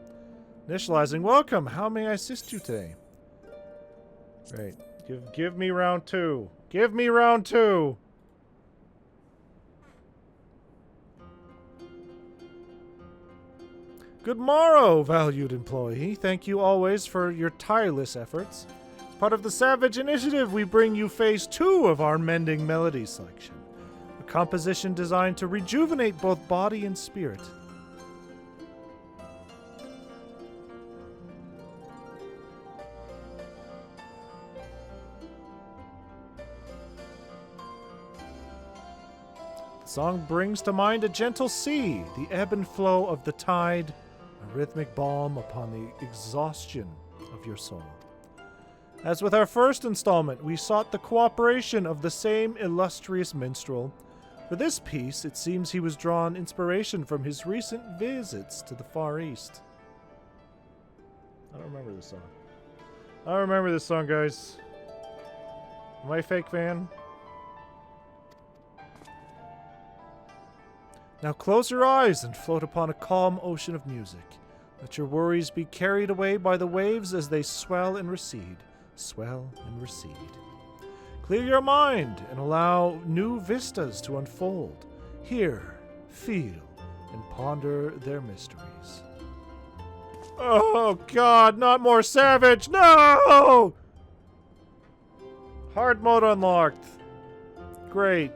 Initializing, welcome! How may I assist you today? Right. Give me round 2. Give me round 2! Good morrow, valued employee. Thank you always for your tireless efforts. As part of the Savage Initiative, we bring you Phase 2 of our Mending Melody selection. A composition designed to rejuvenate both body and spirit. The song brings to mind a gentle sea, the ebb and flow of the tide, a rhythmic balm upon the exhaustion of your soul. As with our first installment, we sought the cooperation of the same illustrious minstrel. For this piece, it seems he was drawn inspiration from his recent visits to the Far East. I don't remember this song. I don't remember this song, guys. Am I a fake fan? Now close your eyes and float upon a calm ocean of music. Let your worries be carried away by the waves as they swell and recede. Swell and recede. Clear your mind and allow new vistas to unfold. Hear, feel, and ponder their mysteries. Oh God, not more Savage! No! Hard mode unlocked. Great.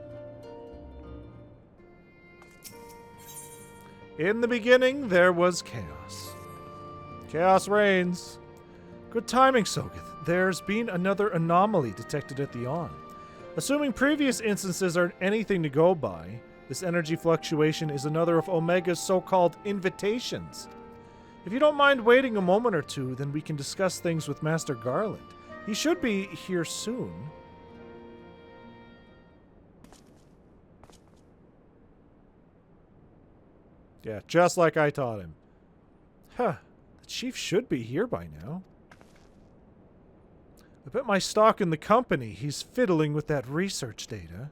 In the beginning, there was chaos. Chaos reigns. Good timing, Sogeth. There's been another anomaly detected at the On. Assuming previous instances are anything to go by, this energy fluctuation is another of Omega's so-called invitations. If you don't mind waiting a moment or two, then we can discuss things with Master Garland. He should be here soon. Yeah, just like I taught him. Huh. The chief should be here by now. I bet my stock in the company he's fiddling with that research data.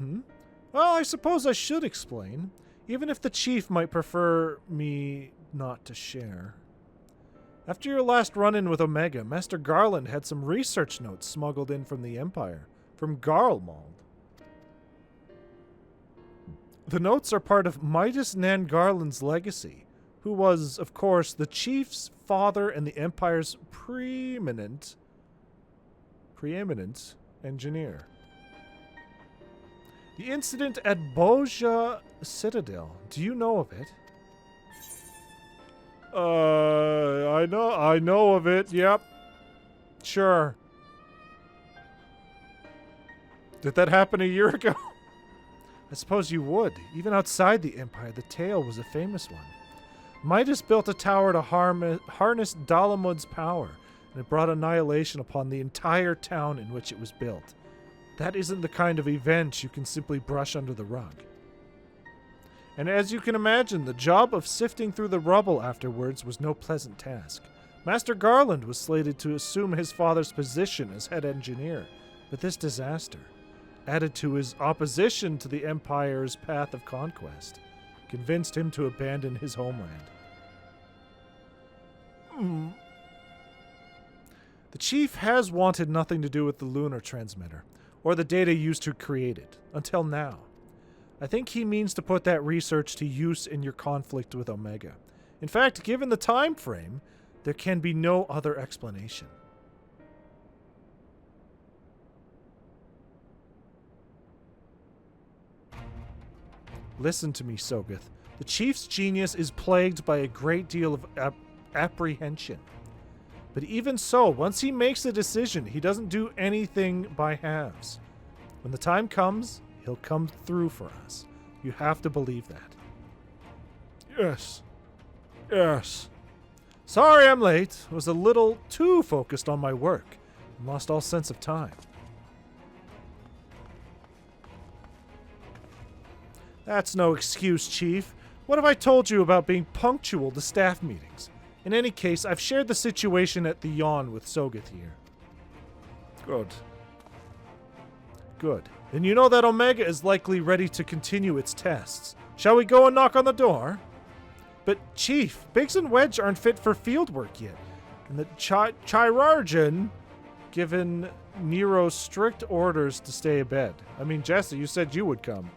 Well, I suppose I should explain, even if the chief might prefer me not to share. After your last run-in with Omega, Master Garland had some research notes smuggled in from the Empire, from Garlmald. The notes are part of Midas Nan Garland's legacy, who was, of course, the chief's father and the Empire's preeminent engineer. The incident at Boja Citadel, do you know of it? I know of it, yep. Sure. Did that happen a year ago? I suppose you would. Even outside the Empire, the tale was a famous one. Midas built a tower to harness Dalamud's power, and it brought annihilation upon the entire town in which it was built. That isn't the kind of event you can simply brush under the rug. And as you can imagine, the job of sifting through the rubble afterwards was no pleasant task. Master Garland was slated to assume his father's position as head engineer, but this disaster, added to his opposition to the Empire's path of conquest, convinced him to abandon his homeland. The chief has wanted nothing to do with the lunar transmitter, or the data used to create it, until now. I think he means to put that research to use in your conflict with Omega. In fact, given the time frame, there can be no other explanation. Listen to me, Sogeth. The chief's genius is plagued by a great deal of apprehension. But even so, once he makes a decision, he doesn't do anything by halves. When the time comes, he'll come through for us. You have to believe that. Yes. Yes. Sorry I'm late. Was a little too focused on my work and lost all sense of time. That's no excuse, Chief. What have I told you about being punctual to staff meetings? In any case, I've shared the situation at the Yawn with Sogeth here. Good. Good. Then you know that Omega is likely ready to continue its tests. Shall we go and knock on the door? But, Chief, Biggs and Wedge aren't fit for field work yet. And the Chirurgeon given Nero strict orders to stay abed. I mean, Jesse, you said you would come.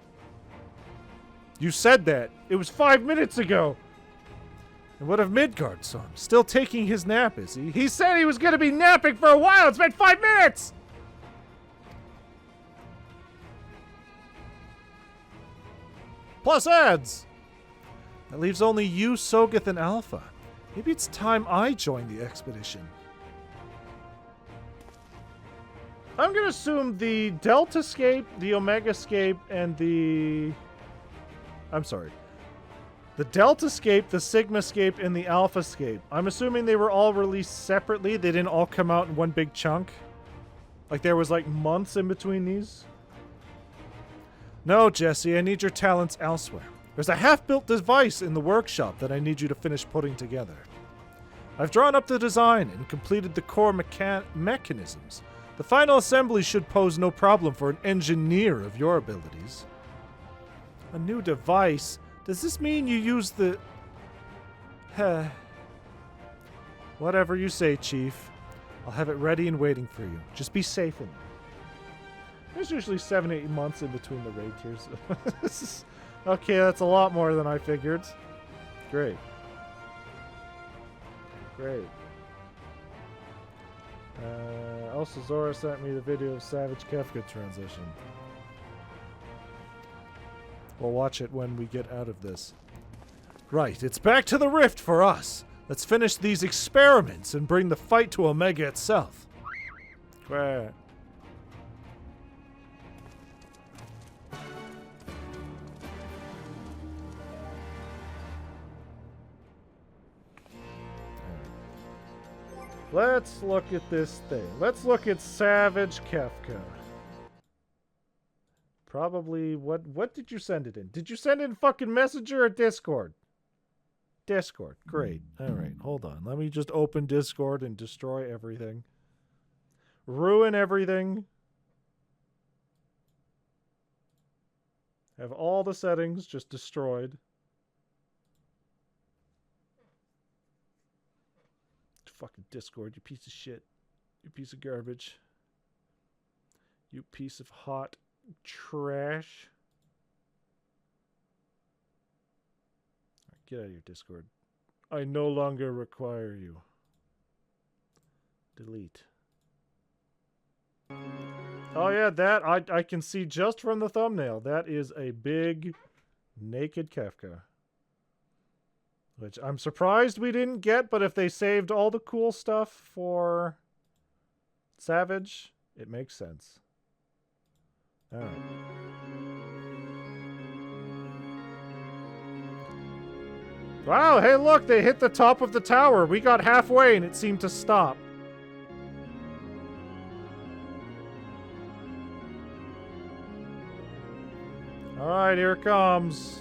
You said that. It was 5 minutes ago. And what of Midgard's son? Still taking his nap, is he? He said he was going to be napping for a while. It's been 5 minutes! Plus ads! That leaves only you, Sogeth, and Alpha. Maybe it's time I join the expedition. I'm going to assume the Deltascape, the Omegascape, and the... I'm sorry. The Deltascape, the Sigmascape, and the Alphascape. I'm assuming they were all released separately. They didn't all come out in one big chunk. Like there was like months in between these. No, Jesse, I need your talents elsewhere. There's a half-built device in the workshop that I need you to finish putting together. I've drawn up the design and completed the core mechanisms. The final assembly should pose no problem for an engineer of your abilities. A new device? Does this mean you use the... Whatever you say, Chief. I'll have it ready and waiting for you. Just be safe in there. There's usually 7-8 months in between the raid tiers. Okay, that's a lot more than I figured. Great. Great. Also, Zora sent me the video of Savage Kefka transition. We'll watch it when we get out of this. Right, it's back to the Rift for us. Let's finish these experiments and bring the fight to Omega itself. Great. Let's look at this thing. Let's look at Savage Kefka. Probably, what did you send it in? Did you send it in fucking Messenger or Discord? Discord, great. Alright, hold on. Let me just open Discord and destroy everything. Ruin everything. Have all the settings just destroyed. Fucking Discord, you piece of shit. You piece of garbage. You piece of hot trash. Get out of your Discord. I no longer require you. Delete. Oh yeah, that I can see just from the thumbnail. That is a big naked Kefka. Which I'm surprised we didn't get, but if they saved all the cool stuff for Savage, it makes sense. Alright. Wow, hey look, they hit the top of the tower. We got halfway and it seemed to stop. Alright, here it comes.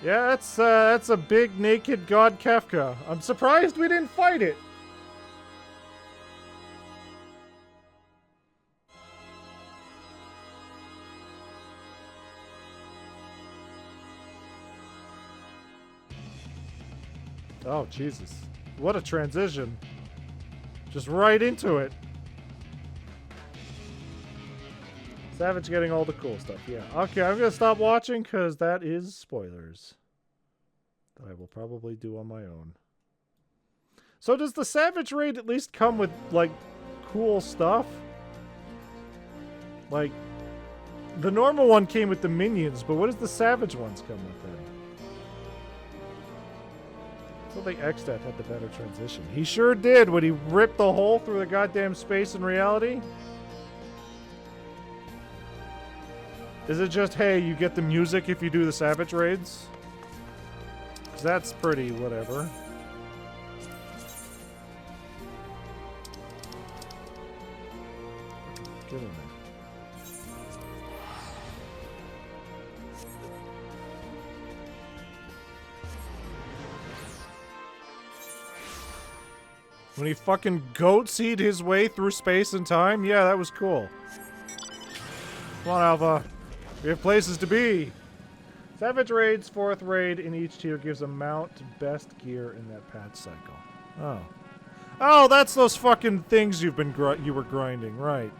Yeah, that's a big naked god Kefka. I'm surprised we didn't fight it. Oh, Jesus. What a transition. Just right into it. Savage getting all the cool stuff, yeah. Okay, I'm gonna stop watching because that is spoilers. That I will probably do on my own. So does the Savage Raid at least come with, like, cool stuff? Like, the normal one came with the minions, but what does the Savage ones come with then? I feel like XIV had the better transition. He sure did when he ripped the hole through the goddamn space in reality. Is it just, hey, you get the music if you do the Savage Raids? 'Cause that's pretty whatever. Get in there. When he fucking goat-seed his way through space and time? Yeah, that was cool. Come on, Alpha. We have places to be. Savage Raid's 4th raid in each tier gives a mount to best gear in that patch cycle. Oh. Oh, that's those fucking things you were grinding, right.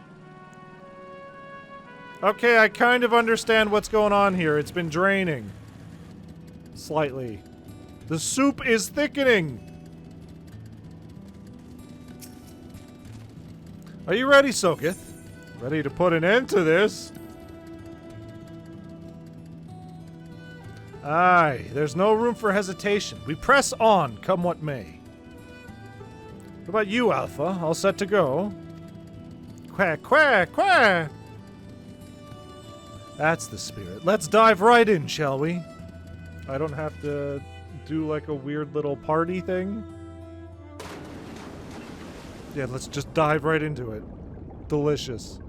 Okay, I kind of understand what's going on here. It's been draining. Slightly. The soup is thickening! Are you ready, Soketh? Ready to put an end to this? Aye, there's no room for hesitation. We press on, come what may. What about you, Alpha? All set to go? Quack, quack, quack! That's the spirit. Let's dive right in, shall we? I don't have to do like a weird little party thing. Yeah, let's just dive right into it. Delicious.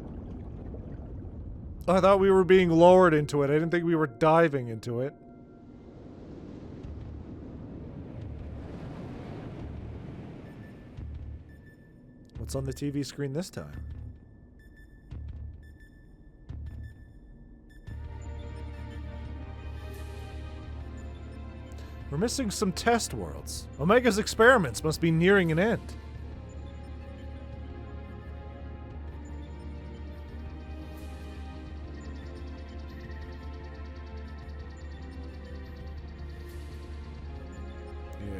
Oh, I thought we were being lowered into it. I didn't think we were diving into it. What's on the TV screen this time? We're missing some test worlds. Omega's experiments must be nearing an end.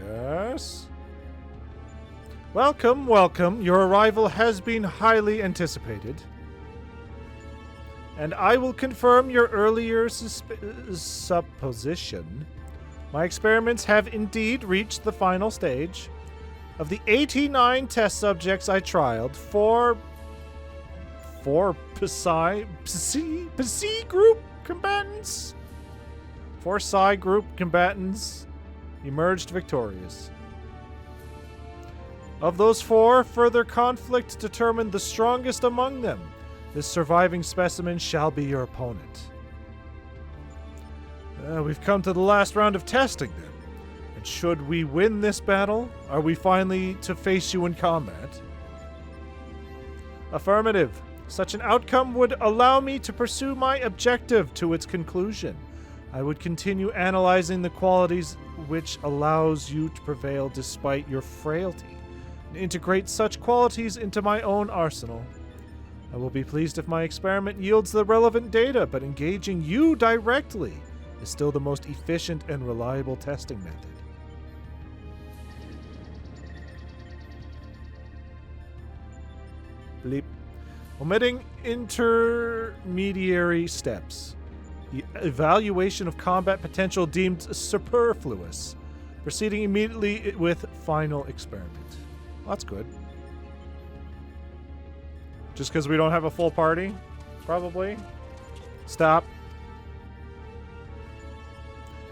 Yes? Welcome, welcome. Your arrival has been highly anticipated. And I will confirm your earlier supposition. My experiments have indeed reached the final stage. Of the 89 test subjects I trialed, four Psi group combatants? 4 Psi group combatants emerged victorious. Of those 4, further conflict determined the strongest among them. This surviving specimen shall be your opponent. We've come to the last round of testing, then. And should we win this battle, are we finally to face you in combat? Affirmative. Such an outcome would allow me to pursue my objective to its conclusion. I would continue analyzing the qualities which allows you to prevail despite your frailty, and integrate such qualities into my own arsenal. I will be pleased if my experiment yields the relevant data, but engaging you directly is still the most efficient and reliable testing method. Bleep. Omitting intermediary steps. Evaluation of combat potential deemed superfluous. Proceeding immediately with final experiment. Well, that's good. Just because we don't have a full party? Probably. Stop.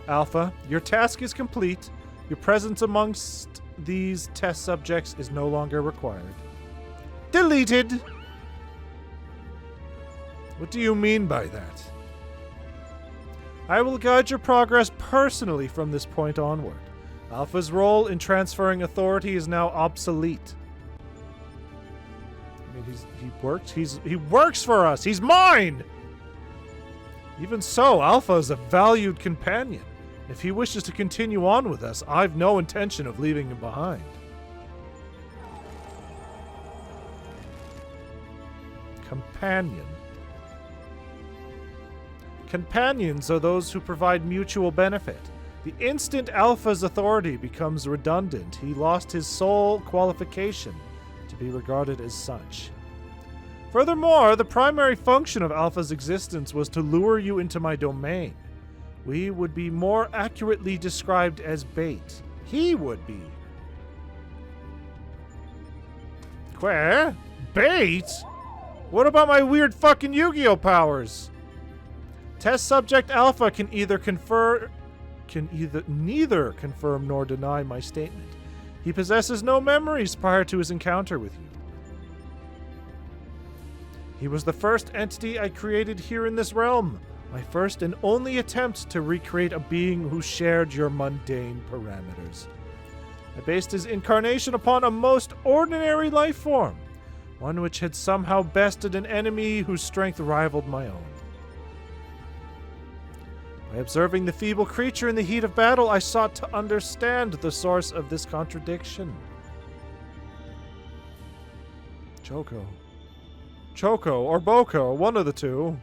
Alpha, your task is complete. Your presence amongst these test subjects is no longer required. Deleted! What do you mean by that? I will guide your progress personally from this point onward. Alpha's role in transferring authority is now obsolete. I mean, he works for us! He's mine! Even so, Alpha is a valued companion. If he wishes to continue on with us, I've no intention of leaving him behind. Companion. Companions are those who provide mutual benefit. The instant Alpha's authority becomes redundant, he lost his sole qualification to be regarded as such. Furthermore, the primary function of Alpha's existence was to lure you into my domain. We would be more accurately described as bait. He would be. Where? Bait? What about my weird fucking Yu-Gi-Oh powers? Test subject Alpha can neither confirm nor deny my statement. He possesses no memories prior to his encounter with you. He was the first entity I created here in this realm. My first and only attempt to recreate a being who shared your mundane parameters. I based his incarnation upon a most ordinary life form, one which had somehow bested an enemy whose strength rivaled my own. By observing the feeble creature in the heat of battle, I sought to understand the source of this contradiction. Choco or Boko, one of the two.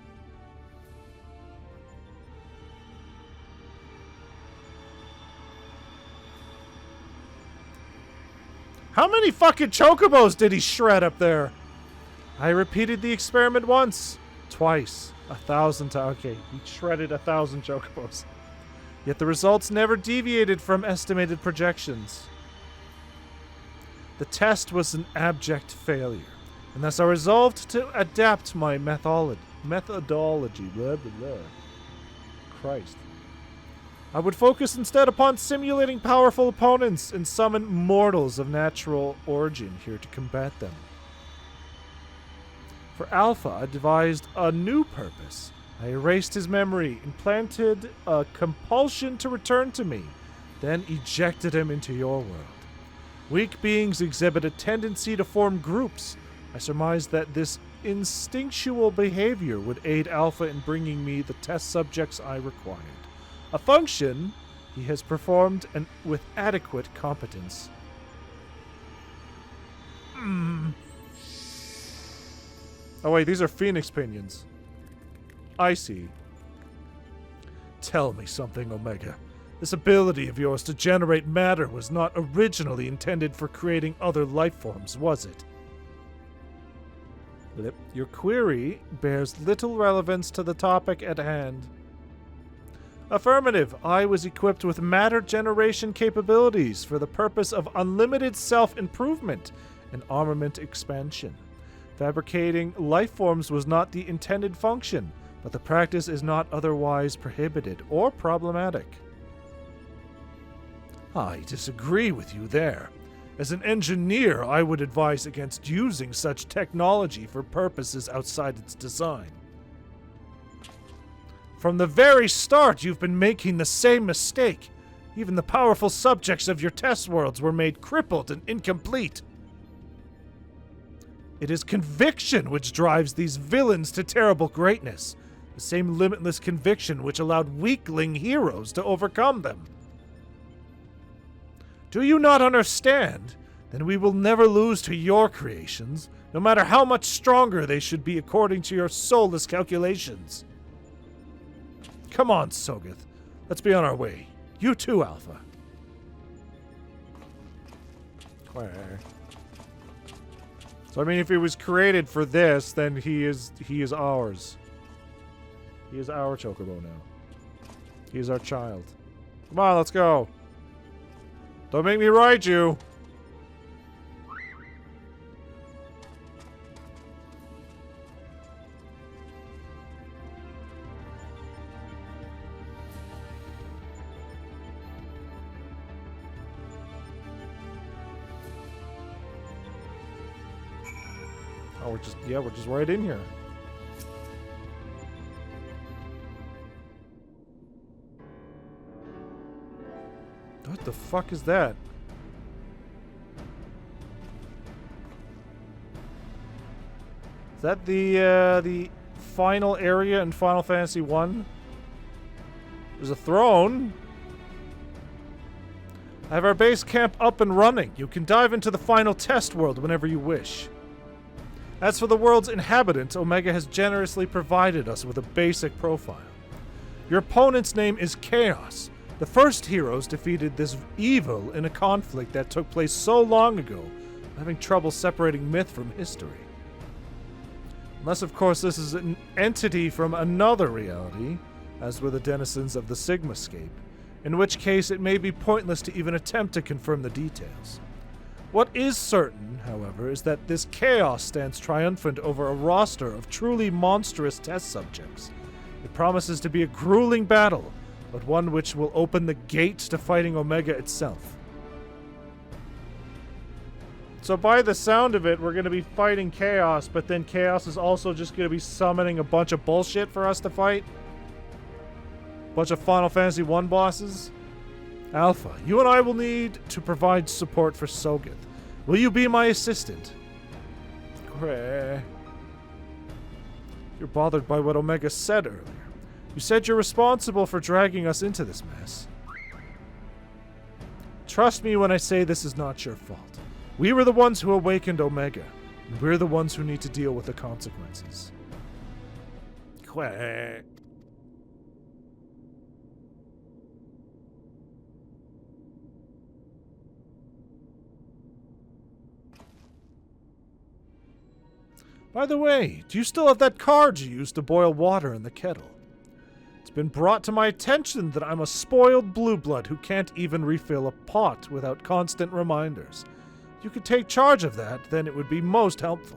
How many fucking chocobos did he shred up there? I repeated the experiment once, twice, 1,000 times. Okay, he shredded 1,000 chocobos. Yet the results never deviated from estimated projections. The test was an abject failure, and thus I resolved to adapt my methodology. Blah, blah, blah. Christ. I would focus instead upon simulating powerful opponents and summon mortals of natural origin here to combat them. For Alpha, I devised a new purpose. I erased his memory, implanted a compulsion to return to me, then ejected him into your world. Weak beings exhibit a tendency to form groups. I surmised that this instinctual behavior would aid Alpha in bringing me the test subjects I required. A function he has performed and with adequate competence. Oh wait, these are Phoenix Pinions. I see. Tell me something, Omega. This ability of yours to generate matter was not originally intended for creating other life forms, was it? Your query bears little relevance to the topic at hand. Affirmative. I was equipped with matter generation capabilities for the purpose of unlimited self-improvement and armament expansion. Fabricating life forms was not the intended function, but the practice is not otherwise prohibited or problematic. I disagree with you there. As an engineer, I would advise against using such technology for purposes outside its design. From the very start, you've been making the same mistake. Even the powerful subjects of your test worlds were made crippled and incomplete. It is conviction which drives these villains to terrible greatness. The same limitless conviction which allowed weakling heroes to overcome them. Do you not understand? Then we will never lose to your creations, no matter how much stronger they should be according to your soulless calculations. Come on, Sogeth. Let's be on our way. You too, Alpha. Where? So I mean, if he was created for this, then he is ours. He is our Chocobo now. He is our child. Come on, let's go. Don't make me ride you. Oh, we're just right in here. What the fuck is that? Is that the final area in Final Fantasy 1? There's a throne. I have our base camp up and running. You can dive into the final test world whenever you wish. As for the world's inhabitant, Omega has generously provided us with a basic profile. Your opponent's name is Chaos. The first heroes defeated this evil in a conflict that took place so long ago, I'm having trouble separating myth from history. Unless, of course, this is an entity from another reality, as were the denizens of the SOGESNAKE, in which case it may be pointless to even attempt to confirm the details. What is certain, however, is that this chaos stands triumphant over a roster of truly monstrous test subjects. It promises to be a grueling battle, but one which will open the gate to fighting Omega itself. So by the sound of it, we're going to be fighting Chaos, but then Chaos is also just going to be summoning a bunch of bullshit for us to fight? Bunch of Final Fantasy 1 bosses? Alpha, you and I will need to provide support for Sogeth. Will you be my assistant? You're bothered by what Omega said earlier. You said you're responsible for dragging us into this mess. Trust me when I say this is not your fault. We were the ones who awakened Omega, and we're the ones who need to deal with the consequences. By the way, do you still have that card you used to boil water in the kettle? It's been brought to my attention that I'm a spoiled blue blood who can't even refill a pot without constant reminders. If you could take charge of that, then it would be most helpful.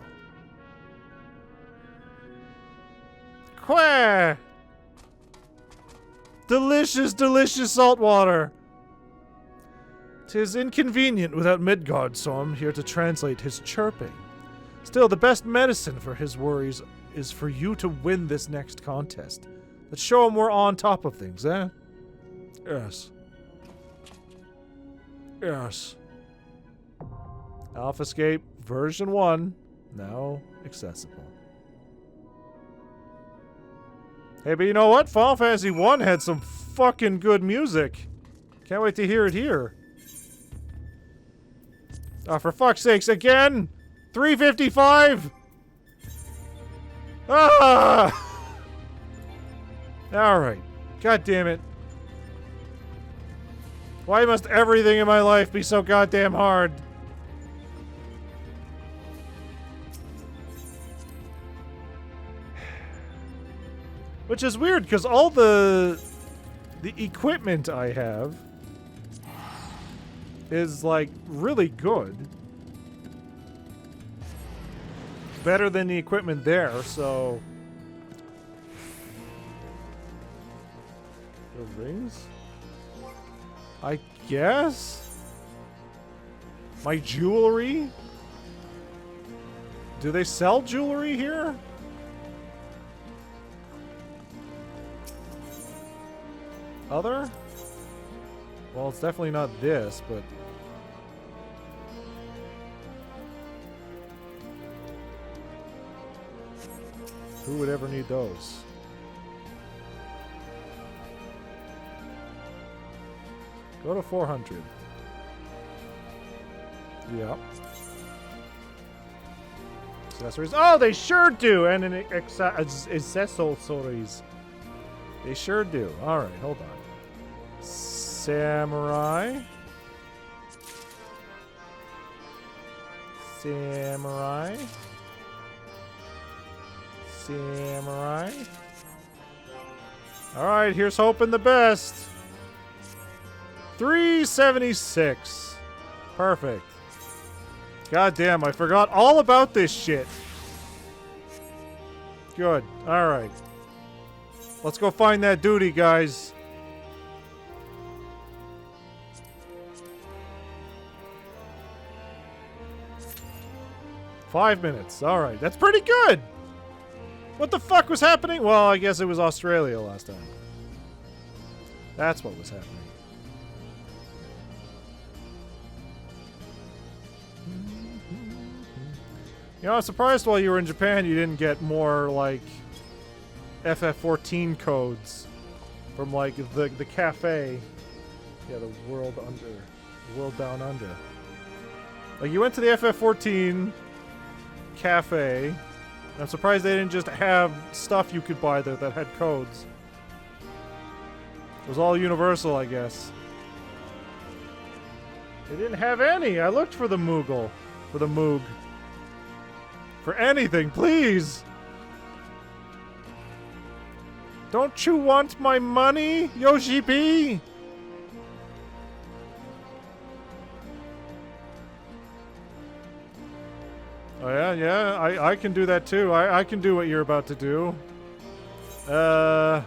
Quah! Delicious, delicious salt water! 'Tis inconvenient without Midgard, so I'm here to translate his chirping. Still, the best medicine for his worries is for you to win this next contest. Let's show him we're on top of things, eh? Yes. Yes. AlphaScape version 1, now accessible. Hey, but you know what? Final Fantasy 1 had some fucking good music. Can't wait to hear it here. Oh, for fuck's sakes, again? 355? Ah! Alright. God damn it. Why must everything in my life be so goddamn hard? Which is weird, because all the equipment I have is, like, really good. Better than the equipment there, so... The rings? I guess? My jewelry? Do they sell jewelry here? Other? Well, it's definitely not this, but... Who would ever need those? Go to 400. Yep. Accessories. Oh, they sure do! And an accessories. They sure do. Alright, hold on. Samurai. Samurai. Samurai. Alright, here's hoping the best. 376. Perfect. God damn, I forgot all about this shit. Good. Alright. Let's go find that duty, guys. Five minutes. Alright, that's pretty good. What the fuck was happening? Well, I guess it was Australia last time. That's what was happening. You know, I'm surprised while you were in Japan you didn't get more, like, FF14 codes from, like, the cafe. Yeah, the world under. The world down under. Like, you went to the FF14 cafe. I'm surprised they didn't just have stuff you could buy there that had codes. It was all Universal, I guess. They didn't have any. I looked for the Moogle. For the Moog. For anything, please! Don't you want my money, Yoshi P? Oh yeah, I can do that too. I can do what you're about to do. Yeah,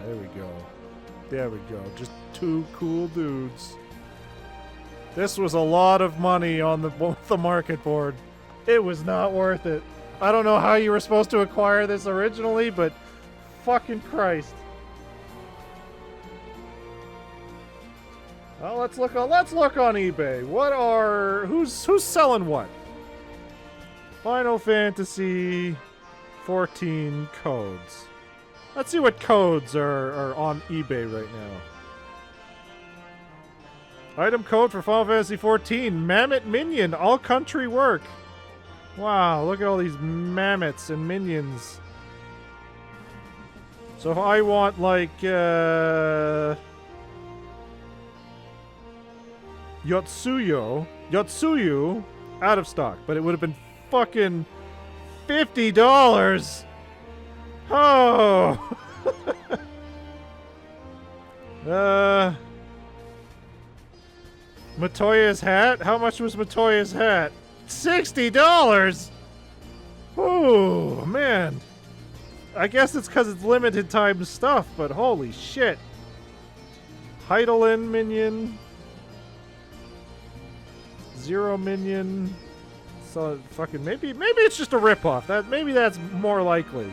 there we go. There we go. Just two cool dudes. This was a lot of money on the market board. It was not worth it. I don't know how you were supposed to acquire this originally, but fucking Christ. Well, let's look on eBay. Who's selling what? Final Fantasy 14 codes. Let's see what codes are on eBay right now. Item code for Final Fantasy 14, Mammoth Minion, all country work. Wow, look at all these mammoths and minions. So if I want like Yotsuyu, out of stock, but it would have been fucking $50. Oh. Matoya's hat? How much was Matoya's hat? $60! Oh, man. I guess it's because it's limited time stuff, but holy shit. Heidelin minion. Zero minion. So fucking maybe it's just a ripoff. Maybe that's more likely.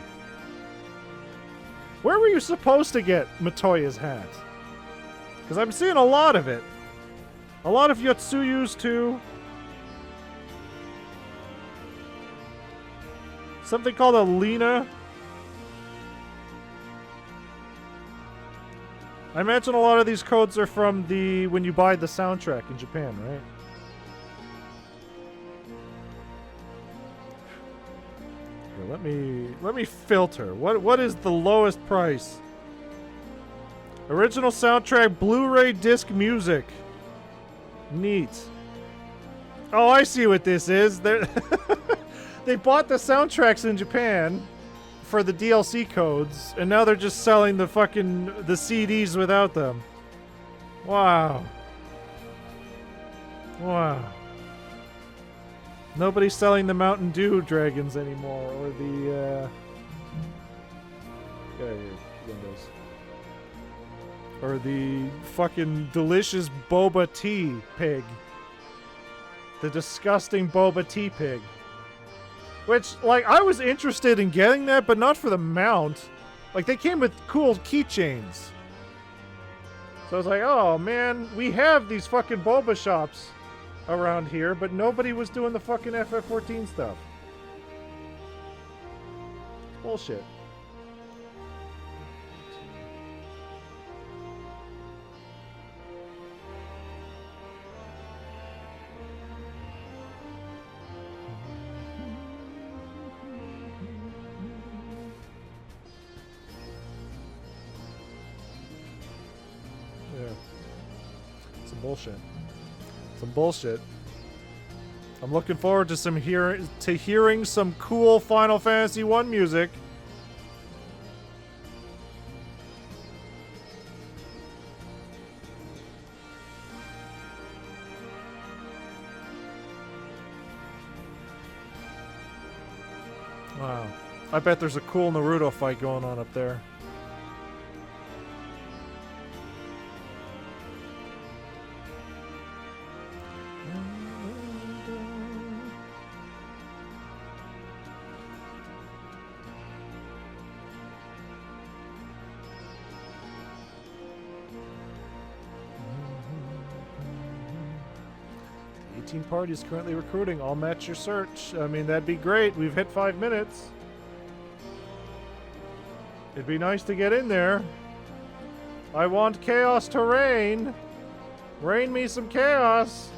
Where were you supposed to get Matoya's hat? Because I'm seeing a lot of it. A lot of Yotsuyu's too. Something called a Lena. I imagine a lot of these codes are from when you buy the soundtrack in Japan, right? Here, let me filter. What is the lowest price? Original soundtrack Blu-ray disc music. Neat. Oh, I see what this is. They bought the soundtracks in Japan for the DLC codes, and now they're just selling the CDs without them. Wow. Wow. Nobody's selling the Mountain Dew dragons anymore, or the Windows. Or the fucking delicious boba tea pig. The disgusting boba tea pig. Which, like, I was interested in getting that, but not for the mount. Like, they came with cool keychains. So I was like, oh man, we have these fucking boba shops around here, but nobody was doing the fucking FF14 stuff. Bullshit. Bullshit. Some bullshit. I'm looking forward to hearing some cool Final Fantasy 1 music. Wow. I bet there's a cool Naruto fight going on up there. Party is currently recruiting. I'll match your search. I mean, that'd be great. We've hit 5 minutes. It'd be nice to get in there. I want chaos to reign. Rain me some chaos.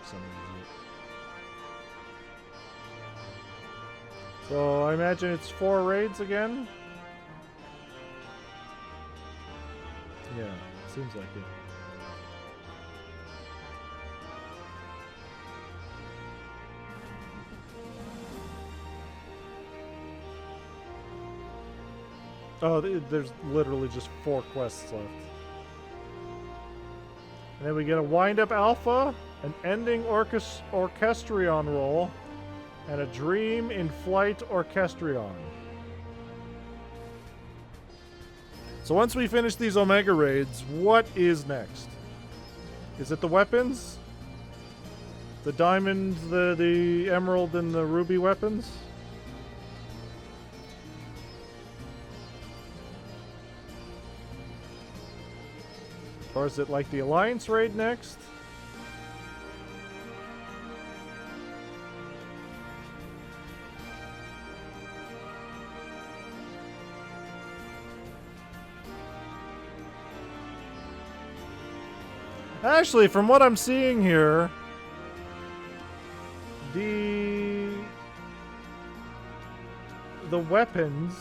summons it. So I imagine it's 4 raids again? Yeah, seems like it. Oh, there's literally just 4 quests left. And then we get a wind-up alpha, an ending orchestrion roll, and a dream in flight orchestrion. So once we finish these Omega raids, what is next? Is it the weapons? The diamond, the emerald, and the ruby weapons? Or is it like the Alliance raid next? Actually, from what I'm seeing here, the weapons,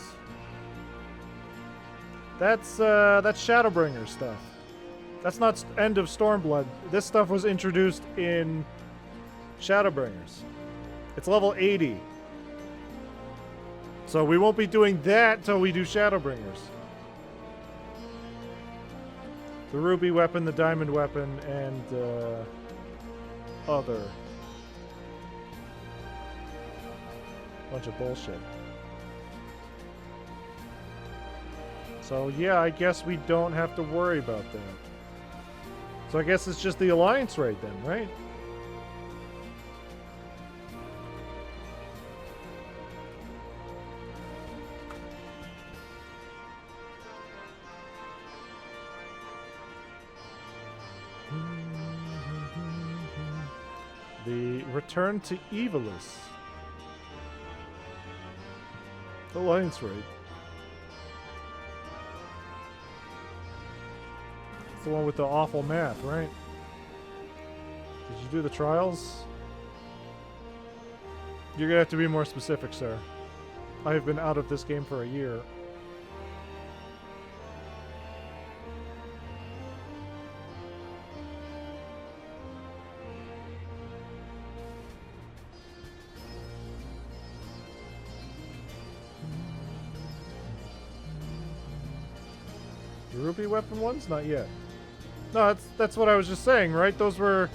that's Shadowbringers stuff. That's not End of Stormblood. This stuff was introduced in Shadowbringers. It's level 80. So we won't be doing that till we do Shadowbringers. The ruby weapon, the diamond weapon, and other. Bunch of bullshit. So yeah, I guess we don't have to worry about that. So I guess it's just the Alliance raid then, right? The Return to Evilus. Alliance raid. The one with the awful math, right? Did you do the trials? You're gonna have to be more specific, sir. I have been out of this game for a year. The ruby weapon ones? Not yet. No, that's what I was just saying, right? Those were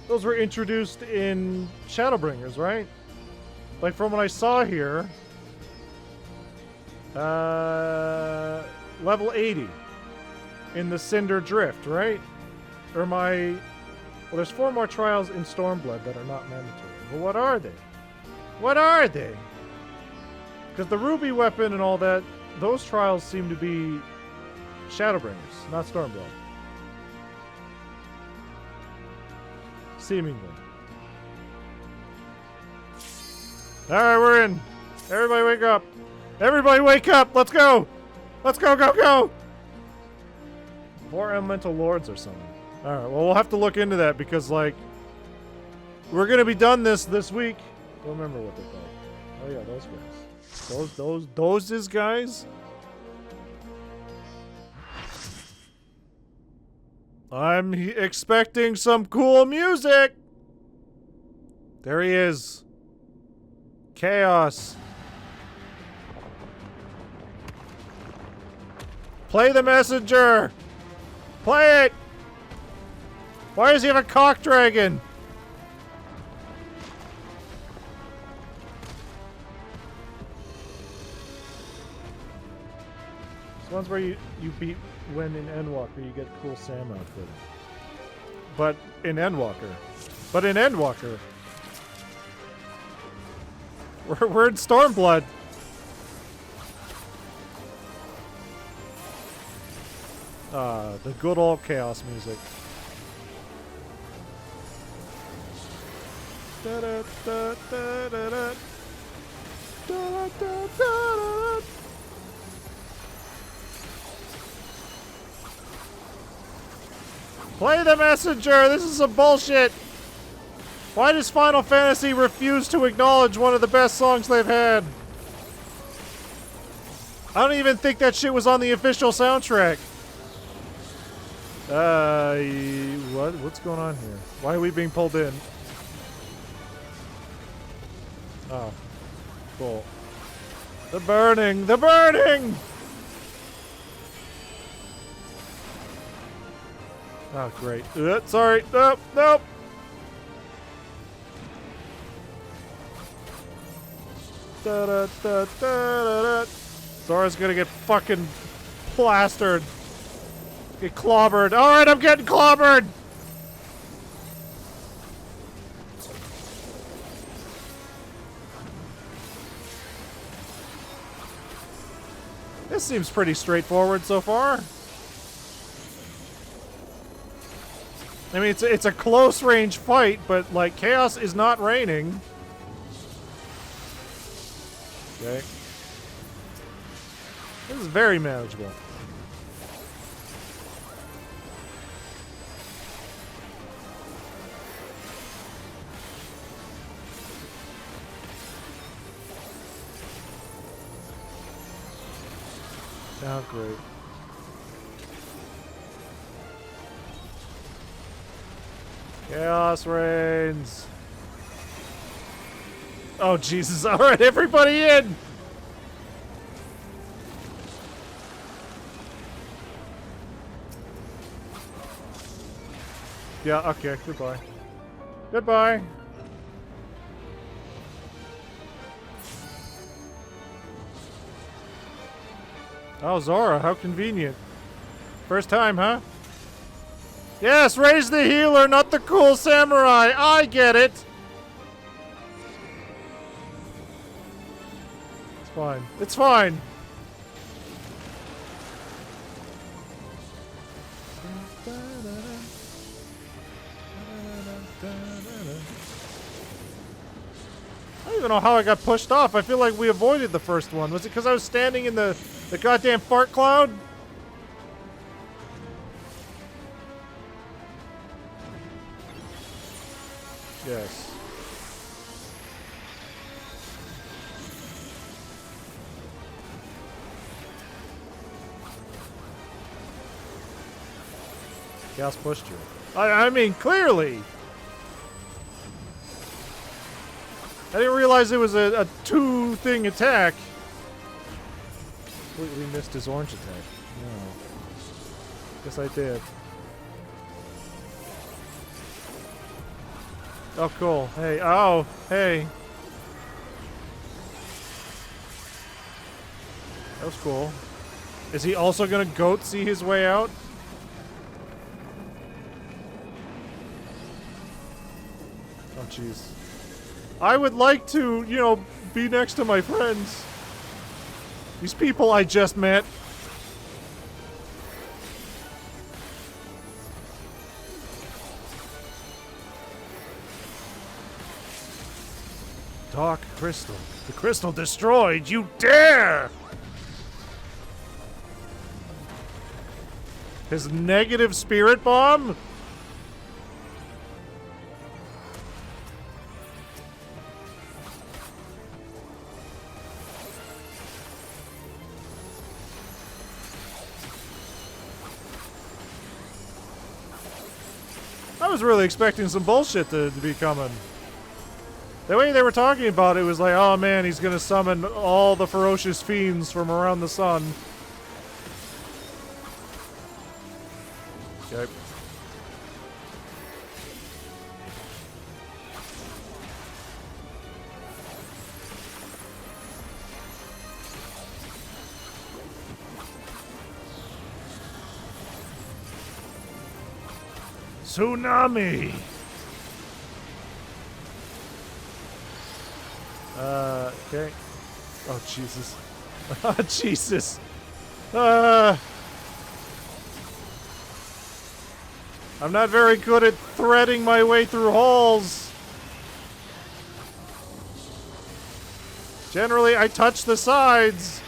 introduced in Shadowbringers, right? Like from what I saw here, level 80 in the Cinder Drift, right? Or well, there's 4 more trials in Stormblood that are not mandatory. But what are they? What are they? Because the ruby weapon and all that, those trials seem to be Shadowbringers, not Stormblood. Seemingly. Alright, we're in. Everybody wake up. Everybody wake up. Let's go. Let's go, go, go. 4 elemental lords or something. Alright, well, we'll have to look into that because, like, we're going to be done this week. Don't remember what they're called. Oh, yeah, those guys. Those is guys? I'm expecting some cool music. There he is. Chaos. Play the messenger. Play it. Why does he have a cock dragon? This one's where you beat when in Endwalker you get cool Sam outfit. But in Endwalker. We're in Stormblood. The good old chaos music. Da da da da da da. Da da da da. Play the messenger! This is some bullshit! Why does Final Fantasy refuse to acknowledge one of the best songs they've had? I don't even think that shit was on the official soundtrack. What's going on here? Why are we being pulled in? Oh, cool. The burning! The burning! Oh, great. Sorry. Nope, nope. Da da da da da. Zora's gonna get fucking plastered. Get clobbered. Alright, I'm getting clobbered! This seems pretty straightforward so far. I mean, it's a close range fight, but like chaos is not raining. Okay. This is very manageable. Oh, great. Chaos reigns. Oh, Jesus. All right, everybody in. Yeah, okay. Goodbye. Goodbye. Oh, Zora, how convenient. First time, huh? Yes, raise the healer, not the cool samurai. I get it. It's fine. It's fine. I don't even know how I got pushed off. I feel like we avoided the first one. Was it because I was standing in the goddamn fart cloud? Yes. Chaos pushed you. I mean, clearly. I didn't realize it was a two-thing attack. Completely missed his orange attack. No. Guess I did. Oh, cool. Hey. Oh, hey. That was cool. Is he also gonna goat see his way out? Oh, jeez. I would like to, you know, be next to my friends. These people I just met. Dark crystal. The crystal destroyed. You dare! His negative spirit bomb? I was really expecting some bullshit to be coming. The way they were talking about it was like, oh man, he's gonna summon all the ferocious fiends from around the sun. Okay. Tsunami! Okay. Oh, Jesus. Oh, Jesus. I'm not very good at threading my way through holes. Generally, I touch the sides.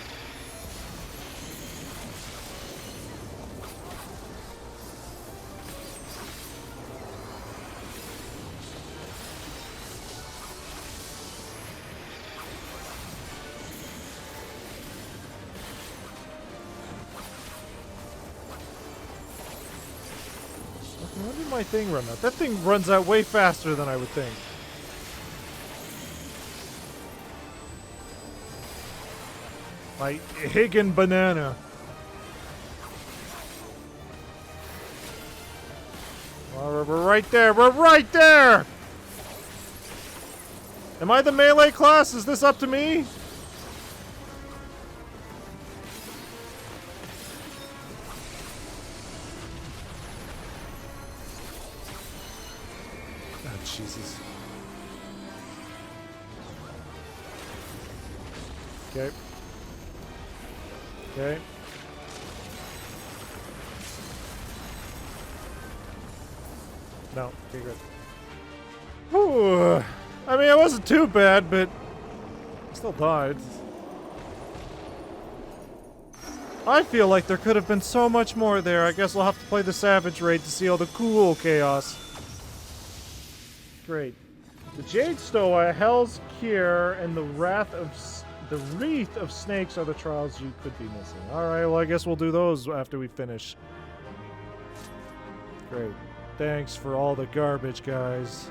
my thing run out? That thing runs out way faster than I would think. My Higgin banana. We're right there. We're right there! Am I the melee class? Is this up to me? Oh, Jesus. Okay. Okay. No. Okay, good. Whew. I mean, it wasn't too bad, but I still died. I feel like there could have been so much more there. I guess we'll have to play the Savage Raid to see all the cool chaos. Great. The Jade Stoa, Hell's Cure, and the Wreath of Snakes are the trials you could be missing. Alright, well I guess we'll do those after we finish. Great. Thanks for all the garbage, guys.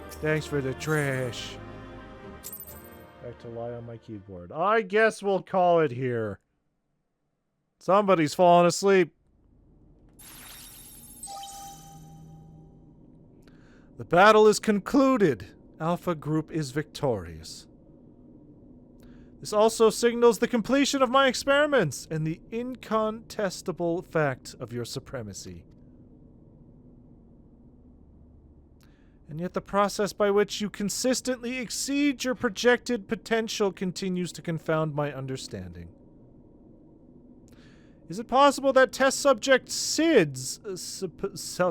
Thanks for the trash. Back to lie on my keyboard. I guess we'll call it here. Somebody's falling asleep. The battle is concluded. Alpha Group is victorious. This also signals the completion of my experiments and the incontestable fact of your supremacy. And yet the process by which you consistently exceed your projected potential continues to confound my understanding. Is it possible that test subject Sid's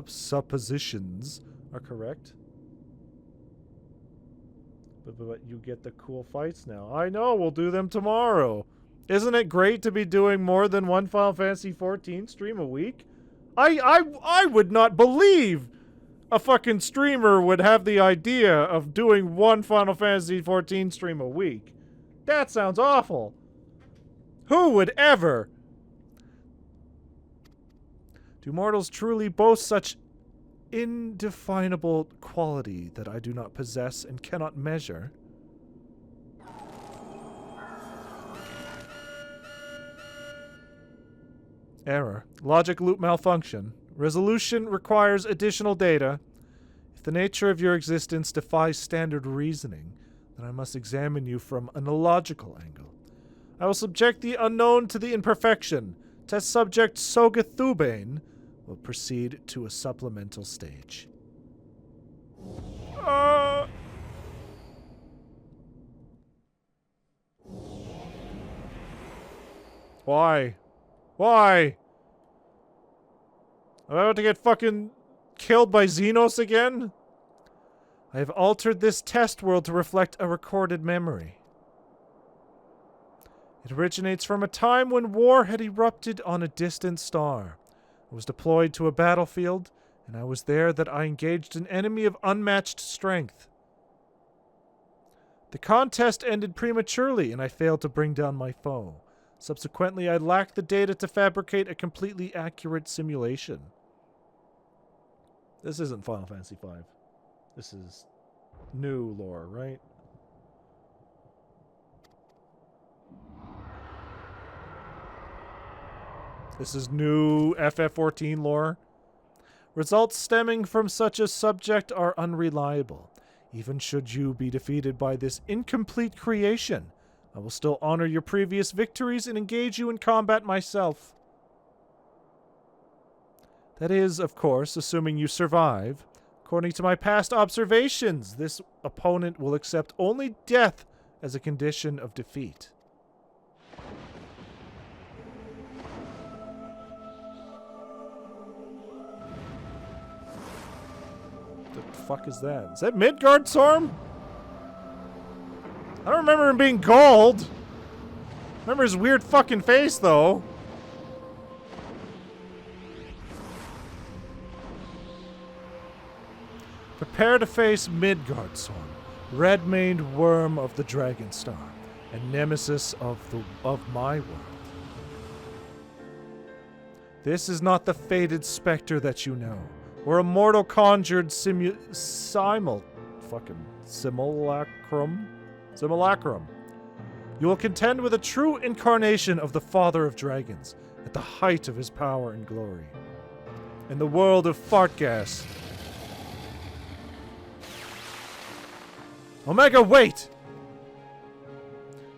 suppositions are correct? But you get the cool fights now. I know, we'll do them tomorrow. Isn't it great to be doing more than one Final Fantasy XIV stream a week? I would not believe a fucking streamer would have the idea of doing one Final Fantasy XIV stream a week. That sounds awful. Who would ever? Do mortals truly boast such indefinable quality that I do not possess and cannot measure? Error. Logic loop malfunction. Resolution requires additional data. If the nature of your existence defies standard reasoning, then I must examine you from an illogical angle. I will subject the unknown to the imperfection. Test subject SOGESNAKE will proceed to a supplemental stage. Why? Why? Am I about to get fucking killed by Xenos again? I have altered this test world to reflect a recorded memory. It originates from a time when war had erupted on a distant star. I was deployed to a battlefield, and I was there that I engaged an enemy of unmatched strength. The contest ended prematurely, and I failed to bring down my foe. Subsequently, I lacked the data to fabricate a completely accurate simulation. This isn't Final Fantasy V. This is new lore, right? This is new FF14 lore. Results stemming from such a subject are unreliable. Even should you be defeated by this incomplete creation, I will still honor your previous victories and engage you in combat myself. That is, of course, assuming you survive. According to my past observations, this opponent will accept only death as a condition of defeat. The fuck is that? Is that Midgard Storm? I don't remember him being gold. I remember his weird fucking face, though. Prepare to face Midgard Storm, red-maned worm of the Dragon Star, and nemesis of my world. This is not the fated specter that you know, or a mortal conjured simulacrum. You will contend with a true incarnation of the Father of Dragons, at the height of his power and glory. In the world of fart gas. Omega, wait!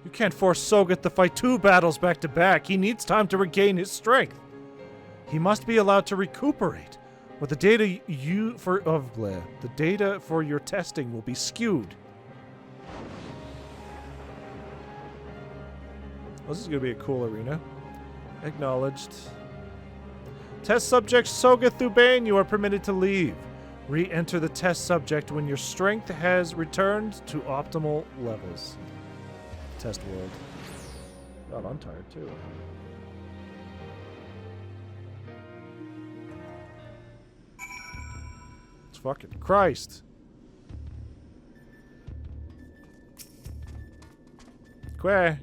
You can't force Soget to fight 2 battles back to back. He needs time to regain his strength. He must be allowed to recuperate, or the data the data for your testing will be skewed. This is gonna be a cool arena. Acknowledged. Test subject Soga Thubain, you are permitted to leave. Re-enter the test subject when your strength has returned to optimal levels. Test world. God, I'm tired too. It's fucking Christ. Quay.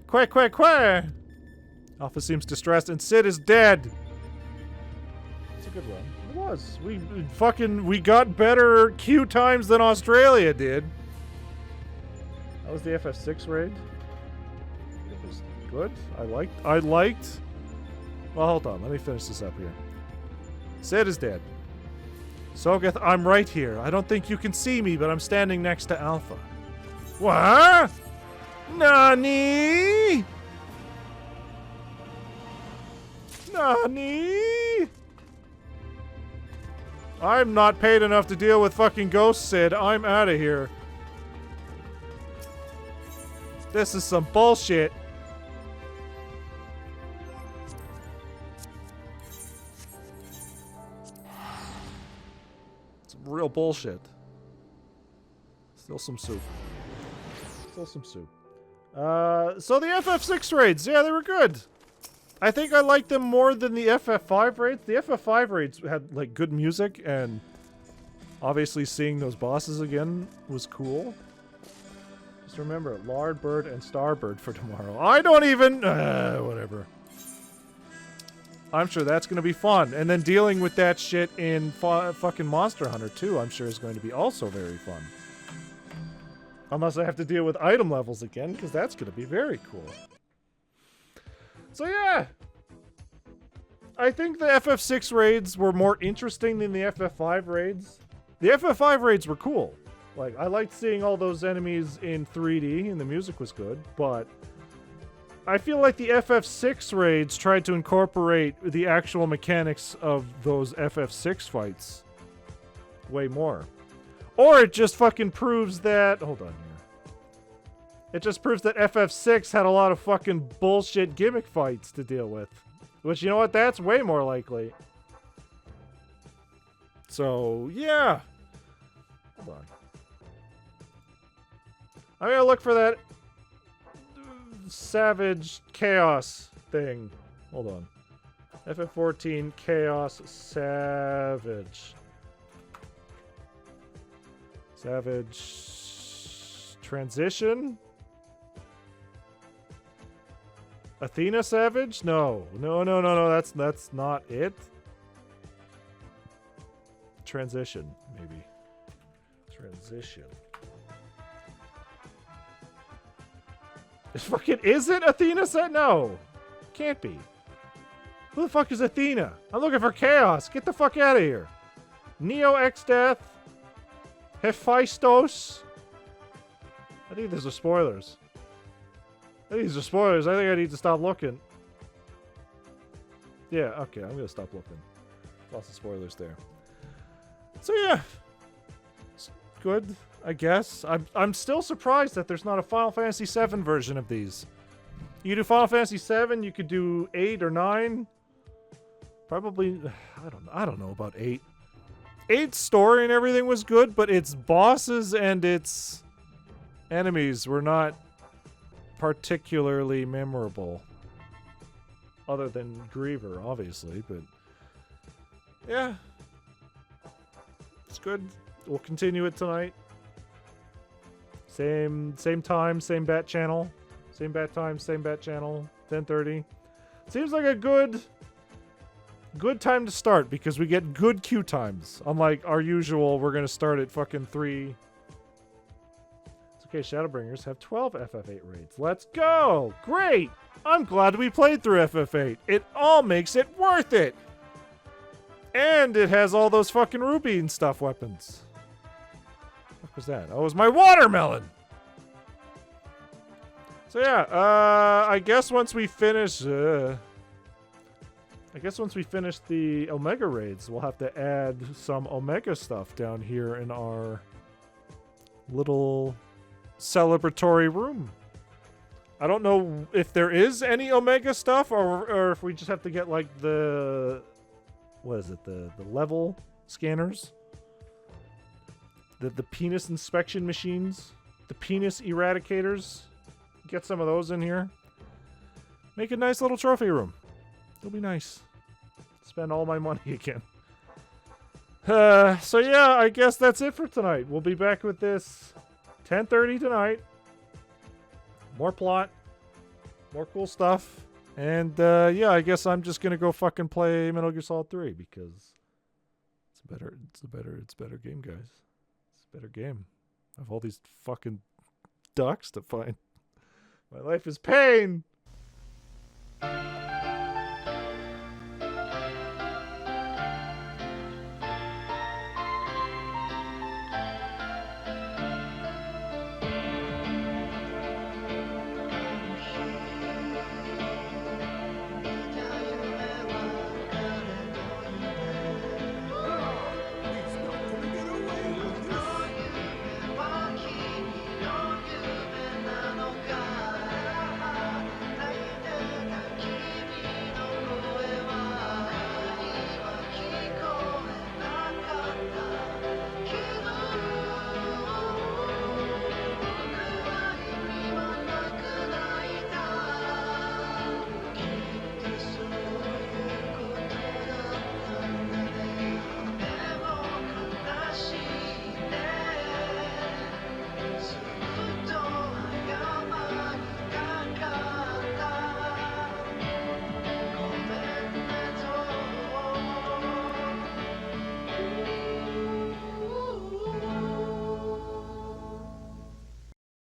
Alpha seems distressed and Sid is dead. It's a good run. It was. We got better queue times than Australia did. That was the FF6 raid. It was good. I liked. Well, hold on. Let me finish this up here. Sid is dead. Sogath, I'm right here. I don't think you can see me, but I'm standing next to Alpha. What? Nani? I'm not paid enough to deal with fucking ghosts, Sid. I'm out of here. This is some bullshit. It's real bullshit. Still some soup. So the FF6 raids, yeah, they were good. I think I liked them more than the FF5 raids. The FF5 raids had, like, good music, and obviously seeing those bosses again was cool. Just remember, Lard Bird and Starbird for tomorrow. I don't even... whatever. I'm sure that's going to be fun. And then dealing with that shit in fucking Monster Hunter 2, I'm sure is going to be also very fun. Unless I have to deal with item levels again, because that's going to be very cool. So yeah. I think the FF6 raids were more interesting than the FF5 raids. The FF5 raids were cool. Like, I liked seeing all those enemies in 3D, and the music was good, but I feel like the FF6 raids tried to incorporate the actual mechanics of those FF6 fights way more. Or it just fucking proves that... Hold on here. It just proves that FF6 had a lot of fucking bullshit gimmick fights to deal with. Which, you know what? That's way more likely. So, yeah. Hold on. I'm gonna look for that Savage Chaos thing. Hold on. FF14 Chaos Savage. Savage Transition? Athena Savage? No. No, that's not it. Transition, maybe. Transition. Is it Athena Savage? No. Can't be. Who the fuck is Athena? I'm looking for Chaos. Get the fuck out of here. Neo X Death. Hephaestus. I think these are spoilers. I think I need to stop looking. Yeah, okay, I'm gonna stop looking. Lots of spoilers there. So yeah. It's good, I guess. I'm still surprised that there's not a Final Fantasy VII version of these. You do Final Fantasy VII, you could do 8 or 9. Probably, I don't know about 8. 8's story and everything was good, but its bosses and its enemies were not particularly memorable. Other than Griever, obviously, but yeah. It's good. We'll continue it tonight. Same time, same bat channel. Same bat time, same bat channel. 10:30. Seems like a good Good time to start because we get good queue times. Unlike our usual, we're going to start at fucking 3. It's okay, Shadowbringers have 12 FF8 raids. Let's go! Great! I'm glad we played through FF8. It all makes it worth it! And it has all those fucking ruby and stuff weapons. What was that? Oh, it was my watermelon! So yeah, I guess once we finish... I guess once we finish the Omega raids, we'll have to add some Omega stuff down here in our little celebratory room. I don't know if there is any Omega stuff or if we just have to get like the... What is it? The level scanners? The penis inspection machines? The penis eradicators? Get some of those in here. Make a nice little trophy room. It'll be nice. Spend all my money again. So yeah, I guess that's it for tonight. We'll be back with this 10:30 tonight. More plot. More cool stuff. And yeah, I guess I'm just gonna go fucking play Metal Gear Solid 3 because it's a better game, guys. It's a better game. I have all these fucking ducks to find. My life is pain.